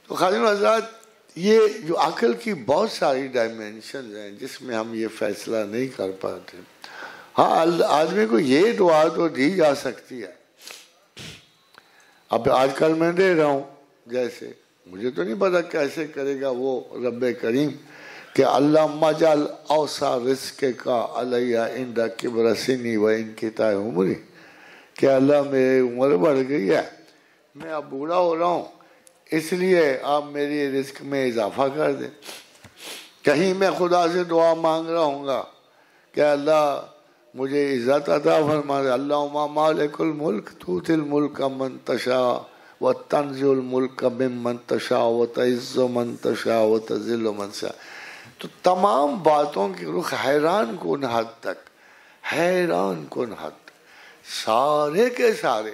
تو خادم حضرات, یہ جو عقل کی بہت ساری ڈائمینشنز ہیں جس میں ہم یہ فیصلہ نہیں کر پاتے. ہاں, آدمی کو یہ دعا تو دی جا سکتی ہے. اب آج کل میں دے رہا ہوں, جیسے مجھے تو نہیں پتا کیسے کرے گا وہ رب کریم, کہ اللہ مجعل اوسع رزق کا علیہ عند کبر سنی و انقطاع عمری, کہ اللہ میری عمر بڑھ گئی ہے, میں اب بوڑھا ہو رہا ہوں, اس لیے آپ میری رزق میں اضافہ کر دیں. کہیں میں خدا سے دعا مانگ رہا ہوں گا کہ اللہ مجھے عزت عطا فرما دے, اللہم مالک الملک تؤتی الملک من تشاء وتنزع الملک ممن تشاء وتعز من تشاء وتذل من تشاء. تو تمام باتوں کی رخ حیران کن حد تک, حیران کن حد تک سارے کے سارے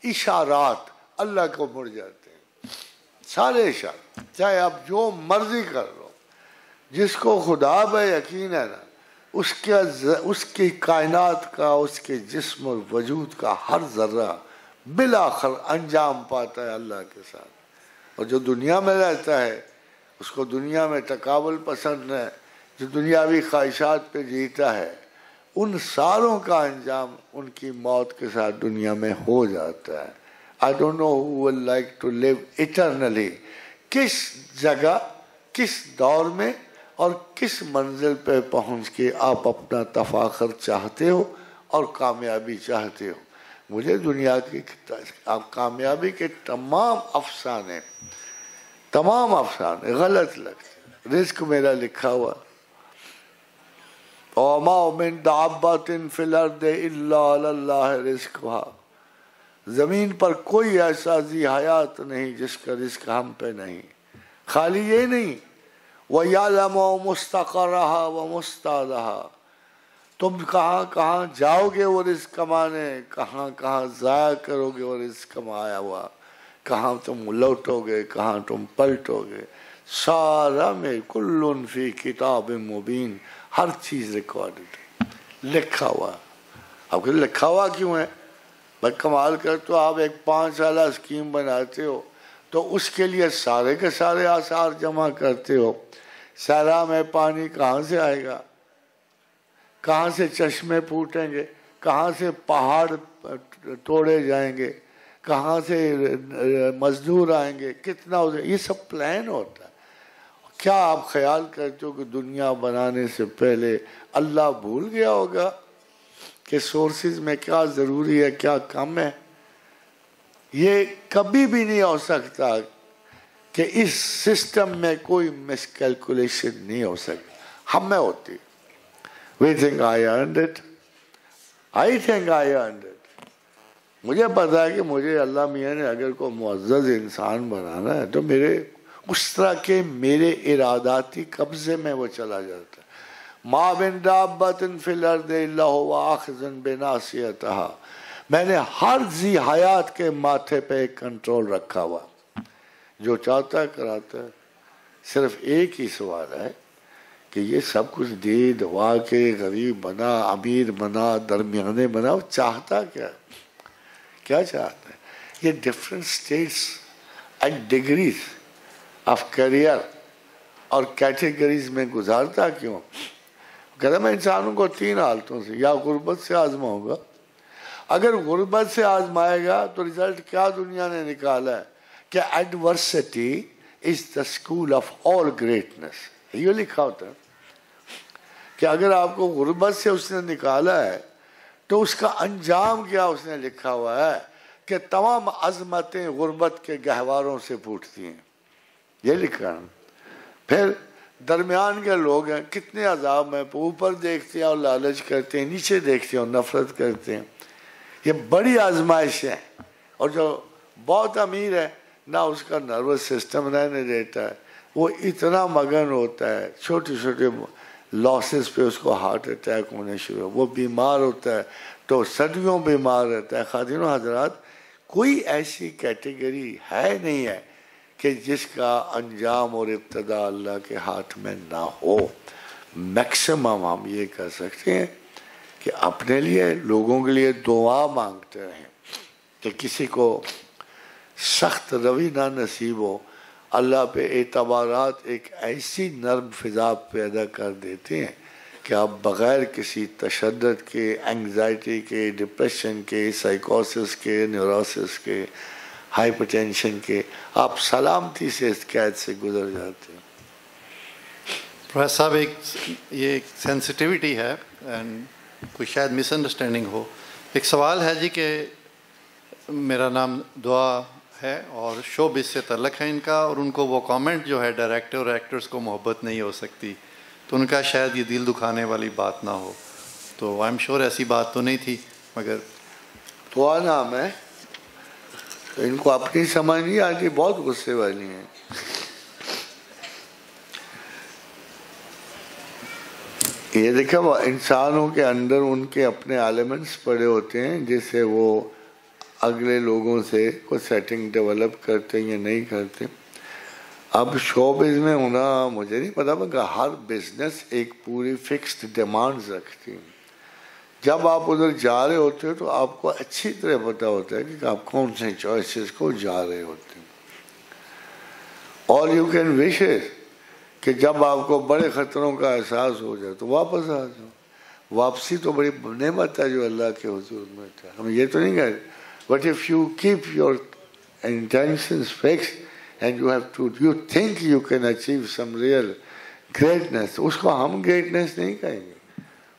اشارات اللہ کو مڑ جاتے ہیں. سارے اشارات, چاہے آپ جو مرضی کر لو, جس کو خدا پہ یقین ہے نا, اس کی کائنات کا, اس کے جسم اور وجود کا ہر ذرہ بالآخر انجام پاتا ہے اللہ کے ساتھ. اور جو دنیا میں رہتا ہے اس کو دنیا میں تقابل پسند ہے, جو دنیاوی خواہشات پہ جیتا ہے, ان ساروں کا انجام ان کی موت کے ساتھ دنیا میں ہو جاتا ہے. I don't know who will like to live eternally. کس جگہ, کس دور میں اور کس منزل پہ پہنچ کے آپ اپنا تفاخر چاہتے ہو اور کامیابی چاہتے ہو. مجھے دنیا کی کامیابی کے تمام افسانے غلط لگتے. رزق میرا لکھا ہوا, وَمَا مِن دَابَّةٍ فِي الْأَرْضِ إِلَّا عَلَى اللَّهِ رِزْقُهَا. زمین پر کوئی ایسا ذی حیات نہیں جس کا رزق ہم پہ نہیں. خالی یہ نہیں, وَيَعْلَمُ مُسْتَقَرَّهَا وَمُسْتَعْدَهَا, تم کہاں کہاں جاؤ گے وہ رزق کمانے, کہاں کہاں ضائع کرو گے وہ رزق کمایا ہوا, کہاں تم لوٹو گے, کہاں تم پلٹو گے. سارا میں کل فی کتاب مبین, ہر چیز ریکارڈڈ, لکھا ہوا. اب لکھا ہوا کیوں ہے؟ بھائی کمال کر, تو آپ ایک 5 سالہ اسکیم بناتے ہو تو اس کے لیے سارے کے سارے آثار جمع کرتے ہو. صحرا میں پانی کہاں سے آئے گا, کہاں سے چشمے پھوٹیں گے, کہاں سے پہاڑ توڑے جائیں گے, کہاں سے مزدور آئیں گے, کتنا ہو, یہ سب پلان ہوتا ہے. کیا آپ خیال کرتے ہو کہ دنیا بنانے سے پہلے اللہ بھول گیا ہوگا کہ سورسز میں کیا ضروری ہے کیا کم ہے؟ یہ کبھی بھی نہیں ہو سکتا کہ اس سسٹم میں کوئی مس کیلکولیشن نہیں ہو سکتی. ہم میں ہوتی. We think I earned it. I think I earned it. مجھے پتا ہے کہ مجھے اللہ میاں نے اگر کوئی معزز انسان بنانا ہے تو میرے اس طرح کے میرے اراداتی قبضے میں وہ چلا جاتا ہے. ما من دابۃ فی الارض الا هو آخذ بناصیتها. میں نے ہر ذی حیات کے ماتھے پہ ایک کنٹرول رکھا ہوا, جو چاہتا ہے کراتا ہے. صرف ایک ہی سوال ہے کہ یہ سب کچھ دے دوا کے غریب بنا, امیر بنا, درمیانے بنا, وہ چاہتا کیا چاہتا ہے؟ یہ different states and degrees of career اور کیٹیگریز میں گزارتا کیوں؟ کہتا میں انسانوں کو 3 حالتوں سے یا غربت سے آزماؤں گا. اگر غربت سے آزمائے گا تو رزلٹ کیا دنیا نے نکالا ہے کہ adversity is the school of all greatness. یہ لکھا ہوتا ہے کہ اگر آپ کو غربت سے اس نے نکالا ہے تو اس کا انجام کیا اس نے لکھا ہوا ہے کہ تمام عظمتیں غربت کے گہواروں سے پھوٹتی ہیں. یہ لکھا ہے. پھر درمیان کے لوگ ہیں, کتنے عذاب میں, اوپر دیکھتے ہیں اور لالچ کرتے ہیں, نیچے دیکھتے ہیں اور نفرت کرتے ہیں. یہ بڑی آزمائش ہے. اور جو بہت امیر ہے نہ اس کا نروس سسٹم رہنے دیتا ہے, وہ اتنا مگن ہوتا ہے, چھوٹے چھوٹے لاسز پہ اس کو ہارٹ اٹیک ہونے شروع, وہ بیمار ہوتا ہے تو صدیوں بیمار رہتا ہے. خادم و حضرات, کوئی ایسی کیٹیگری ہے نہیں ہے کہ جس کا انجام اور ابتدا اللہ کے ہاتھ میں نہ ہو. میکسیمم ہم یہ کر سکتے ہیں کہ اپنے لیے, لوگوں کے لیے دعا مانگتے رہیں کہ کسی کو سخت روی نہ نصیب ہو. اللہ پہ اعتبارات ایک ایسی نرم فضا پیدا کر دیتے ہیں کہ آپ بغیر کسی تشدد کے, انگزائٹی کے, ڈپریشن کے, سائیکوسس کے, نیوروسس کے, ہائپر ٹینشن کے, آپ سلامتی سے اس قید سے گزر جاتے ہیں. پروفیسر صاحب, یہ ایک سینسٹیوٹی ہے, کوئی شاید مس انڈرسٹینڈنگ ہو. ایک سوال ہے جی کہ میرا نام دعا ہے اور شو بز سے تعلق ہے ان کا, اور ان کو وہ کامنٹ جو ہے ڈائریکٹر اور ایکٹرز کو محبت نہیں ہو سکتی, تو ان کا شاید یہ دل دکھانے والی بات نہ ہو. تو آئی ایم شیور ایسی بات تو نہیں تھی, مگر دعا نام ہے تو ان کو اپنی سمجھ نہیں آتی, بہت غصے والی ہیں. یہ دیکھا وہ انسانوں کے اندر ان کے اپنے ایلیمنٹس پڑے ہوتے ہیں جس سے وہ اگلے لوگوں سے کوئی سیٹنگ ڈیولپ کرتے یا نہیں کرتے. اب شو بز میں ہونا مجھے نہیں پتا, مگر ہر بزنس ایک پوری فکسڈ ڈیمانڈز رکھتی ہیں. جب آپ ادھر جا رہے ہوتے ہو تو آپ کو اچھی طرح پتہ ہوتا ہے کہ آپ کون سے چوائسز کو جا رہے ہوتے ہیں. اور یو کین وش کہ جب آپ کو بڑے خطروں کا احساس ہو جائے تو واپس آ جاؤ. واپسی تو بڑی نعمت ہے جو اللہ کے حضور میں ہے. ہم یہ تو نہیں کہہ رہے, but if you keep your intentions fixed and you think you can achieve some real greatness, اس کو ہم greatness نہیں کہیں گے.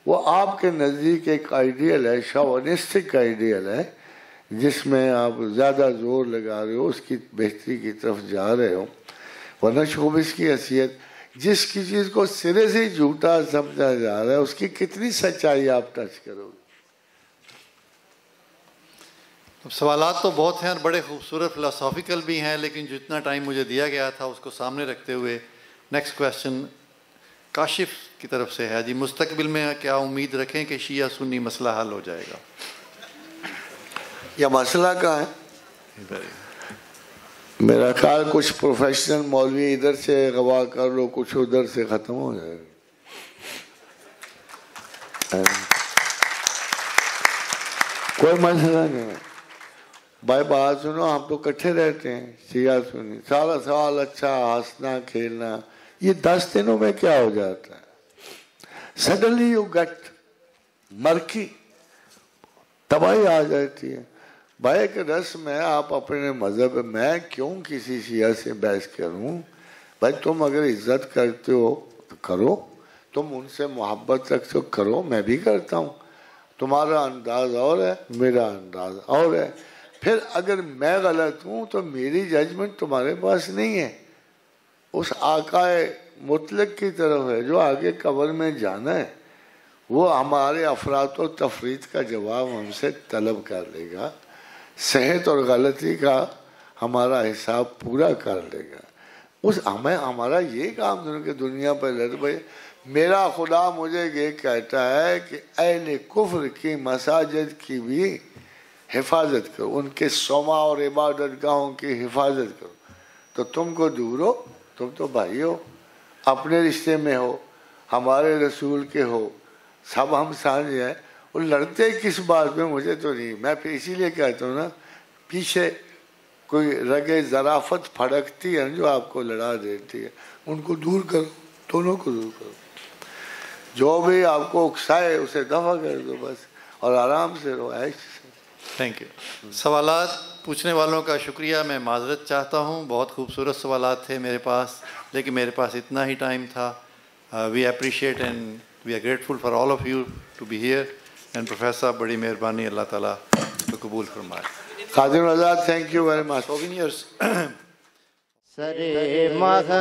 وہ آپ کے نزدیک ایک آئیڈیل ہے, شاونسٹک آئیڈیل ہے, جس میں آپ زیادہ زور لگا رہے ہو, اس کی بہتری کی طرف جا رہے ہو. ورنہ شوبز کی حیثیت, جس کی چیز کو سرے سے جھوٹا سمجھا جا رہا ہے اس کی کتنی سچائی آپ ٹچ کرو گے. اب سوالات تو بہت ہیں اور بڑے خوبصورت فلاسافیکل بھی ہیں, لیکن جتنا ٹائم مجھے دیا گیا تھا اس کو سامنے رکھتے ہوئے نیکسٹ کویسچن کاشف کی طرف سے ہے جی، مستقبل میں کیا امید رکھیں کہ شیعہ سنی مسئلہ حل ہو جائے گا؟ یہ مسئلہ کہاں ہے؟ میرا خیال کچھ پروفیشنل مولوی ادھر سے گواہ کر لو، کچھ ادھر سے ختم ہو جائے گا۔ کوئی مسئلہ نہیں ہے بھائی، بات سنو، ہم تو کٹھے رہتے ہیں شیعہ سنی، سارا سوال اچھا ہنسنا کھیلنا، یہ 10 دنوں میں کیا ہو جاتا ہے؟ سڈنلی یو گٹ مرکی، تباہی آ جاتی ہے۔ بھائی ایک رسم ہے، آپ اپنے مذہب، میں کیوں کسی شیعہ سے بحث کروں؟ بھائی تم اگر عزت کرتے ہو تو کرو، تم ان سے محبت رکھتے ہو کرو، میں بھی کرتا ہوں، تمہارا انداز اور ہے، میرا انداز اور ہے۔ پھر اگر میں غلط ہوں تو میری ججمنٹ تمہارے پاس نہیں ہے، اس آقا مطلق کی طرف ہے جو آگے قبر میں جانا ہے، وہ ہمارے افراد و تفرید کا جواب ہم سے طلب کر لے گا، صحت اور غلطی کا ہمارا حساب پورا کر لے گا۔ ہمارا یہ کام دنوں کہ دنیا پر لڑ بھائی، میرا خدا مجھے یہ کہتا ہے کہ اہل کفر کی مساجد کی بھی حفاظت کرو، ان کے صومعہ اور عبادت گاہوں کی حفاظت کرو۔ تو تم کو دور ہو، تم تو بھائی ہو، اپنے رشتے میں ہو، ہمارے رسول کے ہو، سب ہم سانجھ ہیں، وہ لڑتے کس بات میں مجھے تو نہیں۔ میں پھر اسی لیے کہتا ہوں نا، پیچھے کوئی رگے ظرافت پھڑکتی ہے جو آپ کو لڑا دیتی ہے، ان کو دور کرو، دونوں کو دور کرو، جو بھی آپ کو اکسائے اسے دفع کر دو بس، اور آرام سے رہو، عیش سے۔ Thank you. سوالات پوچھنے والوں کا شکریہ، میں معذرت چاہتا ہوں، بہت خوبصورت سوالات تھے میرے پاس، لیکن میرے پاس اتنا ہی ٹائم تھا۔ We appreciate and we are grateful for all of you to be here, and professor صاحب بڑی مہربانی، اللہ تعالیٰ کو قبول فرمائے۔ Khadim Azad, thank you very much. Souvenirs سرے محشر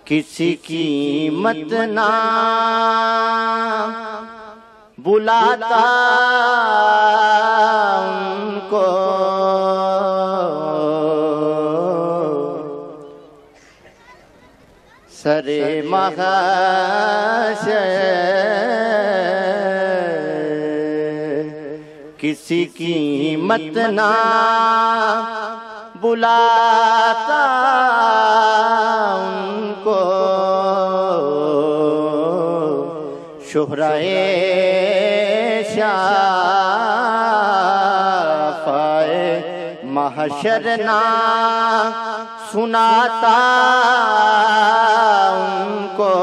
کسی قیمت نہ بلاتا ان کو، سرے محشر کسی قیمت نہ بلاتا ان کو، شہرائے شافعِ محشر نہ سناتا ان کو،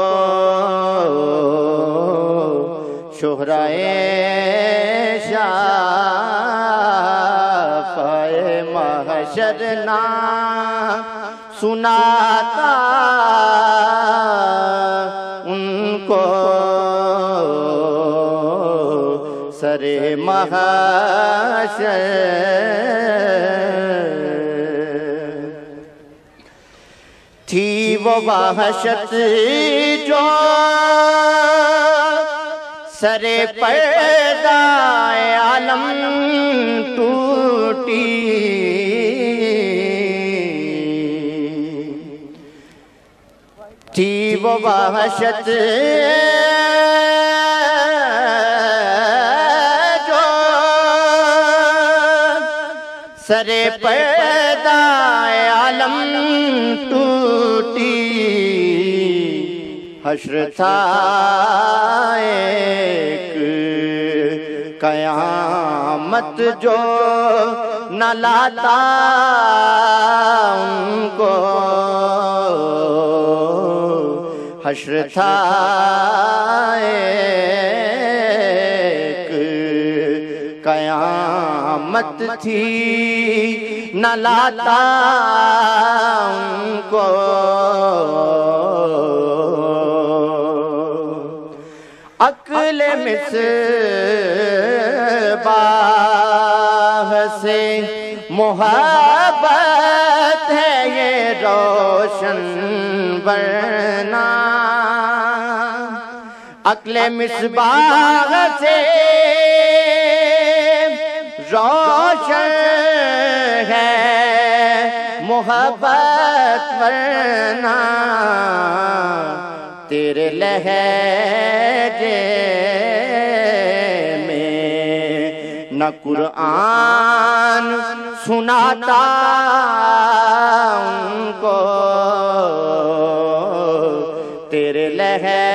شہرائے شافعِ محشر نہ سناتا ان کو، سرے محشر تھی وہ وحشت جو سرے پردہ عالم ٹوٹی، تھی وہ وحشت جو سرے پردہ عالم ٹوٹی، حشر تھا ایک قیامت جو نہ لاتا ان کو، حشر تھا ایک قیامت تھی نہ لاتا ان کو، عقل مصباح سے محبت ہے یہ روشن ورنہ، عقل مصباح سے روشن ہے محبت ورنہ تیرے لہجے میں نہ قرآن سناتا ان کو، تیرے لہجے